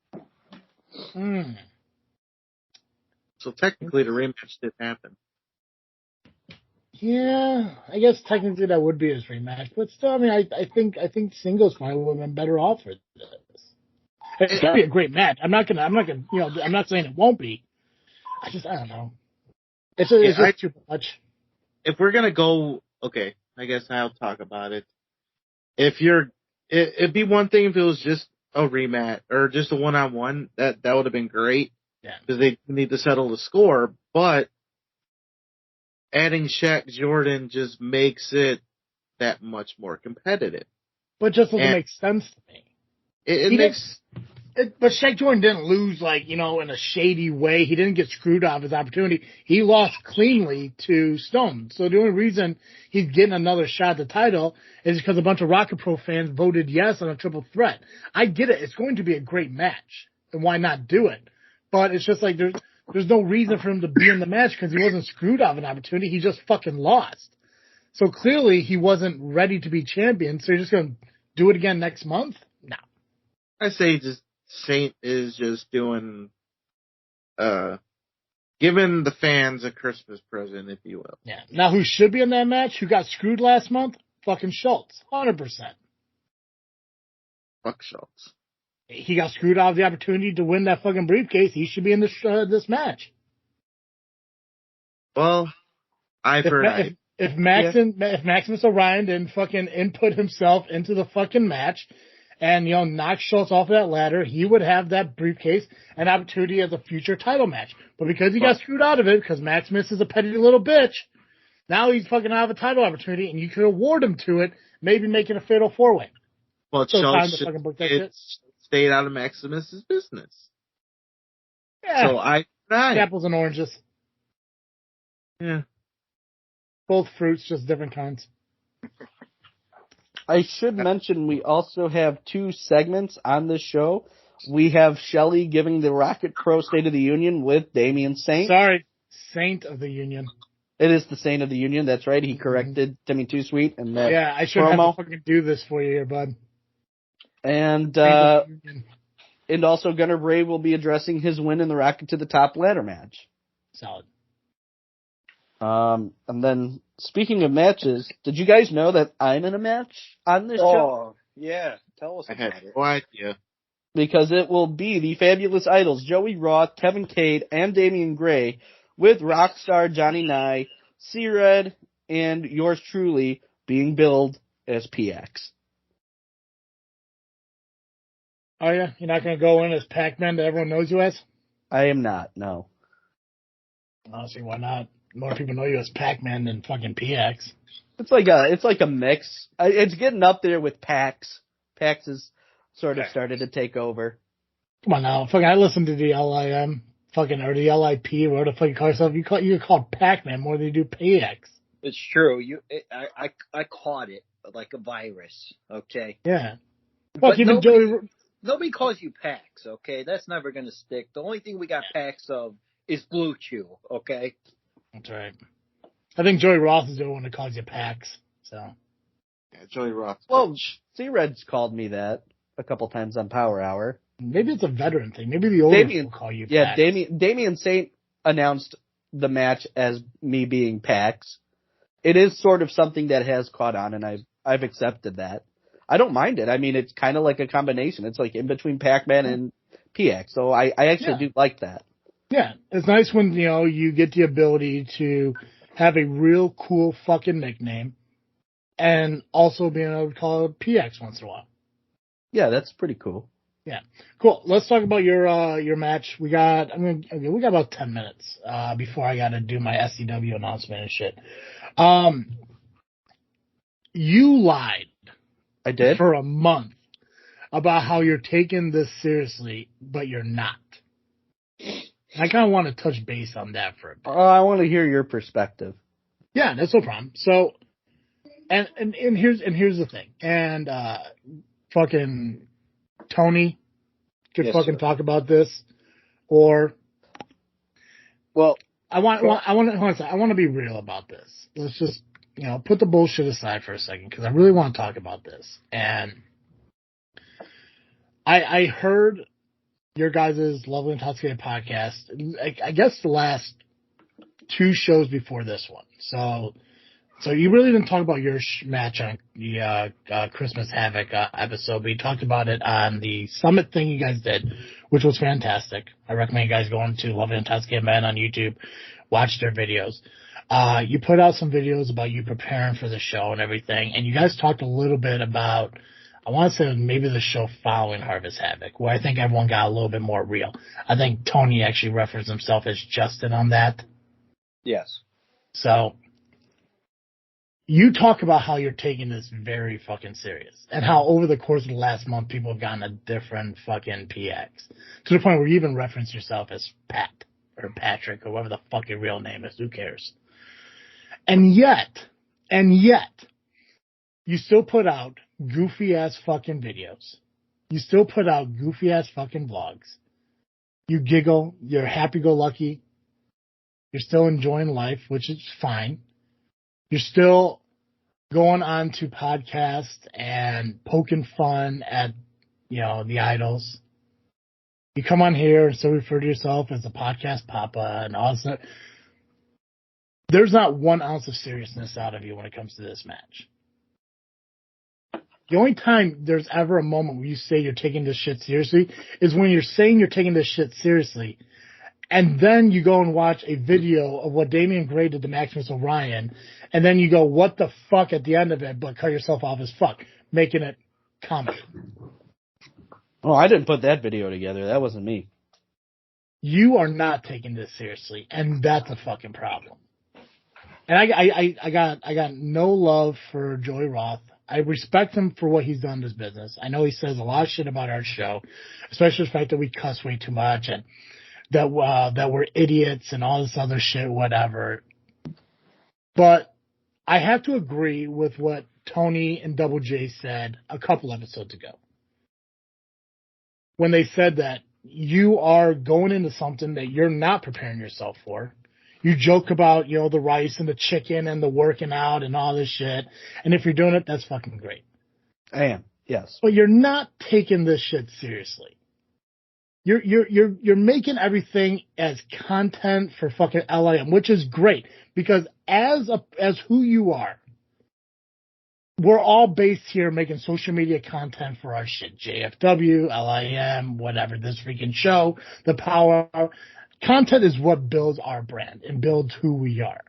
[SPEAKER 3] So technically the rematch did happen.
[SPEAKER 2] Yeah, I guess technically that would be his rematch, but still, I mean, I think singles probably would have been better off for this. It's gonna be a great match. I'm not gonna, I'm not saying it won't be. I don't know. It's just too much.
[SPEAKER 3] If we're gonna go, okay, I guess I'll talk about it. It'd be one thing if it was just a rematch or just a one-on-one. That would have been great.
[SPEAKER 2] Yeah.
[SPEAKER 3] Because they need to settle the score, but adding Shaq Jordan just makes it that much more competitive.
[SPEAKER 2] But it just doesn't make sense to me. But Shaq Jordan didn't lose in a shady way. He didn't get screwed out of his opportunity. He lost cleanly to Stone. So the only reason he's getting another shot at the title is because a bunch of ARWPro fans voted yes on a triple threat. I get it. It's going to be a great match. And why not do it? But it's just like there's no reason for him to be in the match because he wasn't screwed out of an opportunity. He just fucking lost. So clearly he wasn't ready to be champion. So you're just going to do it again next month? No.
[SPEAKER 3] I say just Saint is just doing, giving the fans a Christmas present, if you will.
[SPEAKER 2] Yeah. Now who should be in that match? Who got screwed last month? Fucking Schultz. 100%.
[SPEAKER 3] Fuck Schultz.
[SPEAKER 2] He got screwed out of the opportunity to win that fucking briefcase. He should be in this match.
[SPEAKER 3] Well,
[SPEAKER 2] if Maximus Orion didn't fucking input himself into the fucking match and, knock Schultz off of that ladder, he would have that briefcase and opportunity as a future title match. But because he got screwed out of it, because Maximus is a petty little bitch, now he's fucking out of a title opportunity and you could award him to it, maybe make it a fatal 4-way.
[SPEAKER 3] Well,
[SPEAKER 2] so
[SPEAKER 3] Schultz should stayed out of Maximus's business.
[SPEAKER 2] Yeah.
[SPEAKER 3] So
[SPEAKER 2] apples and oranges.
[SPEAKER 3] Yeah.
[SPEAKER 2] Both fruits, just different kinds.
[SPEAKER 4] I should mention we also have 2 segments on this show. We have Shelley giving the ARWPro State of the Union with Damian Saint.
[SPEAKER 2] Sorry, Saint of the Union.
[SPEAKER 4] It is the Saint of the Union. That's right. He corrected Timmy Too Sweet and that.
[SPEAKER 2] Yeah, I should have to fucking do this for you here, bud.
[SPEAKER 4] And also Gunnar Brave will be addressing his win in the Rocket to the Top ladder match.
[SPEAKER 2] Solid.
[SPEAKER 4] And then, speaking of matches, did you guys know that I'm in a match on this show?
[SPEAKER 5] Oh, yeah. Tell us about it.
[SPEAKER 3] I had no idea.
[SPEAKER 4] Because it will be the Fabulous Idols, Joey Roth, Kevin Cade, and Damian Gray, with Rockstar Johnny Nye, C-Red, and yours truly being billed as PX.
[SPEAKER 2] Oh yeah, you're not gonna go in as Pacman that everyone knows you as?
[SPEAKER 4] I am not. No.
[SPEAKER 2] Honestly, why not? More people know you as Pacman than fucking PX.
[SPEAKER 4] It's like a mix. It's getting up there with PAX. PAX has sort of started to take over.
[SPEAKER 2] Come on now, fucking I listened to the L.I.M. fucking or the L.I.P. or whatever the fuck you call yourself. You get called Pacman more than you do PX.
[SPEAKER 5] It's true. I caught it like a virus. Okay.
[SPEAKER 2] Yeah.
[SPEAKER 5] But
[SPEAKER 2] Fuck, even Joey.
[SPEAKER 5] nobody calls you Pax. Okay, that's never gonna stick. The only thing we got Pax of is Blue Chew. Okay.
[SPEAKER 2] That's right. I think Joey Roth is the one that calls you Pax. So.
[SPEAKER 3] Yeah, Joey Roth.
[SPEAKER 4] Well, C-Red's called me that a couple times on Power Hour.
[SPEAKER 2] Maybe it's a veteran thing. Maybe the older will call you
[SPEAKER 4] Yeah,
[SPEAKER 2] Pax.
[SPEAKER 4] Damian Saint announced the match as me being Pax. It is sort of something that has caught on, and I've accepted that. I don't mind it. I mean, it's kind of like a combination. It's like in between Pac-Man and PX, so I actually do like that.
[SPEAKER 2] Yeah, it's nice when, you get the ability to have a real cool fucking nickname and also being able to call it PX once in a while.
[SPEAKER 4] Yeah, that's pretty cool.
[SPEAKER 2] Yeah. Cool. Let's talk about your match. We got about 10 minutes, before I got to do my SCW announcement and shit. You lied.
[SPEAKER 4] I did?
[SPEAKER 2] For a month about how you're taking this seriously, but you're not. I kind of want to touch base on that for a bit.
[SPEAKER 4] I want to hear your perspective.
[SPEAKER 2] Yeah, that's no problem. So, and here's the thing. And fucking Tony could talk about this, or I want to be real about this. Let's just put the bullshit aside for a second because I really want to talk about this. And I heard your guys' Lovely Intoxicated podcast, I guess the last two shows before this one. So you really didn't talk about your match on the Christmas Havoc episode, but you talked about it on the Summit thing you guys did, which was fantastic. I recommend you guys going to Lovely Intoxicated Men on YouTube, watch their videos. You put out some videos about you preparing for the show and everything, and you guys talked a little bit about, I want to say maybe the show following Harvest Havoc, where I think everyone got a little bit more real. I think Tony actually referenced himself as Justin on that.
[SPEAKER 5] Yes.
[SPEAKER 2] So, you talk about how you're taking this very fucking serious, and how over the course of the last month, people have gotten a different fucking PX, to the point where you even reference yourself as Pat, or Patrick, or whatever the fuck your real name is, who cares? And yet, you still put out goofy-ass fucking videos. You still put out goofy-ass fucking vlogs. You giggle. You're happy-go-lucky. You're still enjoying life, which is fine. You're still going on to podcasts and poking fun at, the idols. You come on here and still refer to yourself as a podcast papa and all that. There's not 1 ounce of seriousness out of you when it comes to this match. The only time there's ever a moment where you say you're taking this shit seriously is when you're saying you're taking this shit seriously, and then you go and watch a video of what Damian Gray did to Maximus Orion, and then you go, what the fuck at the end of it, but cut yourself off as fuck, making it comedy.
[SPEAKER 4] Oh, I didn't put that video together. That wasn't me.
[SPEAKER 2] You are not taking this seriously, and that's a fucking problem. And I got no love for Joey Roth. I respect him for what he's done in his business. I know he says a lot of shit about our show, especially the fact that we cuss way too much and that we're idiots and all this other shit, whatever. But I have to agree with what Tony and Double J said a couple episodes ago, when they said that you are going into something that you're not preparing yourself for. You joke about, the rice and the chicken and the working out and all this shit. And if you're doing it, that's fucking great.
[SPEAKER 4] I am, yes.
[SPEAKER 2] But you're not taking this shit seriously. You're making everything as content for fucking L.I.M, which is great, because as who you are, we're all based here making social media content for our shit. JFW, L.I.M, whatever, this freaking show, the Power. Content is what builds our brand and builds who we are.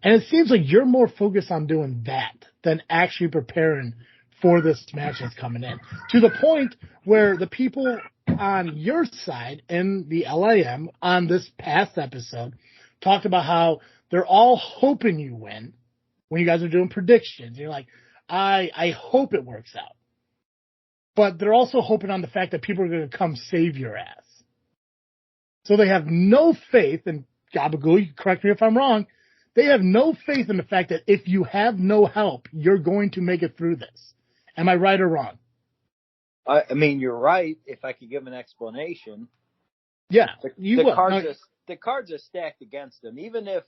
[SPEAKER 2] And it seems like you're more focused on doing that than actually preparing for this match that's coming in. To the point where the people on your side in the L.I.M. on this past episode talked about how they're all hoping you win when you guys are doing predictions. You're like, I hope it works out. But they're also hoping on the fact that people are going to come save your ass. So they have no faith, and Gabagool, you can correct me if I'm wrong, they have no faith in the fact that if you have no help, you're going to make it through this. Am I right or wrong?
[SPEAKER 5] I mean, you're right. If I could give an explanation.
[SPEAKER 2] Yeah,
[SPEAKER 5] the cards are stacked against him. Even if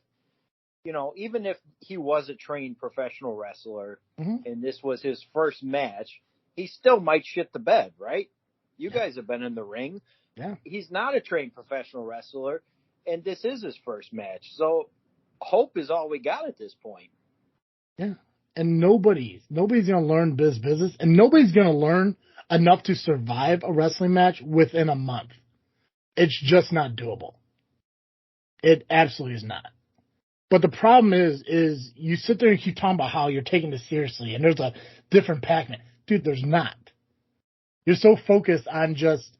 [SPEAKER 5] he was a trained professional wrestler and this was his first match, he still might shit the bed, right? You guys have been in the ring.
[SPEAKER 2] Yeah. He's
[SPEAKER 5] not a trained professional wrestler, and this is his first match. So hope is all we got at this point.
[SPEAKER 2] Yeah. And nobody's going to learn business, and nobody's going to learn enough to survive a wrestling match within a month. It's just not doable. It absolutely is not. But the problem is you sit there and keep talking about how you're taking this seriously, and there's a different Pacman. Dude, there's not. You're so focused on just,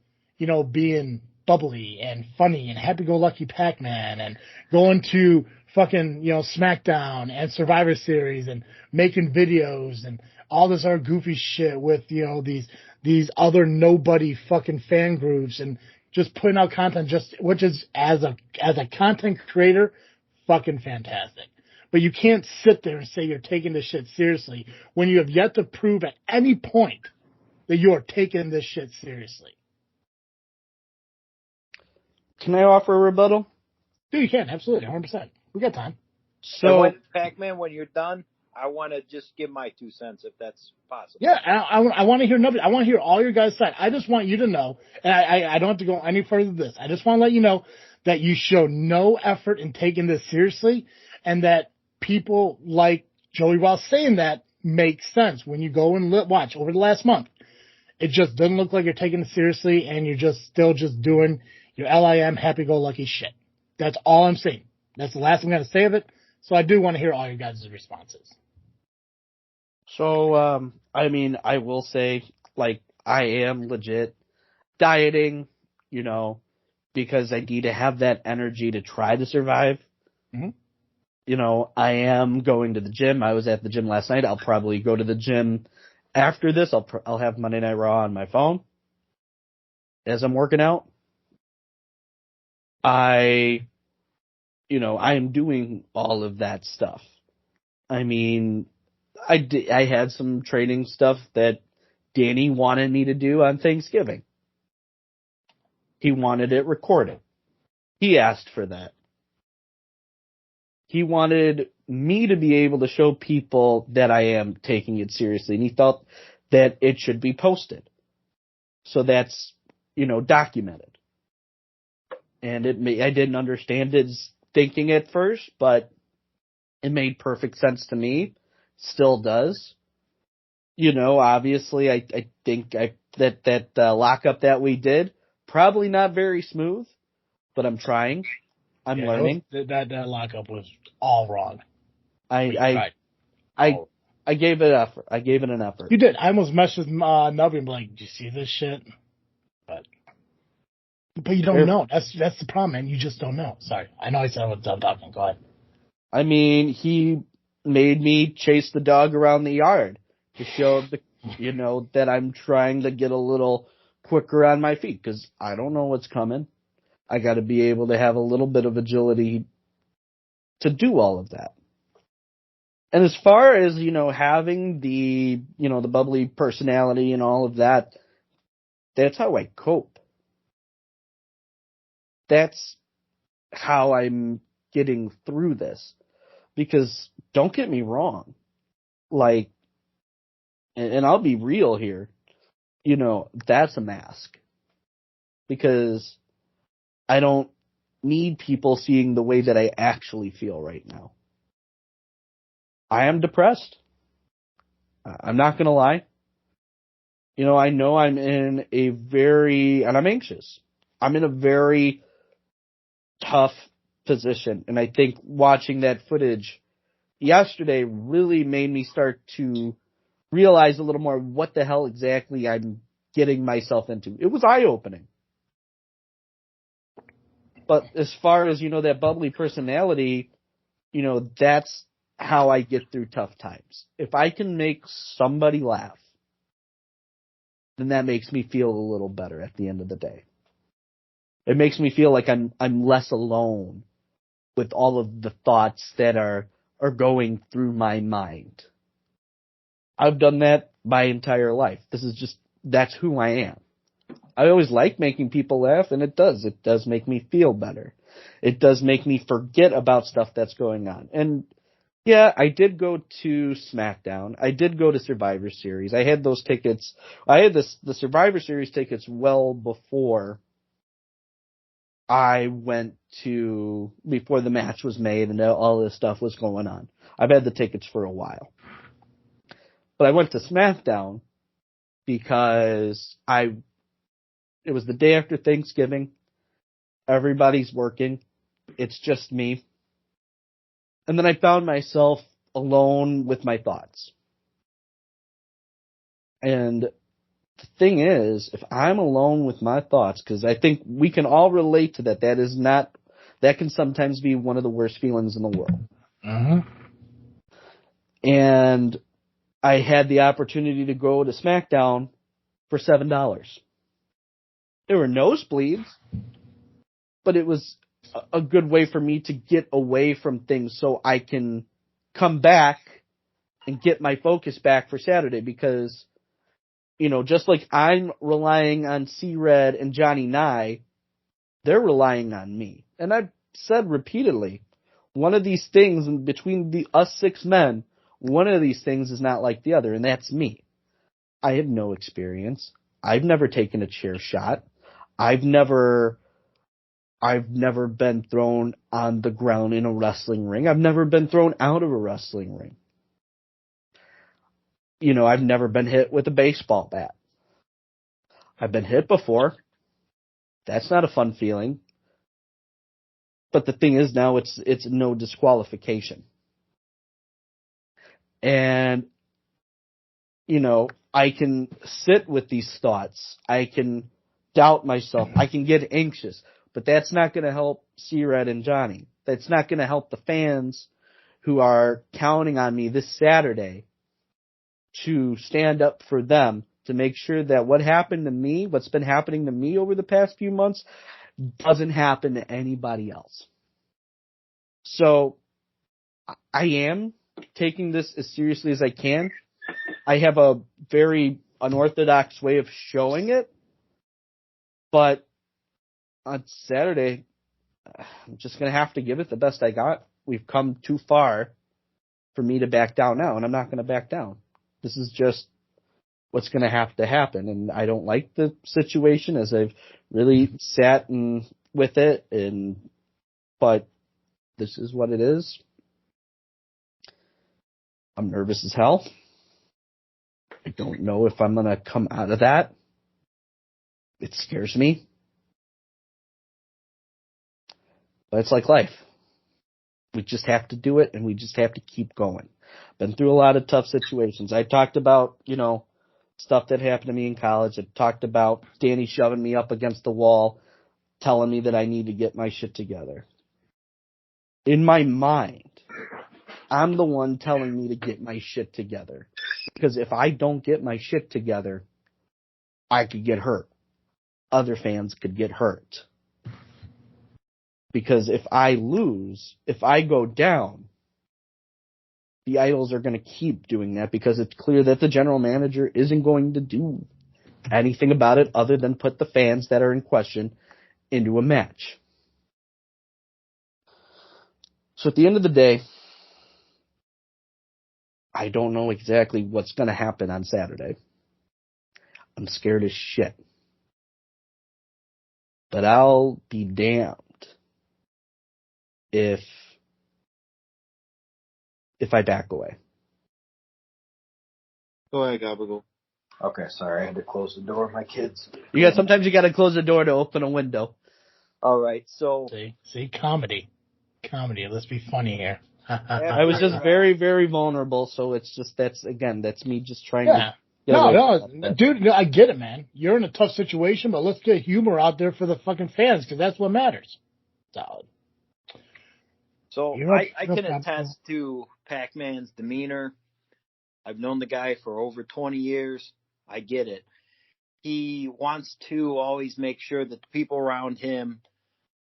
[SPEAKER 2] being bubbly and funny and happy-go-lucky Pacman and going to fucking, SmackDown and Survivor Series and making videos and all this other goofy shit with, these other nobody fucking fan groups and just putting out content which is as a content creator, fucking fantastic. But you can't sit there and say you're taking this shit seriously when you have yet to prove at any point that you are taking this shit seriously.
[SPEAKER 4] Can I offer a rebuttal?
[SPEAKER 2] Dude, you can. Absolutely. 100%. We got time.
[SPEAKER 5] So, Pacman, when you're done, I want to just give my 2 cents if that's possible.
[SPEAKER 2] Yeah, I want to hear Nubby. I want to hear all your guys' side. I just want you to know, and I don't have to go any further than this. I just want to let you know that you show no effort in taking this seriously, and that people like Joey Ross saying that makes sense when you go and watch over the last month. It just doesn't look like you're taking it seriously, and you're just still doing your L.I.M. happy-go-lucky shit. That's all I'm saying. That's the last I'm going to say of it. So I do want to hear all your guys' responses.
[SPEAKER 4] So, I will say, I am legit dieting, because I need to have that energy to try to survive. Mm-hmm. I am going to the gym. I was at the gym last night. I'll probably go to the gym after this. I'll have Monday Night Raw on my phone as I'm working out. I am doing all of that stuff. I mean, I had some training stuff that Danny wanted me to do on Thanksgiving. He wanted it recorded. He asked for that. He wanted me to be able to show people that I am taking it seriously, and he felt that it should be posted. So that's, documented. And I didn't understand his thinking at first, but it made perfect sense to me. Still does. Obviously, I think that lockup that we did, probably not very smooth, but I'm trying. I'm learning.
[SPEAKER 2] That lockup was all wrong.
[SPEAKER 4] I gave it effort. I gave it an effort.
[SPEAKER 2] You did. I almost messed with Nubby and be like, "Do you see this shit?" But you don't know. That's the problem, man. You just don't know. Sorry. I know I said I was done talking. Go ahead.
[SPEAKER 4] I mean, he made me chase the dog around the yard to show that I'm trying to get a little quicker on my feet because I don't know what's coming. I got to be able to have a little bit of agility to do all of that. And as far as, having the bubbly personality and all of that, that's how I cope. That's how I'm getting through this. Because don't get me wrong, and I'll be real here, that's a mask. Because I don't need people seeing the way that I actually feel right now. I am depressed. I'm not going to lie. I know I'm in and I'm anxious. I'm in a very tough position. And I think watching that footage yesterday really made me start to realize a little more what the hell exactly I'm getting myself into. It was eye-opening. But as far as, that bubbly personality, that's how I get through tough times. If I can make somebody laugh, then that makes me feel a little better at the end of the day. It makes me feel like I'm less alone with all of the thoughts that are going through my mind. I've done that my entire life. That's who I am. I always like making people laugh, and it does. It does make me feel better. It does make me forget about stuff that's going on. And yeah, I did go to SmackDown. I did go to Survivor Series. I had those tickets. I had the Survivor Series tickets well before I went before the match was made and all this stuff was going on. I've had the tickets for a while. But I went to SmackDown because it was the day after Thanksgiving. Everybody's working. It's just me. And then I found myself alone with my thoughts. And the thing is, if I'm alone with my thoughts, because I think we can all relate to that, that can sometimes be one of the worst feelings in the world.
[SPEAKER 2] Mm-hmm.
[SPEAKER 4] And I had the opportunity to go to SmackDown for $7. There were nosebleeds, but it was a good way for me to get away from things so I can come back and get my focus back for Saturday because, just like I'm relying on C-Red and Johnny Nye, they're relying on me. And I've said repeatedly, one of these things between us 6 men, one of these things is not like the other, and that's me. I have no experience. I've never taken a chair shot. I've never been thrown on the ground in a wrestling ring. I've never been thrown out of a wrestling ring. I've never been hit with a baseball bat. I've been hit before. That's not a fun feeling. But the thing is now it's no disqualification. And, I can sit with these thoughts. I can doubt myself. I can get anxious. But that's not going to help C-Red and Johnny. That's not going to help the fans who are counting on me this Saturday to stand up for them, to make sure that what happened to me, what's been happening to me over the past few months, doesn't happen to anybody else. So I am taking this as seriously as I can. I have a very unorthodox way of showing it, but on Saturday, I'm just going to have to give it the best I got. We've come too far for me to back down now, and I'm not going to back down. This is just what's going to have to happen, and I don't like the situation as I've really sat with it, but this is what it is. I'm nervous as hell. I don't know if I'm going to come out of that. It scares me. But it's like life. We just have to do it, and we just have to keep going. Been through a lot of tough situations. I talked about, stuff that happened to me in college. I talked about Danny shoving me up against the wall, telling me that I need to get my shit together. In my mind, I'm the one telling me to get my shit together. Because if I don't get my shit together, I could get hurt. Other fans could get hurt. Because if I lose, if I go down, the Idols are going to keep doing that because it's clear that the general manager isn't going to do anything about it other than put the fans that are in question into a match. So at the end of the day, I don't know exactly what's going to happen on Saturday. I'm scared as shit. But I'll be damned if I back away.
[SPEAKER 3] Go ahead, Gabagool.
[SPEAKER 5] Okay, sorry, I had to close the door. My kids.
[SPEAKER 4] Sometimes you got to close the door to open a window.
[SPEAKER 5] All right, so
[SPEAKER 2] See, comedy. Let's be funny here.
[SPEAKER 4] I was just very, very vulnerable. So it's just that's me just trying to
[SPEAKER 2] No, dude, I get it, man. You're in a tough situation, but let's get humor out there for the fucking fans, because that's what matters.
[SPEAKER 5] So I can attest to Pacman's demeanor. I've known the guy for over 20 years. I get it. He wants to always make sure that the people around him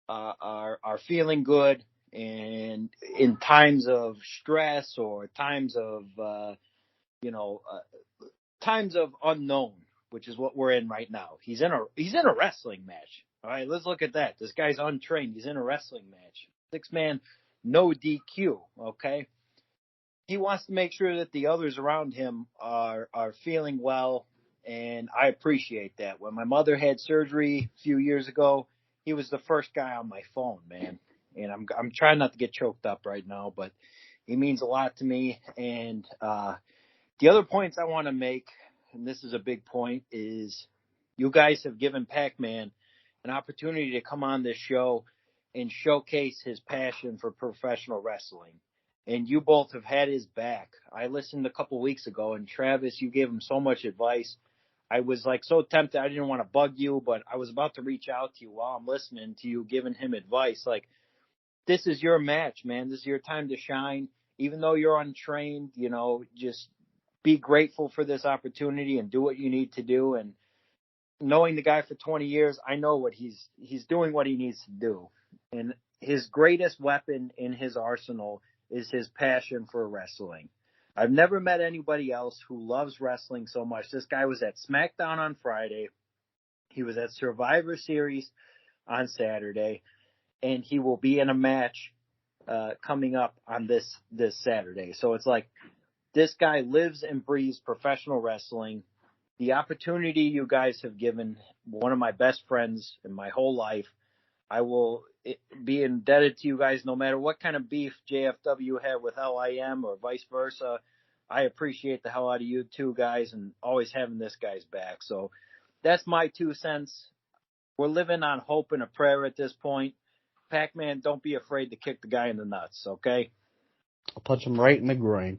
[SPEAKER 5] are feeling good, and in times of stress or times of times of unknown, which is what we're in right now. He's in a wrestling match. All right, let's look at that. This guy's untrained. He's in a wrestling match. 6-man, no DQ. Okay. He wants to make sure that the others around him are feeling well, and I appreciate that. When my mother had surgery a few years ago, he was the first guy on my phone, man. And I'm trying not to get choked up right now, but he means a lot to me. And the other points I want to make, and this is a big point, is you guys have given Pacman an opportunity to come on this show and showcase his passion for professional wrestling. And you both have had his back. I listened a couple weeks ago, and Travis, you gave him so much advice. I was like so tempted. I didn't want to bug you, but I was about to reach out to you while I'm listening to you giving him advice. Like, this is your match, man. This is your time to shine. Even though you're untrained, just be grateful for this opportunity and do what you need to do. And knowing the guy for 20 years, I know what he's doing what he needs to do. And his greatest weapon in his arsenal is his passion for wrestling. I've never met anybody else who loves wrestling so much. This guy was at SmackDown on Friday. He was at Survivor Series on Saturday, and he will be in a match coming up on this Saturday. So it's like, this guy lives and breathes professional wrestling. The opportunity you guys have given one of my best friends in my whole life, I will be indebted to you guys no matter what kind of beef JFW had with L.I.M or vice versa. I appreciate the hell out of you two guys and always having this guy's back. So that's my 2 cents. We're living on hope and a prayer at this point. Pacman, don't be afraid to kick the guy in the nuts, okay?
[SPEAKER 4] I'll punch him right in the groin.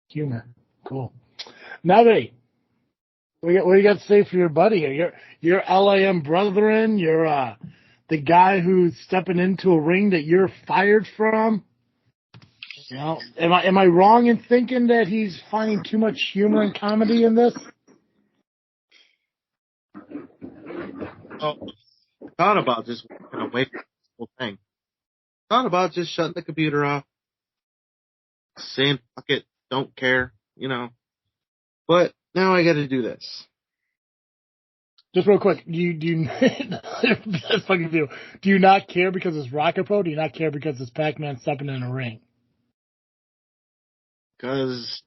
[SPEAKER 2] Humor. Cool. Nubby, what do you got to say for your buddy here? Your L.I.M brethren, you're the guy who's stepping into a ring that you're fired from. Am I wrong in thinking that he's finding too much humor and comedy in this?
[SPEAKER 3] Oh, I thought about just walking away from this whole thing. Thought about just shutting the computer off, saying fuck it, don't care, But now I got to do this.
[SPEAKER 2] Just real quick, do you that's fucking deal. Do you not care because it's ARWPro? Do you not care because it's Pacman stepping in a ring?
[SPEAKER 3] Because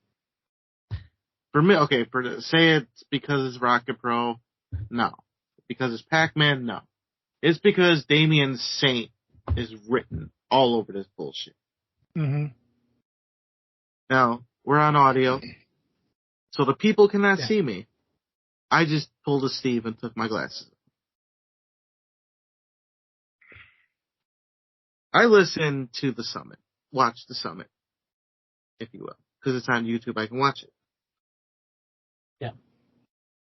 [SPEAKER 3] for me, okay, say it's because it's ARWPro, no. Because it's Pacman, no. It's because Damian Saint is written all over this bullshit.
[SPEAKER 2] Mm-hmm.
[SPEAKER 3] Now, we're on audio, so the people cannot see me. I just pulled a Steve and took my glasses. I listened to the Summit. Watch the Summit, if you will. Because it's on YouTube, I can watch it.
[SPEAKER 2] Yeah.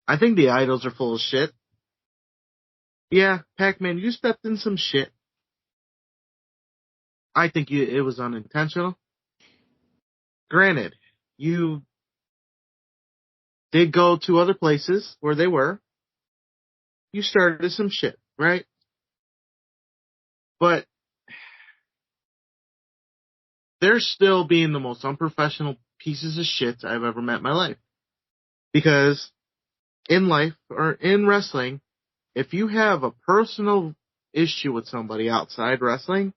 [SPEAKER 3] I think the idols are full of shit. Yeah, Pacman, you stepped in some shit. I think it was unintentional. Granted, you did go to other places where they were. You started some shit, right? But they're still being the most unprofessional pieces of shit I've ever met in my life. Because in life, or in wrestling, if you have a personal issue with somebody outside wrestling,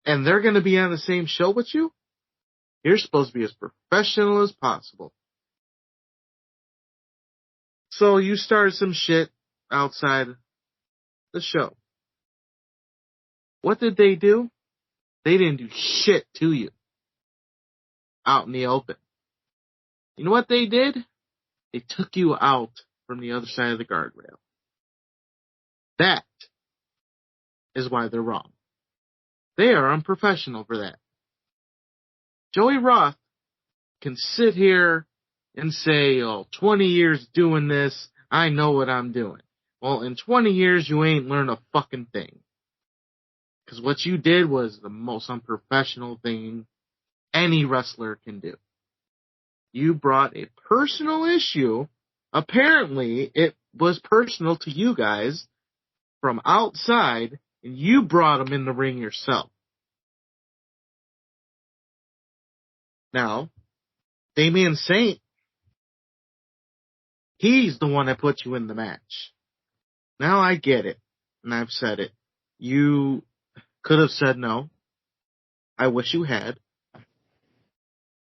[SPEAKER 3] and they're going to be on the same show with you, you're supposed to be as professional as possible. So you started some shit outside the show. What did they do? They didn't do shit to you out in the open. You know what they did? They took you out from the other side of the guardrail. That is why they're wrong. They are unprofessional for that. Joey Roth can sit here and say, 20 years doing this, I know what I'm doing. Well, in 20 years, you ain't learned a fucking thing. Because what you did was the most unprofessional thing any wrestler can do. You brought a personal issue. Apparently, it was personal to you guys from outside, and you brought them in the ring yourself. Now, Damian Saint, he's the one that put you in the match. Now I get it, and I've said it. You could have said no. I wish you had.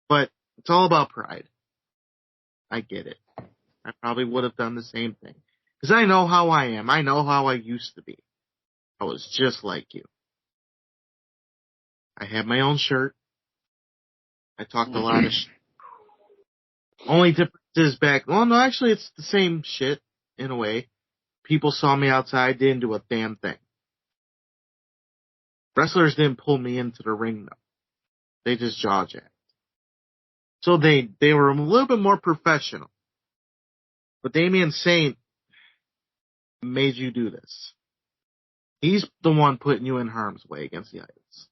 [SPEAKER 3] But it's all about pride. I get it. I probably would have done the same thing. Because I know how I am. I know how I used to be. I was just like you. I had my own shirt. I talked a lot of shit. Only difference is back. Well, no, actually, it's the same shit in a way. People saw me outside, didn't do a damn thing. Wrestlers didn't pull me into the ring, though. They just jaw-jacked. So they were a little bit more professional. But Damian Saint made you do this. He's the one putting you in harm's way against the Idols.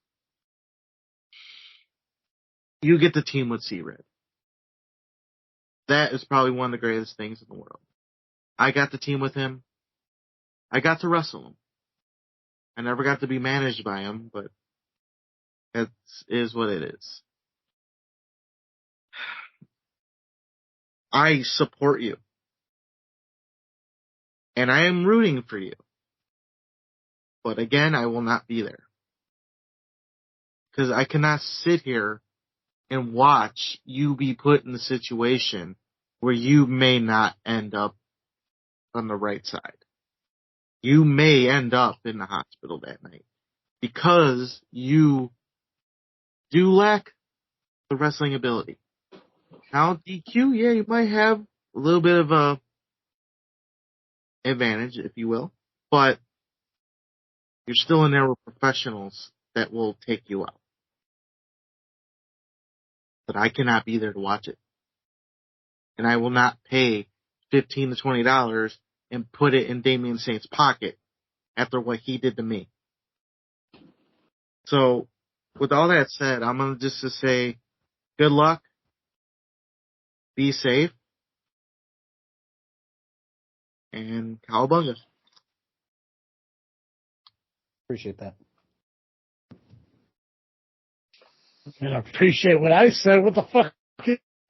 [SPEAKER 3] You get the team with C-Red. That is probably one of the greatest things in the world. I got the team with him. I got to wrestle him. I never got to be managed by him, but that is what it is. I support you. And I am rooting for you. But again, I will not be there. Because I cannot sit here and watch you be put in the situation where you may not end up on the right side. You may end up in the hospital that night because you do lack the wrestling ability. Now, DQ, yeah, you might have a little bit of a advantage, if you will, but you're still in there with professionals that will take you out. But I cannot be there to watch it. And I will not pay $15 to $20 and put it in Damian Saint's pocket after what he did to me. So, with all that said, I'm going to just say good luck. Be safe. And cowabunga.
[SPEAKER 4] Appreciate that.
[SPEAKER 2] And I appreciate what I said. What the fuck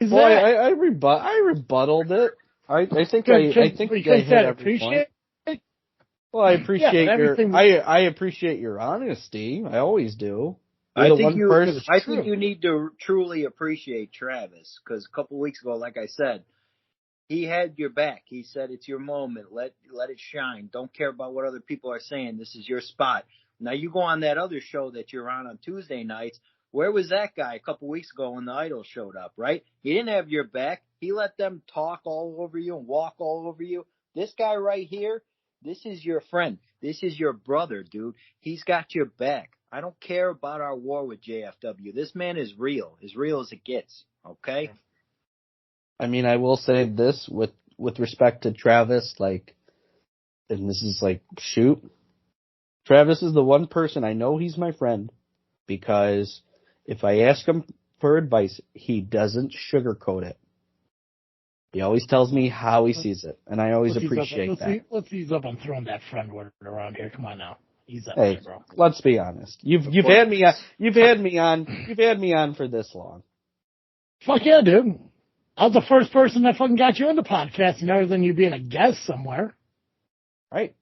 [SPEAKER 2] is
[SPEAKER 4] Well,
[SPEAKER 2] that?
[SPEAKER 4] I rebutted it. I think I hit every point. Well, I appreciate I appreciate your honesty. I always do.
[SPEAKER 5] I think you need to truly appreciate Travis, because a couple weeks ago, like I said, he had your back. He said, it's your moment. Let it shine. Don't care about what other people are saying. This is your spot. Now you go on that other show that you're on Tuesday nights. Where was that guy a couple weeks ago when the Idol showed up, right? He didn't have your back. He let them talk all over you and walk all over you. This guy right here, this is your friend. This is your brother, dude. He's got your back. I don't care about our war with JFW. This man is real. As real as it gets, okay?
[SPEAKER 4] I mean, I will say this with respect to Travis, and this is shoot. Travis is the one person I know he's my friend, because if I ask him for advice, he doesn't sugarcoat it. He always tells me how he sees it, and I always appreciate that.
[SPEAKER 2] Let's ease up on throwing that friend word around here. Come on now, ease up,
[SPEAKER 4] hey,
[SPEAKER 2] bro.
[SPEAKER 4] Let's be honest. You've had me on for this long.
[SPEAKER 2] Fuck yeah, dude. I was the first person that fucking got you into podcasting, other than you being a guest somewhere.
[SPEAKER 4] Right.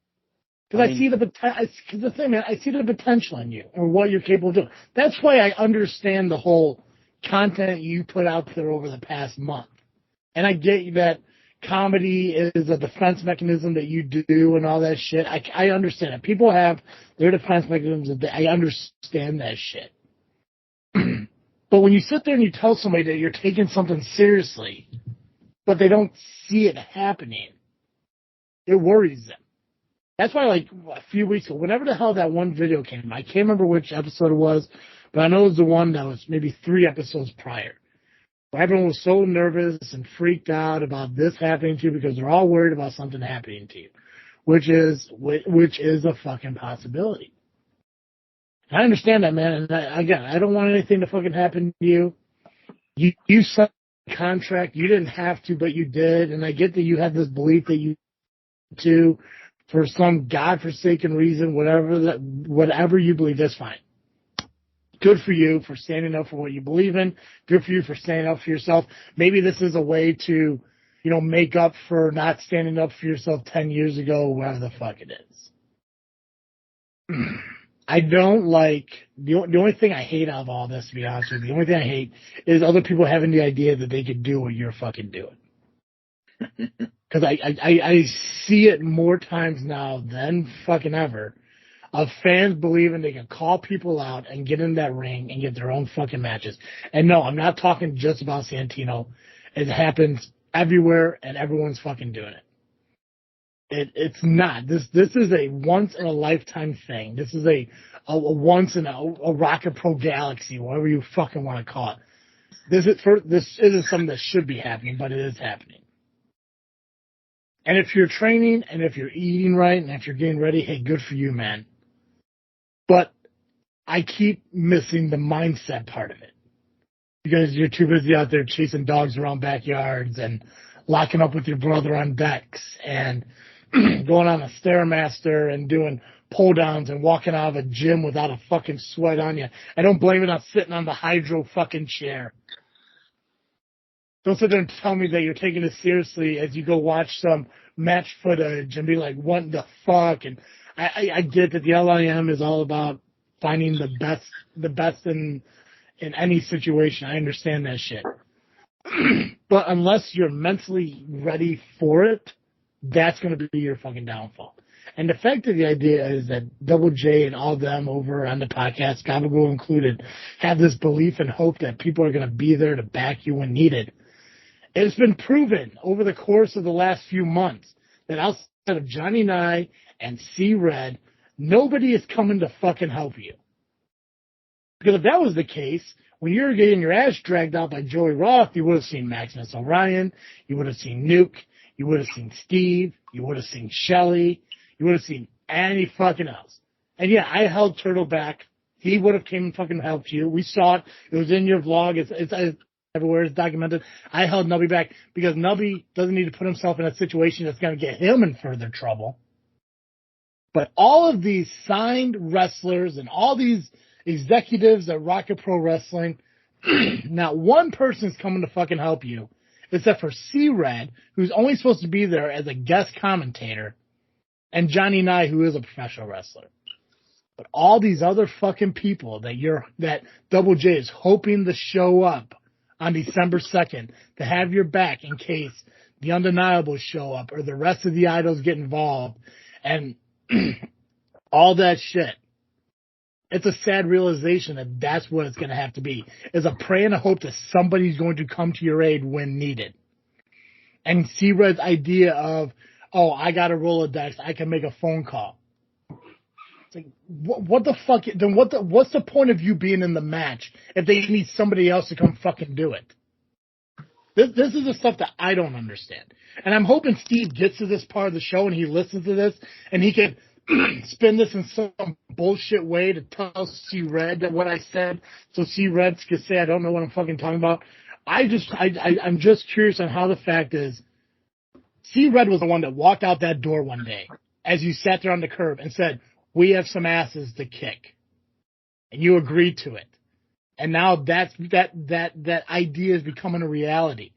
[SPEAKER 2] Because I see the potential in you and what you're capable of doing. That's why I understand the whole content you put out there over the past month. And I get that comedy is a defense mechanism that you do and all that shit. I understand it. People have their defense mechanisms. I understand that shit. But when you sit there and you tell somebody that you're taking something seriously, but they don't see it happening, it worries them. That's why, a few weeks ago, whenever the hell that one video came, I can't remember which episode it was, but I know it was the one that was maybe 3 episodes prior. Where everyone was so nervous and freaked out about this happening to you because they're all worried about something happening to you, which is a fucking possibility. I understand that, man. And I don't want anything to fucking happen to you. You signed a contract. You didn't have to, but you did. And I get that you have this belief that you do for some godforsaken reason, whatever you believe, that's fine. Good for you for standing up for what you believe in. Good for you for standing up for yourself. Maybe this is a way to, make up for not standing up for yourself 10 years ago, whatever the fuck it is. I don't like, the only thing I hate out of all this, to be honest with you, the only thing I hate is other people having the idea that they could do what you're fucking doing. Because I see it more times now than fucking ever of fans believing they can call people out and get in that ring and get their own fucking matches. And no, I'm not talking just about Santino. It happens everywhere and everyone's fucking doing it. It's not. This is a once in a lifetime thing. This is a once in a Rocket Pro galaxy, whatever you fucking want to call it. This isn't something that should be happening, but it is happening. And if you're training and if you're eating right and if you're getting ready, hey, good for you, man. But I keep missing the mindset part of it. Because you're too busy out there chasing dogs around backyards and locking up with your brother on decks and going on a Stairmaster and doing pull downs and walking out of a gym without a fucking sweat on you. I don't blame it on sitting on the hydro fucking chair. Don't sit there and tell me that you're taking it seriously as you go watch some match footage and be like, what the fuck? And I get that the L.I.M is all about finding the best in any situation. I understand that shit. But unless you're mentally ready for it, that's going to be your fucking downfall. And the fact of the idea is that Double J and all them over on the podcast, Gabagool included, have this belief and hope that people are going to be there to back you when needed. It's been proven over the course of the last few months that outside of Johnny Nye and C-Red, nobody is coming to fucking help you. Because if that was the case, when you were getting your ass dragged out by Joey Roth, you would have seen Maximus Orion, you would have seen Nuke, you would have seen Steve, you would have seen Shelly, you would have seen any fucking else. And yeah, I held Turtle back. He would have came and fucking helped you. We saw it. It was in your vlog. It's everywhere. It's documented. I held Nubby back because Nubby doesn't need to put himself in a situation that's going to get him in further trouble. But all of these signed wrestlers and all these executives at Rocket Pro Wrestling, not one person's coming to fucking help you, except for C-Red, who's only supposed to be there as a guest commentator, and Johnny Nye, who is a professional wrestler. But all these other fucking people that Double J is hoping to show up on December 2nd to have your back in case the Undeniables show up or the rest of the idols get involved and all that shit. It's a sad realization that that's what it's going to have to be, is a pray and a hope that somebody's going to come to your aid when needed. And C-Red's idea of, oh, I got a Rolodex, I can make a phone call. It's like, what the fuck? Then what's the point of you being in the match if they need somebody else to come fucking do it? This is the stuff that I don't understand. And I'm hoping Steve gets to this part of the show and he listens to this and he can spin this in some bullshit way to tell C-Red that what I said, so C-Red can say I don't know what I'm fucking talking about. I'm just curious on how the fact is C-Red was the one that walked out that door one day as you sat there on the curb and said, we have some asses to kick. And you agreed to it. And now that idea is becoming a reality.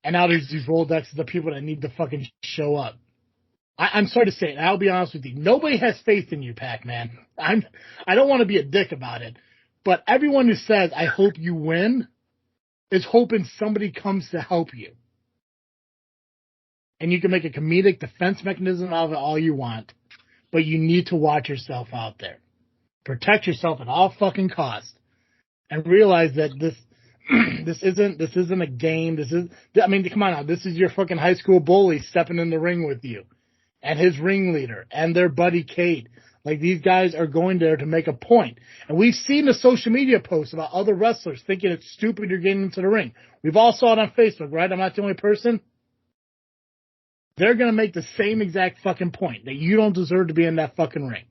[SPEAKER 2] And now there's these Rolodexes of people that need to fucking show up. I'm sorry to say it, and I'll be honest with you. Nobody has faith in you, Pacman. I don't want to be a dick about it, but everyone who says, I hope you win, is hoping somebody comes to help you. And you can make a comedic defense mechanism out of it all you want, but you need to watch yourself out there. Protect yourself at all fucking costs, and realize that this isn't a game. Come on now. This is your fucking high school bully stepping in the ring with you. And his ringleader, and their buddy Kate. Like, these guys are going there to make a point. And we've seen the social media posts about other wrestlers thinking it's stupid you're getting into the ring. We've all saw it on Facebook, right? I'm not the only person. They're going to make the same exact fucking point, that you don't deserve to be in that fucking ring.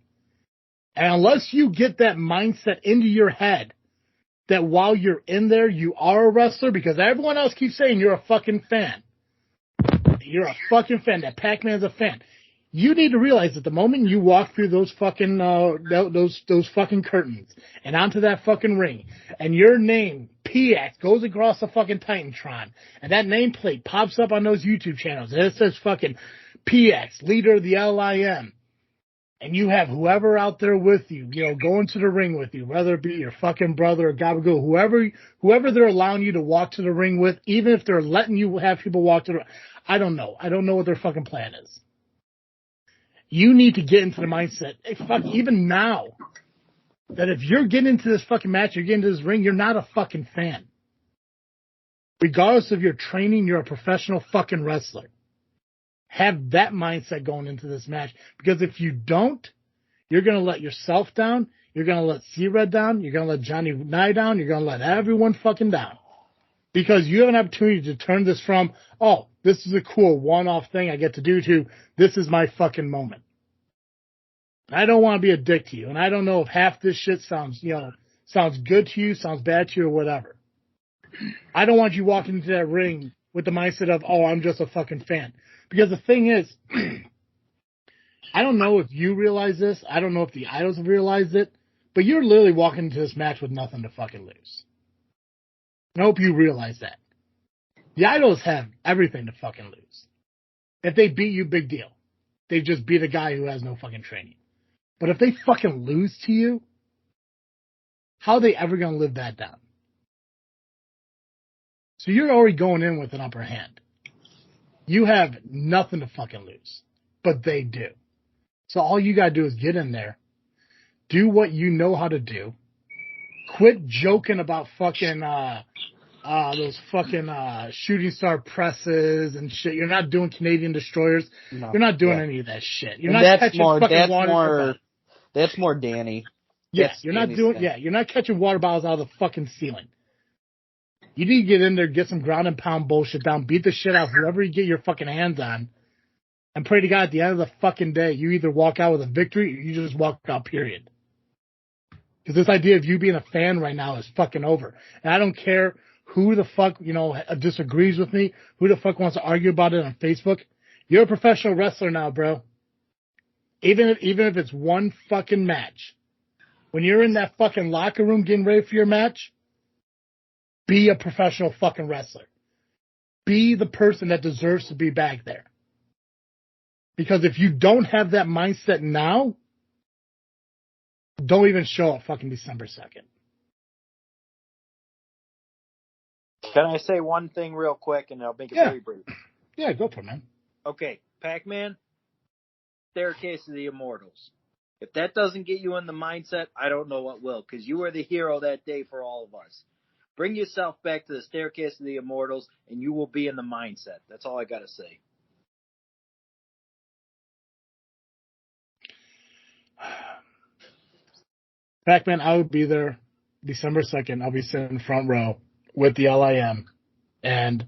[SPEAKER 2] And unless you get that mindset into your head that while you're in there, you are a wrestler, because everyone else keeps saying you're a fucking fan. You're a fucking fan. That Pacman's a fan. You need to realize that the moment you walk through those fucking those fucking curtains and onto that fucking ring, and your name PX goes across the fucking Titantron, and that nameplate pops up on those YouTube channels, and it says fucking PX, leader of the L.I.M, and you have whoever out there with you, going to the ring with you, whether it be your fucking brother or Gabagool, whoever they're allowing you to walk to the ring with, even if they're letting you have people walk to the ring. I don't know. I don't know what their fucking plan is. You need to get into the mindset, even now, that if you're getting into this fucking match, you're getting into this ring, you're not a fucking fan. Regardless of your training, you're a professional fucking wrestler. Have that mindset going into this match, because if you don't, you're going to let yourself down, you're going to let C-Red down, you're going to let Johnny Nye down, you're going to let everyone fucking down. Because you have an opportunity to turn this from, oh, this is a cool one-off thing I get to do, to this is my fucking moment. I don't want to be a dick to you, and I don't know if half this shit sounds good to you, sounds bad to you, or whatever. I don't want you walking into that ring with the mindset of, oh, I'm just a fucking fan. Because the thing is, I don't know if you realize this, I don't know if the Idols have realized it, but you're literally walking into this match with nothing to fucking lose. I hope you realize that. The Idols have everything to fucking lose. If they beat you, big deal. They just beat a guy who has no fucking training. But if they fucking lose to you, how are they ever going to live that down? So you're already going in with an upper hand. You have nothing to fucking lose. But they do. So all you got to do is get in there, do what you know how to do, quit joking about fucking those fucking shooting star presses and shit. You're not doing Canadian destroyers. No, you're not doing any of that shit. You're not catching fucking water.
[SPEAKER 4] That's more Danny.
[SPEAKER 2] Yes, you're not doing. Yeah, you're not catching water bottles out of the fucking ceiling. You need to get in there, get some ground and pound bullshit down, beat the shit out of whoever you get your fucking hands on, and pray to God at the end of the fucking day, you either walk out with a victory or you just walk out, period. Because this idea of you being a fan right now is fucking over. And I don't care who the fuck, disagrees with me, who the fuck wants to argue about it on Facebook. You're a professional wrestler now, bro. Even if it's one fucking match. When you're in that fucking locker room getting ready for your match, be a professional fucking wrestler. Be the person that deserves to be back there. Because if you don't have that mindset now, don't even show up fucking December 2nd.
[SPEAKER 5] Can I say one thing real quick, and I'll make it very brief?
[SPEAKER 2] Yeah, go for it, man.
[SPEAKER 5] Okay, Pacman, Staircase of the Immortals. If that doesn't get you in the mindset, I don't know what will, because you were the hero that day for all of us. Bring yourself back to the Staircase of the Immortals, and you will be in the mindset. That's all I got to say.
[SPEAKER 2] Pacman, I will be there December 2nd. I'll be sitting in front row with the L.I.M. and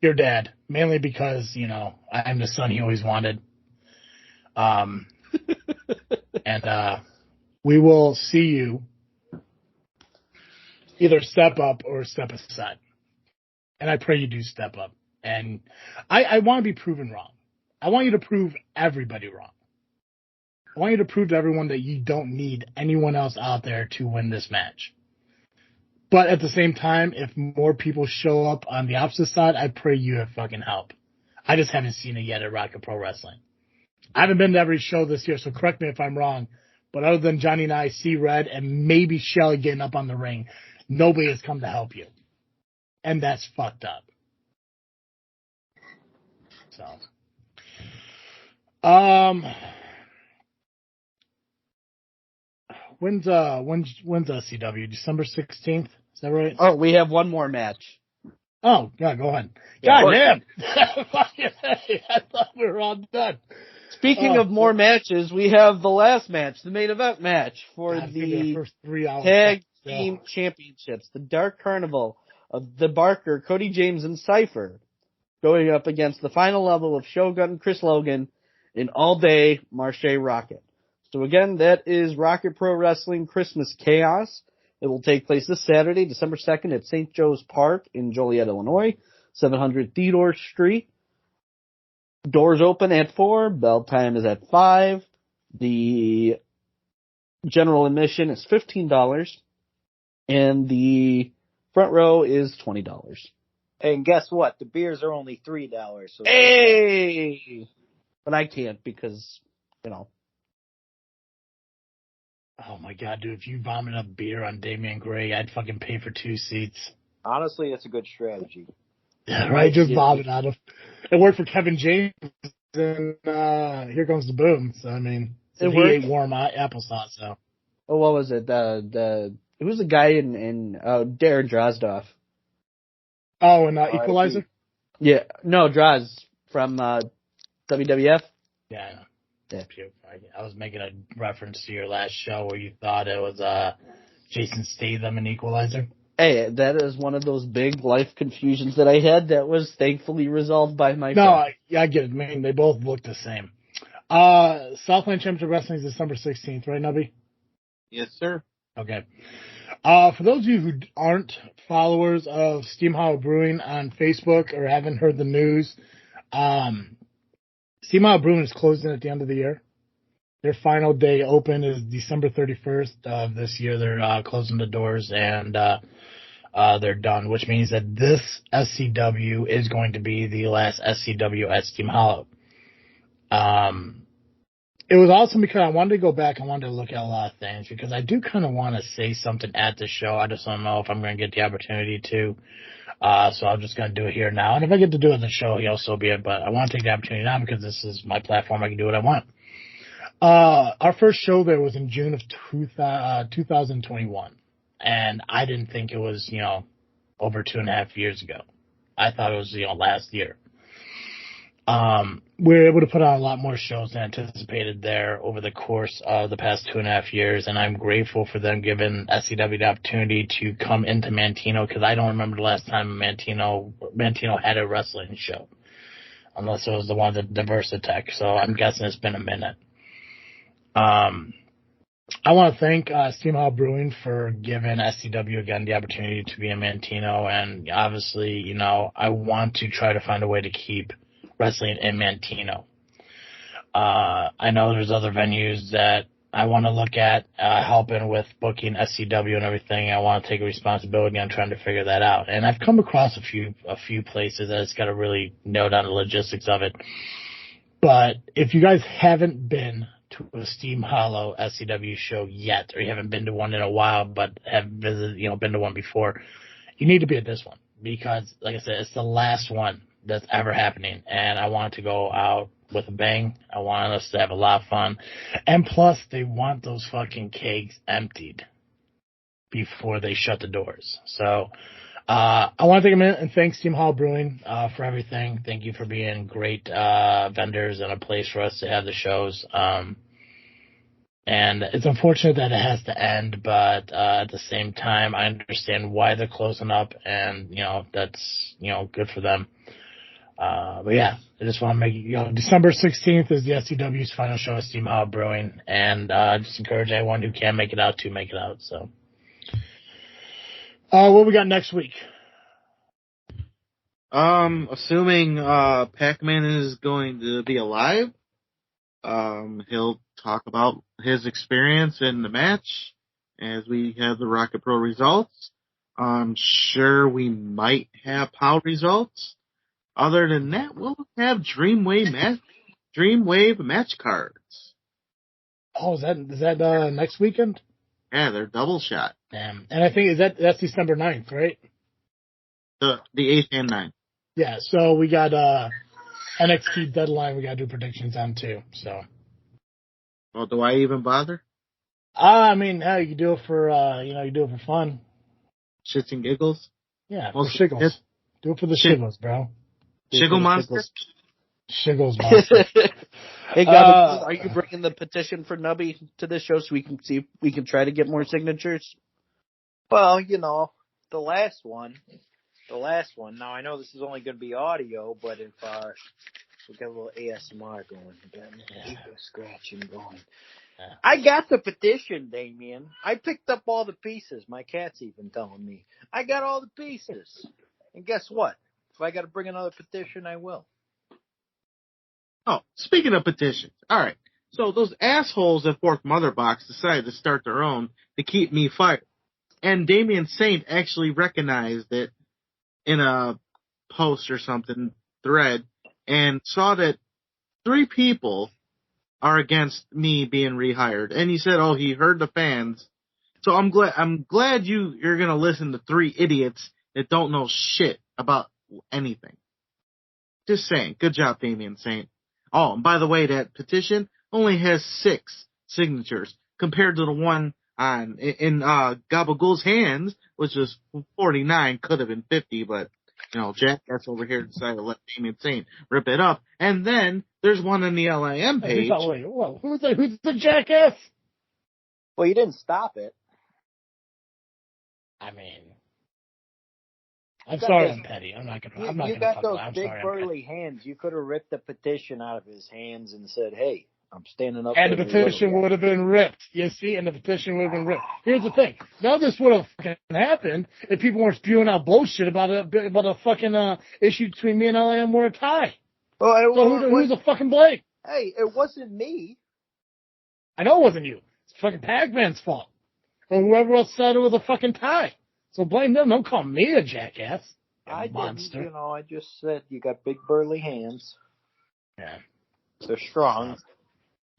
[SPEAKER 2] your dad, mainly because, I'm the son he always wanted. And we will see you either step up or step aside. And I pray you do step up. And I want to be proven wrong. I want you to prove everybody wrong. I want you to prove to everyone that you don't need anyone else out there to win this match. But at the same time, if more people show up on the opposite side, I pray you have fucking help. I just haven't seen it yet at Rocket Pro Wrestling. I haven't been to every show this year, so correct me if I'm wrong. But other than Johnny and I, C-Red, and maybe Shelly getting up on the ring, nobody has come to help you. And that's fucked up. So, when's CW? December 16th? Is that right?
[SPEAKER 4] Oh, we have one more match.
[SPEAKER 2] Oh, yeah, go ahead.
[SPEAKER 4] Yeah,
[SPEAKER 2] God damn! I thought we were all done.
[SPEAKER 4] Speaking of more matches, we have the last match, the main event match for the
[SPEAKER 2] first 3 hours.
[SPEAKER 4] Tag Team Championships, the Dark Carnival of the Barker, Cody James, and Cypher, going up against the final level of Shogun, Chris Logan, and All Day Marche Rocket. So again, that is Rocket Pro Wrestling Christmas Chaos. It will take place this Saturday, December 2nd at St. Joe's Park in Joliet, Illinois, 700 Theodore Street. Doors open at 4, bell time is at 5. The general admission is $15, and the front row is $20.
[SPEAKER 5] And guess what? The beers are only $3. So
[SPEAKER 4] Hey! But I can't because, you know.
[SPEAKER 2] Oh my god, dude, if you vomit up beer on Damian Gray, I'd fucking pay for 2 seats.
[SPEAKER 5] honestly, it's a good strategy.
[SPEAKER 2] Yeah, right, just vomit out of. It worked for Kevin James, and here comes the boom. So, I mean, he ate warm applesauce, so.
[SPEAKER 4] Oh, what was it? It was a guy in Darren Drozdoff.
[SPEAKER 2] Oh, and Equalizer?
[SPEAKER 4] Yeah, no, Droz from WWF.
[SPEAKER 2] Yeah. I was making a reference to your last show where you thought it was Jason Statham and Equalizer.
[SPEAKER 4] Hey, that is one of those big life confusions that I had that was thankfully resolved by my
[SPEAKER 2] No,
[SPEAKER 4] friend.
[SPEAKER 2] I get it. I mean, they both look the same. Southland Championship Wrestling is December 16th, right, Nubby?
[SPEAKER 3] Yes, sir.
[SPEAKER 2] Okay. For those of you who aren't followers of Steam Hollow Brewing on Facebook or haven't heard the news, Steam Hollow Brewing is closing at the end of the year. Their final day open is December 31st of this year. They're closing the doors and they're done, which means that this SCW is going to be the last SCW at Steam Hollow. It was awesome because I wanted to go back. I wanted to look at a lot of things because I do kind of want to say something at the show. I just don't know if I'm going to get the opportunity to. So I'm just going to do it here now. And if I get to do it in the show, so be it. But I want to take the opportunity now because this is my platform. I can do what I want. Our first show there was in June of 2021. And I didn't think it was, over 2.5 years ago. I thought it was, last year. We were able to put on a lot more shows than anticipated there over the course of the past 2.5 years, and I'm grateful for them giving SCW the opportunity to come into Mantino because I don't remember the last time Mantino had a wrestling show, unless it was the one at Diversitech. So I'm guessing it's been a minute. I want to thank Steam Hollow Brewing for giving SCW again the opportunity to be in Mantino, and obviously, I want to try to find a way to keep wrestling in Mantino. I know there's other venues that I want to look at, helping with booking SCW and everything. I want to take a responsibility on trying to figure that out. And I've come across a few places that it's got to really nail down the logistics of it. But if you guys haven't been to a Steam Hollow SCW show yet, or you haven't been to one in a while, but have visited, been to one before, you need to be at this one because, like I said, it's the last one that's ever happening, and I want it to go out with a bang. I want us to have a lot of fun, and plus they want those fucking kegs emptied before they shut the doors. So I want to take a minute and thank Steam Hollow Brewing for everything. Thank you for being great vendors and a place for us to have the shows. And it's unfortunate that it has to end, but at the same time, I understand why they're closing up, and that's good for them. But yeah, I just want to make December 16th is the SCW's final show at Steam Hollow Brewing, and I just encourage anyone who can make it out to make it out. So, what we got next week?
[SPEAKER 3] Assuming Pacman is going to be alive, he'll talk about his experience in the match as we have the Rocket Pro results. I'm sure we might have POW results. Other than that, we'll have Dreamwave match cards.
[SPEAKER 2] Oh, is that next weekend?
[SPEAKER 3] Yeah, they're double shot.
[SPEAKER 2] Damn. And I think that's December 9th, right?
[SPEAKER 3] The 8th and 9th.
[SPEAKER 2] Yeah, so we got NXT Deadline we got to do predictions on too, so.
[SPEAKER 3] Well, do I even bother?
[SPEAKER 2] I mean, you can do it for, you do it for fun.
[SPEAKER 3] Shits and giggles?
[SPEAKER 2] Yeah,
[SPEAKER 3] Well,
[SPEAKER 2] for shiggles. Do it for the shiggles, bro.
[SPEAKER 3] Shiggle monster?
[SPEAKER 2] Shiggles monster.
[SPEAKER 4] Hey, Gabagool, are you bringing the petition for Nubby to this show so we can see if we can try to get more signatures?
[SPEAKER 5] Well, the last one. Now, I know this is only going to be audio, but if we got a little ASMR going, ego scratching going. I got the petition, Damien. I picked up all the pieces. My cat's even telling me. I got all the pieces. And guess what? If I got to bring another petition, I will.
[SPEAKER 3] Oh, speaking of petitions. All right. So those assholes at Fourth Mother Box decided to start their own to keep me fired. And Damian Saint actually recognized it in a post or something, thread, and saw that 3 people are against me being rehired. And he said, oh, he heard the fans. So I'm glad you're going to listen to 3 idiots that don't know shit about anything. Just saying. Good job, Damian Saint. Oh, and by the way, that petition only has 6 signatures compared to the one in Gabagool's hands, which was 49, could have been 50, but Jackass over here decided to let Damian Saint rip it up. And then there's one on the L.I.M page.
[SPEAKER 2] Wait, who's the jackass?
[SPEAKER 5] Well, you didn't stop it.
[SPEAKER 2] I mean, I'm sorry, I'm petty. I'm not gonna.
[SPEAKER 5] You got those big burly hands. You could have ripped the petition out of his hands and said, "Hey, I'm standing up."
[SPEAKER 2] And the petition would have been ripped. You see, and the petition would have been ripped. Here's the thing. None of this would have fucking happened if people weren't spewing out bullshit about a fucking issue between me and L.I.M were a tie.
[SPEAKER 5] Well,
[SPEAKER 2] so who's the fucking blame?
[SPEAKER 5] Hey, it wasn't me.
[SPEAKER 2] I know it wasn't you. It's fucking Pacman's fault. Or whoever else said it was a fucking tie. So blame them. Don't call me a jackass.
[SPEAKER 5] I
[SPEAKER 2] monster.
[SPEAKER 5] didn't, I just said you got big burly hands.
[SPEAKER 2] Yeah.
[SPEAKER 5] They're strong.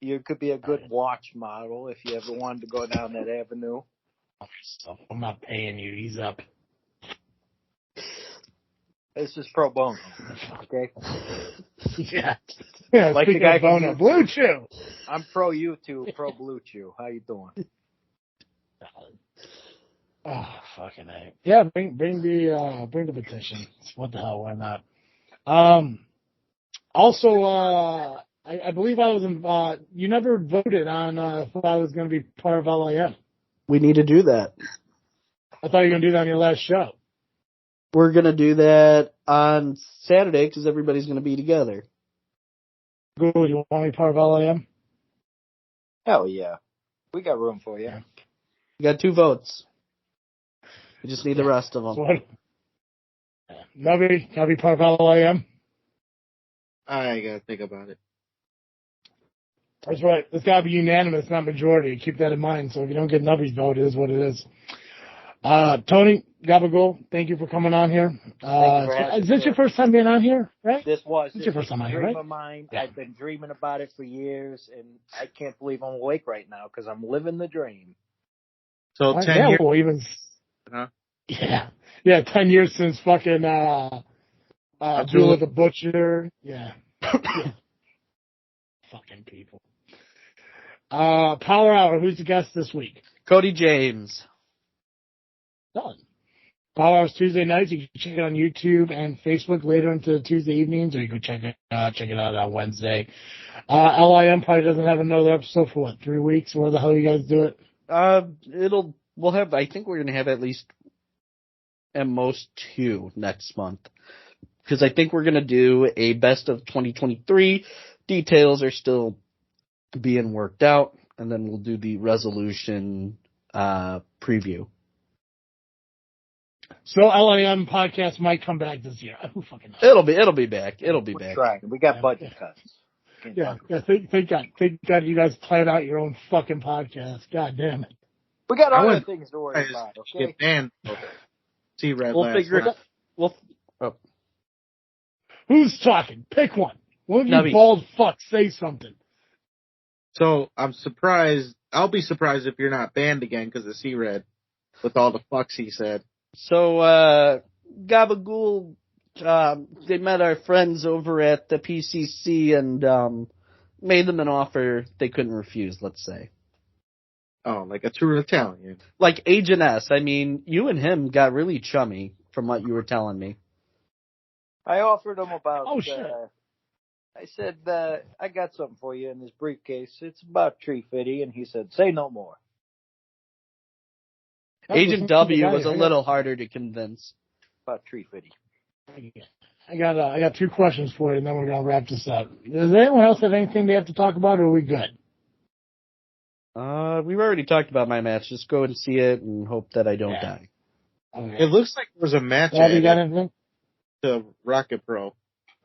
[SPEAKER 5] You could be a good watch model if you ever wanted to go down that avenue.
[SPEAKER 2] I'm not paying you. He's up.
[SPEAKER 5] This is pro bono. Okay?
[SPEAKER 2] Yeah.
[SPEAKER 5] Like the guy from
[SPEAKER 2] bono. Blue Chew.
[SPEAKER 5] I'm pro YouTube, pro Blue Chew. How you doing?
[SPEAKER 2] Oh, fucking A. Yeah, bring the petition. What the hell, why not? Also, I believe I was you never voted on if I was going to be part of L.I.M.
[SPEAKER 4] We need to do that.
[SPEAKER 2] I thought you were going to do that on your last show.
[SPEAKER 4] We're going to do that on Saturday because everybody's going to be together.
[SPEAKER 2] Google, you want to be part of L.I.M.?
[SPEAKER 5] Hell yeah. We got room for you.
[SPEAKER 2] Yeah.
[SPEAKER 4] You got 2 votes. We just need the rest of them.
[SPEAKER 2] So Nubby, can I be part of L.I.M.?
[SPEAKER 3] I gotta think about it.
[SPEAKER 2] That's right. It's gotta be unanimous, not majority. Keep that in mind. So if you don't get Nubby's vote, it is what it is. Tony Gabagool, thank you for coming on here. Is this your first time being on here, right?
[SPEAKER 5] This was
[SPEAKER 2] your first time on here, right?
[SPEAKER 5] Dream of mine. Yeah. I've been dreaming about it for years, and I can't believe I'm awake right now because I'm living the dream.
[SPEAKER 3] So 10 years.
[SPEAKER 2] Well, even.
[SPEAKER 3] Huh?
[SPEAKER 2] Yeah, 10 years since fucking Duel of the Butcher. Yeah. Fucking people. Power Hour, who's the guest this week?
[SPEAKER 4] Cody James.
[SPEAKER 2] Done. Power Hour's Tuesday nights. You can check it on YouTube and Facebook later into Tuesday evenings, or you can check it out on Wednesday. L.I.M. probably doesn't have another episode for 3 weeks? Where the hell you guys do it?
[SPEAKER 4] I think we're going to have at least at most 2 next month. Because I think we're going to do a best of 2023. Details are still being worked out. And then we'll do the resolution preview.
[SPEAKER 2] So L.I.M. podcast might come back this year. Who fucking knows?
[SPEAKER 4] It'll be back. Back.
[SPEAKER 5] Right. We got budget cuts.
[SPEAKER 2] Yeah. Thank God you guys planned out your own fucking podcast. God damn it.
[SPEAKER 5] We got other things to worry about, okay?
[SPEAKER 3] Get banned. See Red
[SPEAKER 4] We'll figure it out.
[SPEAKER 2] Who's talking? Pick one. One of you
[SPEAKER 4] Nubby.
[SPEAKER 2] bald fucks say something.
[SPEAKER 3] So I'm surprised. I'll be surprised if you're not banned again because of C-Red with all the fucks he said.
[SPEAKER 4] So, Gabagool, they met our friends over at the PCC and made them an offer they couldn't refuse, let's say.
[SPEAKER 3] Oh, like a true Italian.
[SPEAKER 4] Like Agent S. I mean, you and him got really chummy from what you were telling me.
[SPEAKER 5] I offered him about.
[SPEAKER 2] Oh, shit.
[SPEAKER 5] I said, I got something for you in this briefcase. It's about tree fitty, and he said, "Say no more."
[SPEAKER 4] Agent W was a little harder to convince.
[SPEAKER 5] About tree fitty.
[SPEAKER 2] I got 2 questions for you, and then we're gonna wrap this up. Does anyone else have anything they have to talk about, or are we good?
[SPEAKER 4] We've already talked about my match. Just go and see it and hope that I don't die.
[SPEAKER 3] It looks like there was a match
[SPEAKER 2] Have you got anything?
[SPEAKER 3] to ARWPro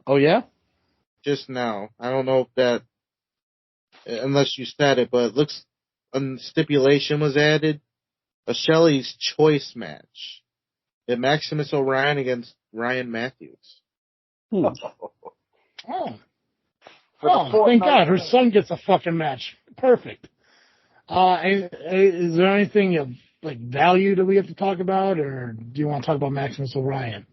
[SPEAKER 4] Oh, yeah?
[SPEAKER 3] just now. I don't know if that, unless you said it, but it looks a stipulation was added. A Shelley's Choice match. Maximus Orion against Ryan Matthews.
[SPEAKER 2] Oh, thank God. Her son gets a fucking match. Perfect. Is there anything of like value that we have to talk about, or do you want to talk about Maximus Orion?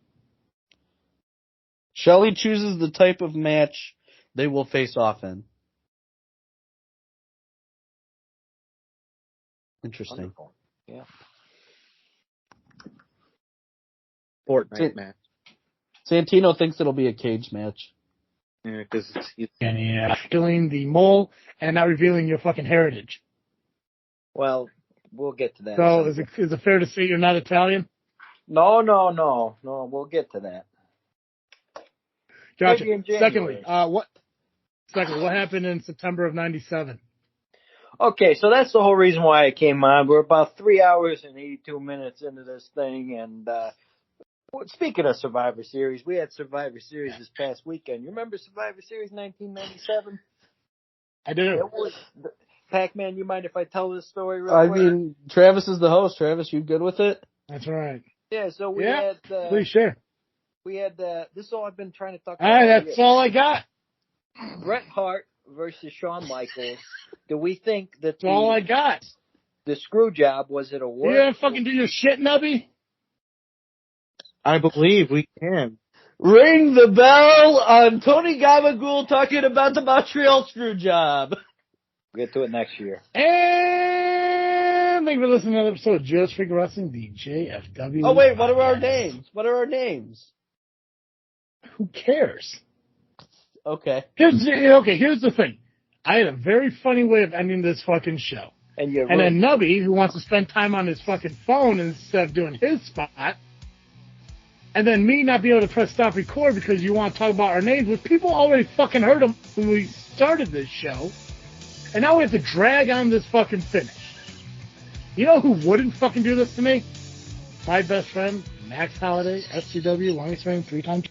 [SPEAKER 4] Shelley chooses the type of match they will face off in. Interesting.
[SPEAKER 5] Wonderful. Yeah.
[SPEAKER 3] Fortnite match.
[SPEAKER 4] Santino thinks it'll be a cage match.
[SPEAKER 3] Yeah, because he's
[SPEAKER 2] Killing the mole and not revealing your fucking heritage.
[SPEAKER 5] Well, we'll get to that.
[SPEAKER 2] So is it fair to say you're not Italian?
[SPEAKER 5] No. We'll get to that.
[SPEAKER 2] Gotcha.
[SPEAKER 5] Maybe in
[SPEAKER 2] Secondly,
[SPEAKER 5] January.
[SPEAKER 2] what happened in September of '97?
[SPEAKER 5] Okay, so that's the whole reason why I came on. We're about 3 hours and 82 minutes into this thing, and speaking of Survivor Series, we had Survivor Series this past weekend. You remember Survivor Series 1997?
[SPEAKER 2] I do.
[SPEAKER 5] Pacman, you mind if I tell this story real quick?
[SPEAKER 4] I mean, Travis is the host. Travis, you good with it?
[SPEAKER 2] That's right.
[SPEAKER 5] Yeah, so we had...
[SPEAKER 2] please share.
[SPEAKER 5] We had... this is all I've been trying to talk about.
[SPEAKER 2] All right, that's all I got.
[SPEAKER 5] Bret Hart versus Shawn Michaels. Do we think that
[SPEAKER 2] That's all I got.
[SPEAKER 5] the screw job, was it a work?
[SPEAKER 2] You gonna fucking do your shit, Nubby?
[SPEAKER 3] I believe we can.
[SPEAKER 4] Ring the bell on Tony Gabagool talking about the Montreal screw job.
[SPEAKER 5] We'll get to it next year.
[SPEAKER 2] And thank you for listening to another episode of Just Freak Wrestling, the JFW.
[SPEAKER 4] Oh, wait, what are our names? What are our names?
[SPEAKER 2] Who cares?
[SPEAKER 4] Okay.
[SPEAKER 2] Here's the thing. I had a very funny way of ending this fucking show.
[SPEAKER 5] And
[SPEAKER 2] then Nubby, who wants to spend time on his fucking phone instead of doing his spot, and then me not be able to press stop record because you want to talk about our names, but people already fucking heard them when we started this show, and now we have to drag on this fucking finish. You know who wouldn't fucking do this to me? My best friend, Max Holiday, FCW, longest reigning 3-time